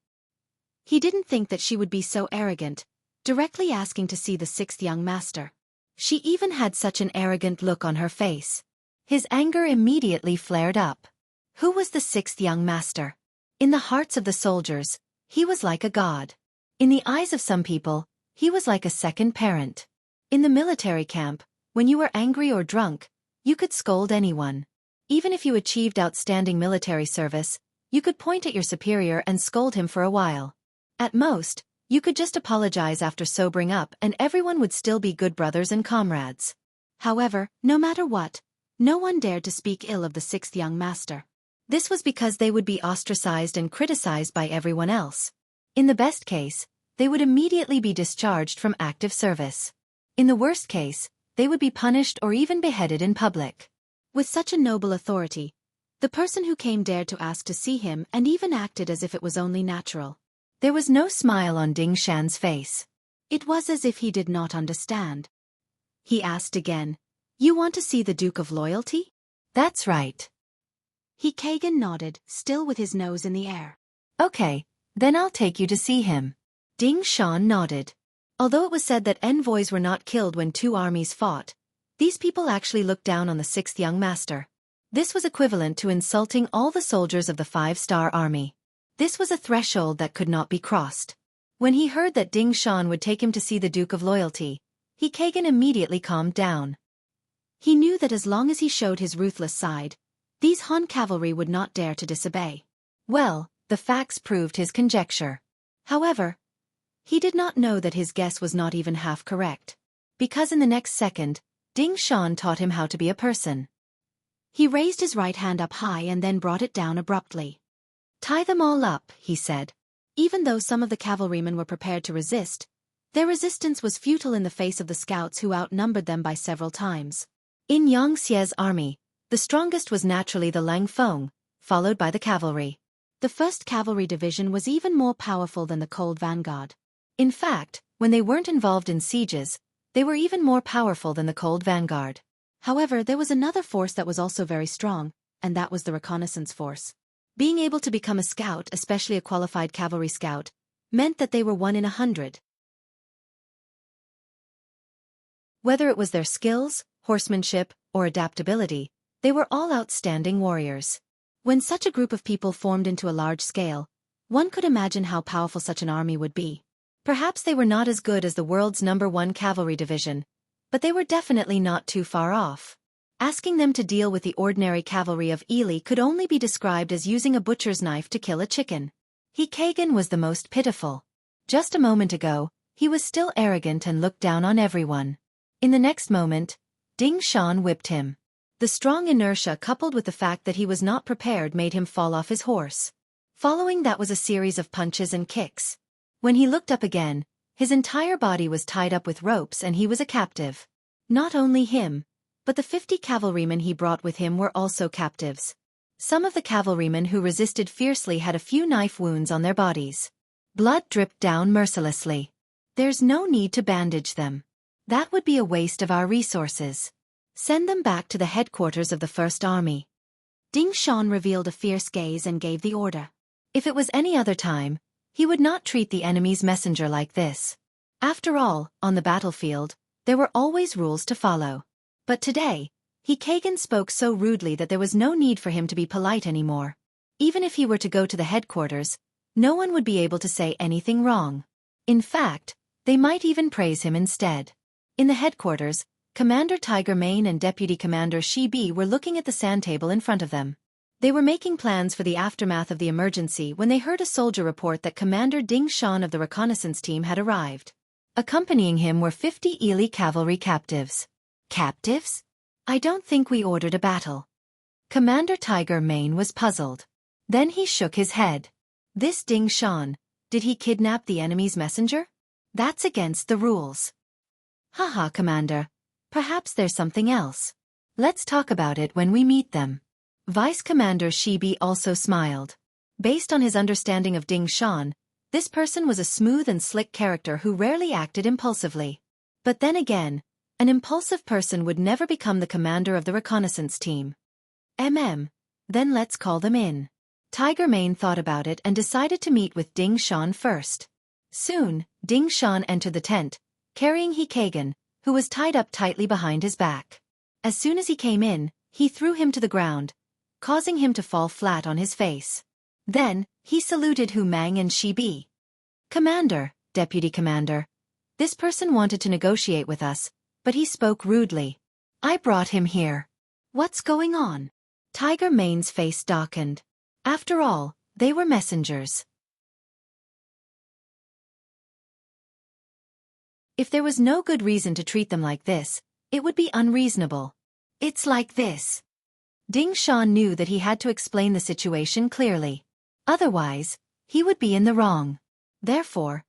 He didn't think that she would be so arrogant, directly asking to see the 6th young master. She even had such an arrogant look on her face. His anger immediately flared up. Who was the 6th young master? In the hearts of the soldiers, he was like a god. In the eyes of some people, he was like a second parent. In the military camp, when you were angry or drunk, you could scold anyone. Even if you achieved outstanding military service, you could point at your superior and scold him for a while. At most, you could just apologize after sobering up and everyone would still be good brothers and comrades. However, no matter what, no one dared to speak ill of the 6th young master. This was because they would be ostracized and criticized by everyone else. In the best case, they would immediately be discharged from active service. In the worst case, they would be punished or even beheaded in public. With such a noble authority, the person who came dared to ask to see him and even acted as if it was only natural. There was no smile on Ding Shan's face. It was as if he did not understand. He asked again, "You want to see the Duke of Loyalty?" "That's right." Keegan nodded, still with his nose in the air. "Okay, then I'll take you to see him." Ding Shan nodded. Although it was said that envoys were not killed when 2 armies fought, these people actually looked down on the 6th young master. This was equivalent to insulting all the soldiers of the 5-star army. This was a threshold that could not be crossed. When he heard that Ding Shan would take him to see the Duke of Loyalty, Keegan immediately calmed down. He knew that as long as he showed his ruthless side, these Han cavalry would not dare to disobey. Well, the facts proved his conjecture. However, he did not know that his guess was not even half correct. Because in the next second, Ding Shan taught him how to be a person. He raised his right hand up high and then brought it down abruptly. "Tie them all up," he said. Even though some of the cavalrymen were prepared to resist, their resistance was futile in the face of the scouts who outnumbered them by several times. In Xianxia's army, the strongest was naturally the Lang Feng, followed by the cavalry. The 1st Cavalry Division was even more powerful than the Cold Vanguard. In fact, when they weren't involved in sieges, they were even more powerful than the Cold Vanguard. However, there was another force that was also very strong, and that was the reconnaissance force. Being able to become a scout, especially a qualified cavalry scout, meant that they were 1 in 100. Whether it was their skills, horsemanship, or adaptability, they were all outstanding warriors. When such a group of people formed into a large scale, one could imagine how powerful such an army would be. Perhaps they were not as good as the world's #1 cavalry division, but they were definitely not too far off. Asking them to deal with the ordinary cavalry of Ili could only be described as using a butcher's knife to kill a chicken. Keegan was the most pitiful. Just a moment ago, he was still arrogant and looked down on everyone. In the next moment, Ding Shan whipped him. The strong inertia coupled with the fact that he was not prepared made him fall off his horse. Following that was a series of punches and kicks. When he looked up again, his entire body was tied up with ropes and he was a captive. Not only him, but the 50 cavalrymen he brought with him were also captives. Some of the cavalrymen who resisted fiercely had a few knife wounds on their bodies. Blood dripped down mercilessly. There's no need to bandage them. That would be a waste of our resources. Send them back to the headquarters of the First Army. Ding Shan revealed a fierce gaze and gave the order. If it was any other time, he would not treat the enemy's messenger like this. After all, on the battlefield, there were always rules to follow. But today, Kagan spoke so rudely that there was no need for him to be polite anymore. Even if he were to go to the headquarters, no one would be able to say anything wrong. In fact, they might even praise him instead. In the headquarters, Commander Tiger Mane and Deputy Commander Shi Bi were looking at the sand table in front of them. They were making plans for the aftermath of the emergency when they heard a soldier report that Commander Ding Shan of the reconnaissance team had arrived. Accompanying him were 50 Ely cavalry captives. Captives? I don't think we ordered a battle. Commander Tiger Mane was puzzled. Then he shook his head. This Ding Shan, did he kidnap the enemy's messenger? That's against the rules. Haha, Commander. Perhaps there's something else. Let's talk about it when we meet them. Vice Commander Shi Bi also smiled. Based on his understanding of Ding Shan, this person was a smooth and slick character who rarely acted impulsively. But then again, an impulsive person would never become the commander of the reconnaissance team. Then let's call them in. Tiger Mane thought about it and decided to meet with Ding Shan first. Soon, Ding Shan entered the tent, carrying Kagan, who was tied up tightly behind his back. As soon as he came in, he threw him to the ground, causing him to fall flat on his face. Then, he saluted Hu Mang and Shi Bi. Commander, Deputy Commander. This person wanted to negotiate with us, but he spoke rudely. I brought him here. What's going on? Tiger Mane's face darkened. After all, they were messengers. If there was no good reason to treat them like this, it would be unreasonable. It's like this. Ding Shan knew that he had to explain the situation clearly. Otherwise, he would be in the wrong. Therefore,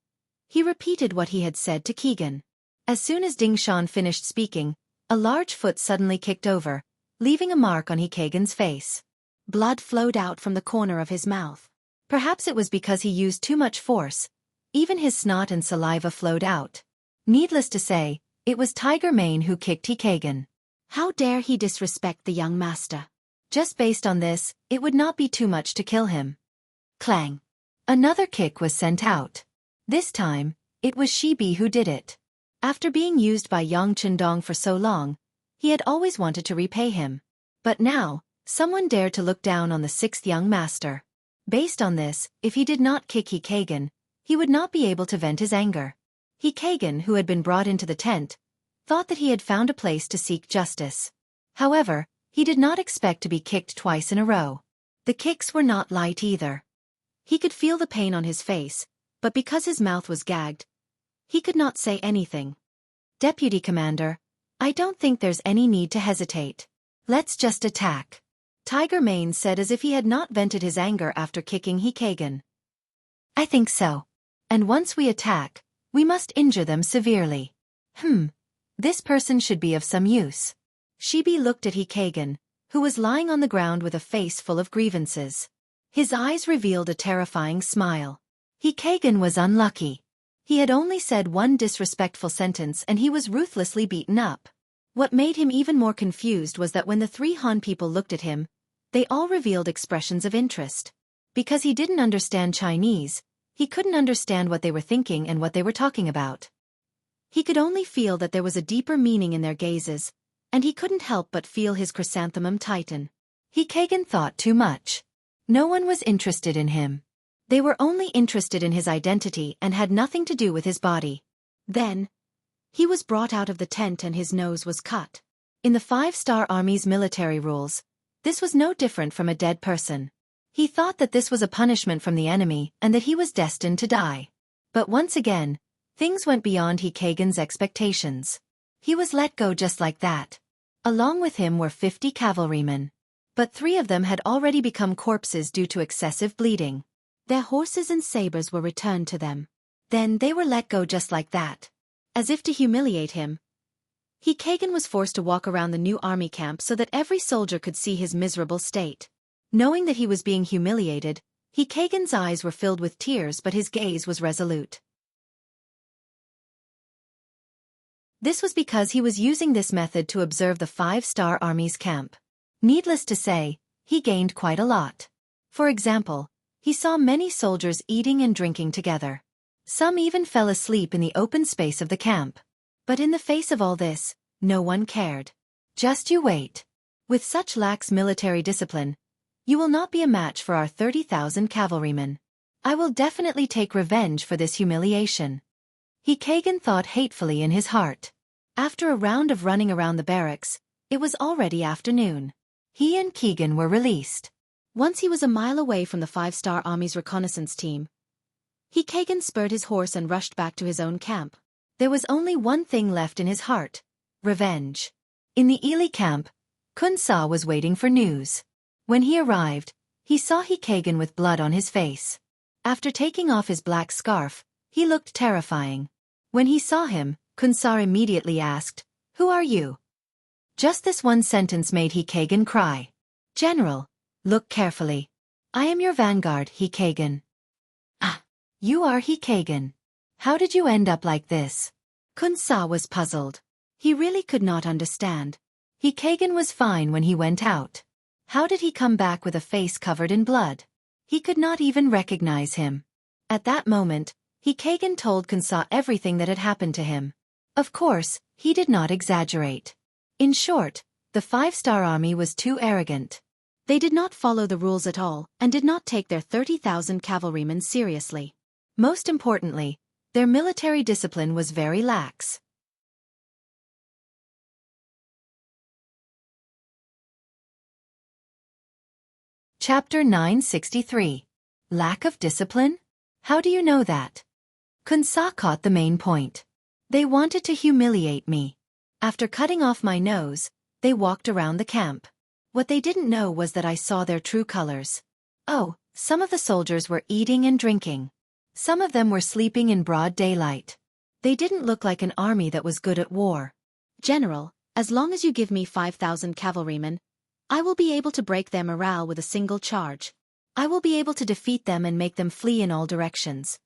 he repeated what he had said to Kagan. As soon as Ding Shan finished speaking, a large foot suddenly kicked over, leaving a mark on Kagan's face. Blood flowed out from the corner of his mouth. Perhaps it was because he used too much force. Even his snot and saliva flowed out. Needless to say, it was Tiger Mane who kicked Kagan. How dare he disrespect the young master? Just based on this, it would not be too much to kill him. Clang. Another kick was sent out. This time, it was Shi Bi who did it. After being used by Yang Chendong for so long, he had always wanted to repay him. But now, someone dared to look down on the sixth young master. Based on this, if he did not kick Kagan, he would not be able to vent his anger. Kagan, who had been brought into the tent, thought that he had found a place to seek justice. However, he did not expect to be kicked twice in a row. The kicks were not light either. He could feel the pain on his face, but because his mouth was gagged, he could not say anything. Deputy Commander, I don't think there's any need to hesitate. Let's just attack. Tiger Mane said as if he had not vented his anger after kicking Kagan. I think so. And once we attack, we must injure them severely. This person should be of some use. Shi Bi looked at Kagan, who was lying on the ground with a face full of grievances. His eyes revealed a terrifying smile. Kagan was unlucky. He had only said one disrespectful sentence and he was ruthlessly beaten up. What made him even more confused was that when the 3 Han people looked at him, they all revealed expressions of interest. Because he didn't understand Chinese, he couldn't understand what they were thinking and what they were talking about. He could only feel that there was a deeper meaning in their gazes, and he couldn't help but feel his chrysanthemum tighten. Kagan thought too much. No one was interested in him. They were only interested in his identity and had nothing to do with his body. Then, he was brought out of the tent and his nose was cut. In the 5-star Army's military rules, this was no different from a dead person. He thought that this was a punishment from the enemy and that he was destined to die. But once again, things went beyond Kagan's expectations. He was let go just like that. Along with him were 50 cavalrymen. But 3 of them had already become corpses due to excessive bleeding. Their horses and sabers were returned to them. Then they were let go just like that. As if to humiliate him, Hikagan was forced to walk around the new army camp so that every soldier could see his miserable state. Knowing that he was being humiliated, Hikagan's eyes were filled with tears, but his gaze was resolute. This was because he was using this method to observe the 5-star army's camp. Needless to say, he gained quite a lot. For example, he saw many soldiers eating and drinking together. Some even fell asleep in the open space of the camp. But in the face of all this, no one cared. Just you wait. With such lax military discipline, you will not be a match for our 30,000 cavalrymen. I will definitely take revenge for this humiliation. Hikagan thought hatefully in his heart. After a round of running around the barracks, it was already afternoon. He and Keegan were released. Once he was a mile away from the 5-star army's reconnaissance team, Hikagan spurred his horse and rushed back to his own camp. There was only one thing left in his heart: revenge. In the Ili camp, Kun Sa was waiting for news. When he arrived, he saw Hikagan with blood on his face. After taking off his black scarf, he looked terrifying. When he saw him, Kun Sa immediately asked, "Who are you?" Just this one sentence made Hikagan cry. "General, look carefully. I am your vanguard, Hikagan." "Ah, you are Hikagan. How did you end up like this?" Kun Sa was puzzled. He really could not understand. Hikagan was fine when he went out. How did he come back with a face covered in blood? He could not even recognize him. At that moment, Hikagan told Kun Sa everything that had happened to him. Of course, he did not exaggerate. In short, the 5-star army was too arrogant. They did not follow the rules at all and did not take their 30,000 cavalrymen seriously. Most importantly, their military discipline was very lax. Chapter 963. Lack of discipline? How do you know that? Kun Sa caught the main point. They wanted to humiliate me. After cutting off my nose, they walked around the camp. What they didn't know was that I saw their true colors. Oh, some of the soldiers were eating and drinking. Some of them were sleeping in broad daylight. They didn't look like an army that was good at war. "General, as long as you give me 5,000 cavalrymen, I will be able to break their morale with a single charge. I will be able to defeat them and make them flee in all directions,"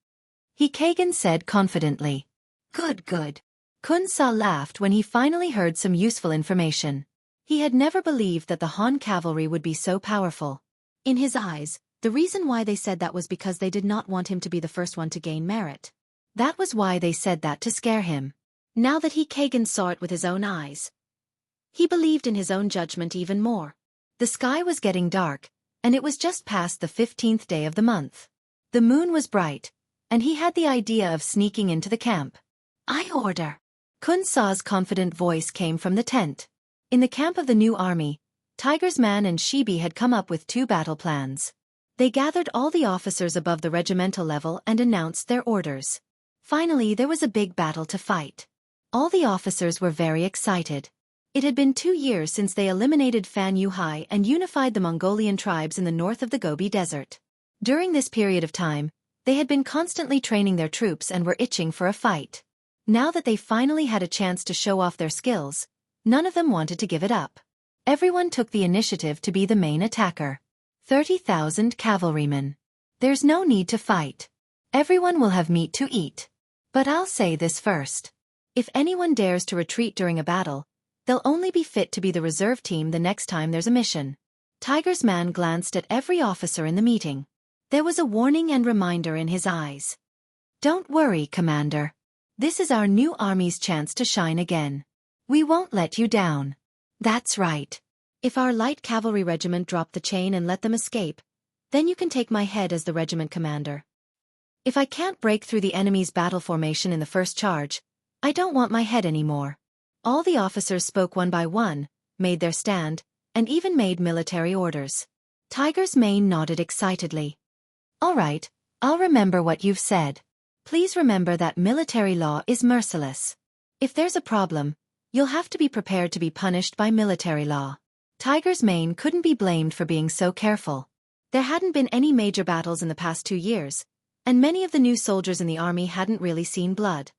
Hikagan said confidently. "Good, good." Kun Sa laughed when he finally heard some useful information. He had never believed that the Han cavalry would be so powerful. In his eyes, the reason why they said that was because they did not want him to be the first one to gain merit. That was why they said that, to scare him. Now that Hikagan saw it with his own eyes, he believed in his own judgment even more. The sky was getting dark, and it was just past the 15th day of the month. The moon was bright, and he had the idea of sneaking into the camp. "I order." Kun Sa's confident voice came from the tent. In the camp of the new army, Tiger's Man and Shibi had come up with 2 battle plans. They gathered all the officers above the regimental level and announced their orders. Finally, there was a big battle to fight. All the officers were very excited. It had been 2 years since they eliminated Fan Yuhai and unified the Mongolian tribes in the north of the Gobi Desert. During this period of time, they had been constantly training their troops and were itching for a fight. Now that they finally had a chance to show off their skills, none of them wanted to give it up. Everyone took the initiative to be the main attacker. 30,000 cavalrymen. There's no need to fight. Everyone will have meat to eat. But I'll say this first. If anyone dares to retreat during a battle, they'll only be fit to be the reserve team the next time there's a mission. Tiger's Man glanced at every officer in the meeting. There was a warning and reminder in his eyes. "Don't worry, Commander. This is our new army's chance to shine again. We won't let you down." "That's right. If our light cavalry regiment drop the chain and let them escape, then you can take my head as the regiment commander. If I can't break through the enemy's battle formation in the first charge, I don't want my head anymore." All the officers spoke one by one, made their stand, and even made military orders. Tiger's Mane nodded excitedly. "All right, I'll remember what you've said. Please remember that military law is merciless. If there's a problem, You'll have to be prepared to be punished by military law. Tiger's Mane couldn't be blamed for being so careful. There hadn't been any major battles in the past 2 years, and many of the new soldiers in the army hadn't really seen blood.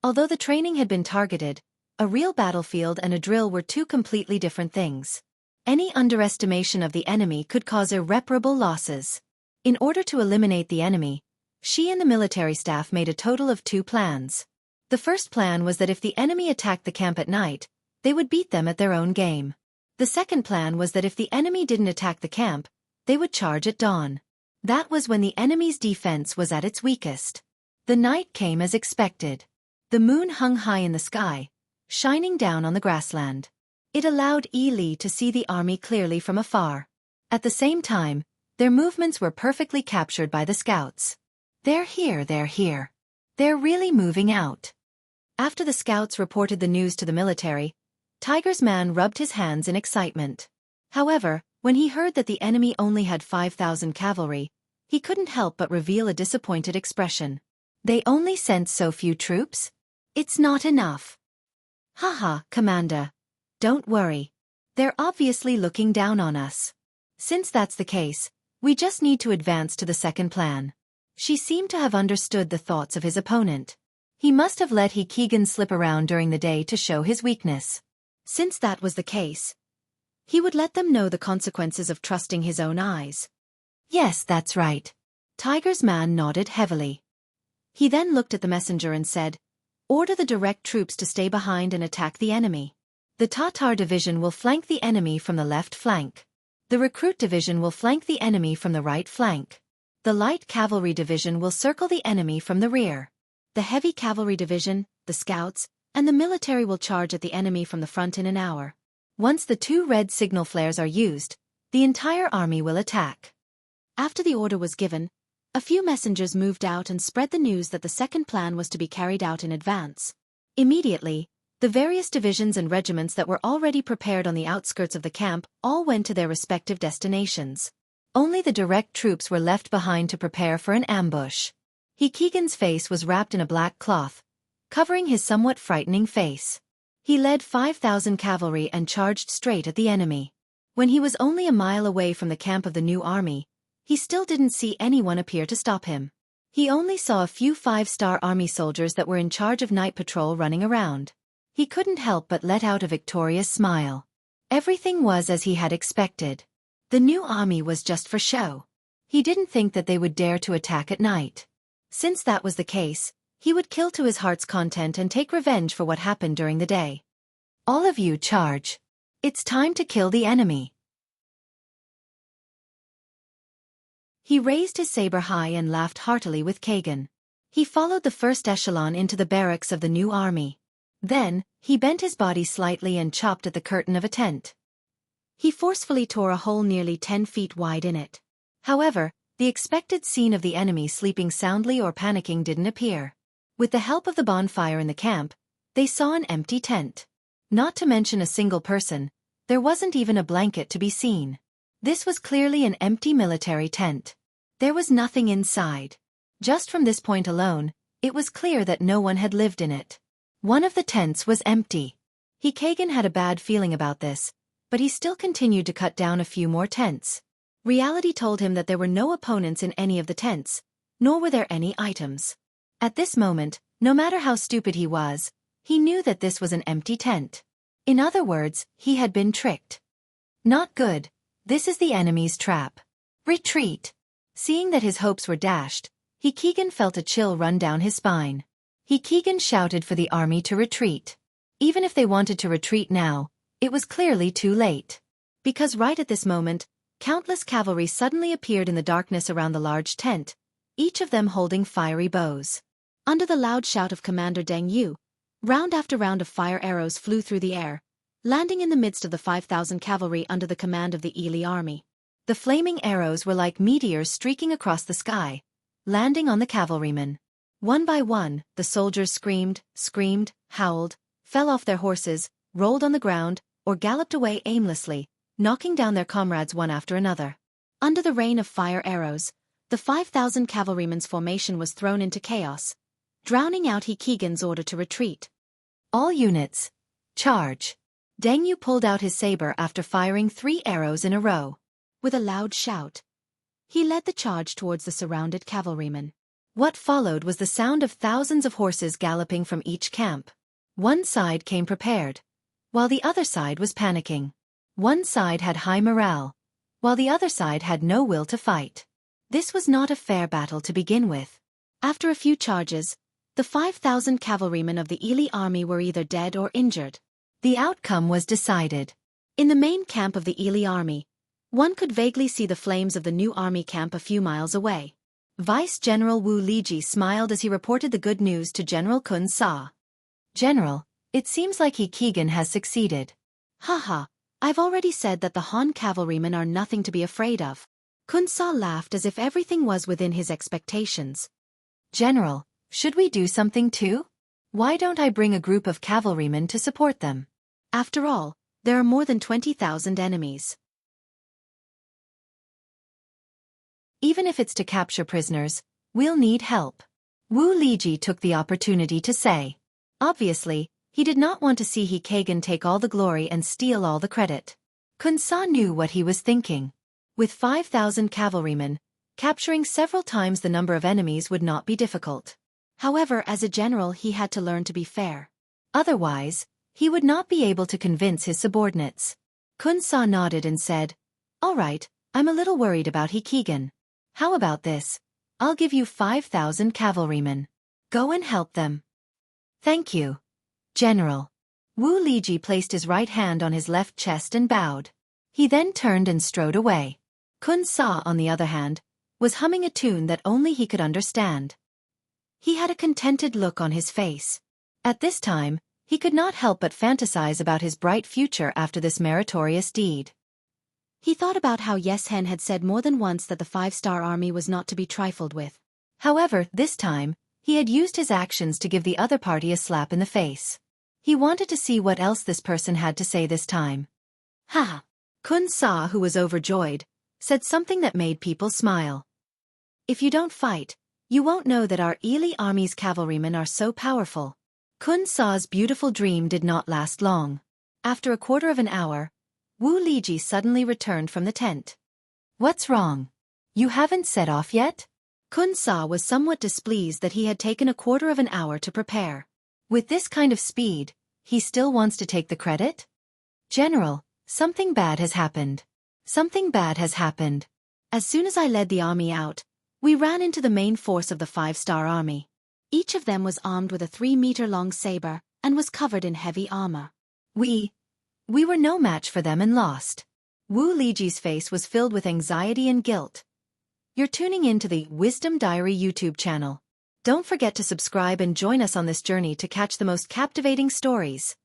Although the training had been targeted, a real battlefield and a drill were two completely different things. Any underestimation of the enemy could cause irreparable losses. In order to eliminate the enemy, she and the military staff made a total of 2 plans. The first plan was that if the enemy attacked the camp at night, they would beat them at their own game. The second plan was that if the enemy didn't attack the camp, they would charge at dawn. That was when the enemy's defense was at its weakest. The night came as expected. The moon hung high in the sky, shining down on the grassland. It allowed Li to see the army clearly from afar. At the same time, their movements were perfectly captured by the scouts. They're here. They're really moving out. After the scouts reported the news to the military, Tiger's man rubbed his hands in excitement. However, when he heard that the enemy only had 5,000 cavalry, he couldn't help but reveal a disappointed expression. They only sent so few troops? It's not enough. Haha, Commander. Don't worry. They're obviously looking down on us. Since that's the case, we just need to advance to the second plan. She seemed to have understood the thoughts of his opponent. He must have let Keegan slip around during the day to show his weakness. Since that was the case, he would let them know the consequences of trusting his own eyes. Yes, that's right. Tiger's man nodded heavily. He then looked at the messenger and said, "Order the direct troops to stay behind and attack the enemy. The Tatar division will flank the enemy from the left flank. The recruit division will flank the enemy from the right flank. The light cavalry division will circle the enemy from the rear. The heavy cavalry division, the scouts, and the military will charge at the enemy from the front in an hour. Once the 2 red signal flares are used, the entire army will attack." After the order was given, a few messengers moved out and spread the news that the second plan was to be carried out in advance. Immediately, the various divisions and regiments that were already prepared on the outskirts of the camp all went to their respective destinations. Only the direct troops were left behind to prepare for an ambush. Keegan's face was wrapped in a black cloth, covering his somewhat frightening face. He led 5,000 cavalry and charged straight at the enemy. When he was only a mile away from the camp of the new army, he still didn't see anyone appear to stop him. He only saw a few 5-star army soldiers that were in charge of night patrol running around. He couldn't help but let out a victorious smile. Everything was as he had expected. The new army was just for show. He didn't think that they would dare to attack at night. Since that was the case, he would kill to his heart's content and take revenge for what happened during the day. All of you charge. It's time to kill the enemy. He raised his saber high and laughed heartily with Kagan. He followed the first echelon into the barracks of the new army. Then, he bent his body slightly and chopped at the curtain of a tent. He forcefully tore a hole nearly 10 feet wide in it. However, the expected scene of the enemy sleeping soundly or panicking didn't appear. With the help of the bonfire in the camp, they saw an empty tent. Not to mention a single person, there wasn't even a blanket to be seen. This was clearly an empty military tent. There was nothing inside. Just from this point alone, it was clear that no one had lived in it. One of the tents was empty. Kagan had a bad feeling about this, but he still continued to cut down a few more tents. Reality told him that there were no opponents in any of the tents, nor were there any items. At this moment, no matter how stupid he was, he knew that this was an empty tent. In other words, he had been tricked. Not good. This is the enemy's trap. Retreat. Seeing that his hopes were dashed, Keegan felt a chill run down his spine. Keegan shouted for the army to retreat. Even if they wanted to retreat now, it was clearly too late. Because right at this moment, countless cavalry suddenly appeared in the darkness around the large tent, each of them holding fiery bows. Under the loud shout of Commander Deng Yu, round after round of fire arrows flew through the air, landing in the midst of the 5,000 cavalry under the command of the Ili army. The flaming arrows were like meteors streaking across the sky, landing on the cavalrymen. One by one, the soldiers screamed, howled, fell off their horses, rolled on the ground, or galloped away aimlessly, knocking down their comrades one after another. Under the rain of fire arrows, the 5,000 cavalrymen's formation was thrown into chaos, drowning out He Keegan's order to retreat. All units, charge. Deng Yu pulled out his saber after firing 3 arrows in a row. With a loud shout, he led the charge towards the surrounded cavalrymen. What followed was the sound of thousands of horses galloping from each camp. One side came prepared, while the other side was panicking. One side had high morale, while the other side had no will to fight. This was not a fair battle to begin with. After a few charges, the 5,000 cavalrymen of the Ili army were either dead or injured. The outcome was decided. In the main camp of the Ili army, one could vaguely see the flames of the new army camp a few miles away. Vice General Wu Liji smiled as he reported the good news to General Kun Sa. General, it seems like He Keegan has succeeded. Haha, I've already said that the Han cavalrymen are nothing to be afraid of. Kun Sa laughed as if everything was within his expectations. General, should we do something too? Why don't I bring a group of cavalrymen to support them? After all, there are more than 20,000 enemies. Even if it's to capture prisoners, we'll need help. Wu Liji took the opportunity to say. Obviously, he did not want to see He Keegan take all the glory and steal all the credit. Kun Sa knew what he was thinking. With 5,000 cavalrymen, capturing several times the number of enemies would not be difficult. However, as a general he had to learn to be fair. Otherwise, he would not be able to convince his subordinates. Kun Sa nodded and said, "All right, I'm a little worried about He Keegan. How about this? I'll give you 5,000 cavalrymen. Go and help them." "Thank you, General." Wu Liji placed his right hand on his left chest and bowed. He then turned and strode away. Kun Sa, on the other hand, was humming a tune that only he could understand. He had a contented look on his face. At this time, he could not help but fantasize about his bright future after this meritorious deed. He thought about how Yes Hen had said more than once that the 5-star army was not to be trifled with. However, this time, he had used his actions to give the other party a slap in the face. He wanted to see what else this person had to say this time. Ha! Kun Sa, who was overjoyed, said something that made people smile. "If you don't fight, you won't know that our Ili army's cavalrymen are so powerful." Kun Sa's beautiful dream did not last long. After a quarter of an hour, Wu Liji suddenly returned from the tent. "What's wrong? You haven't set off yet?" Kun Sa was somewhat displeased that he had taken a quarter of an hour to prepare. With this kind of speed, he still wants to take the credit? "General, something bad has happened. Something bad has happened. As soon as I led the army out, we ran into the main force of the 5-star army. Each of them was armed with a 3-meter-long saber and was covered in heavy armor. We were no match for them and lost." Wu Liji's face was filled with anxiety and guilt. You're tuning in to the Wisdom Diary YouTube channel. Don't forget to subscribe and join us on this journey to catch the most captivating stories.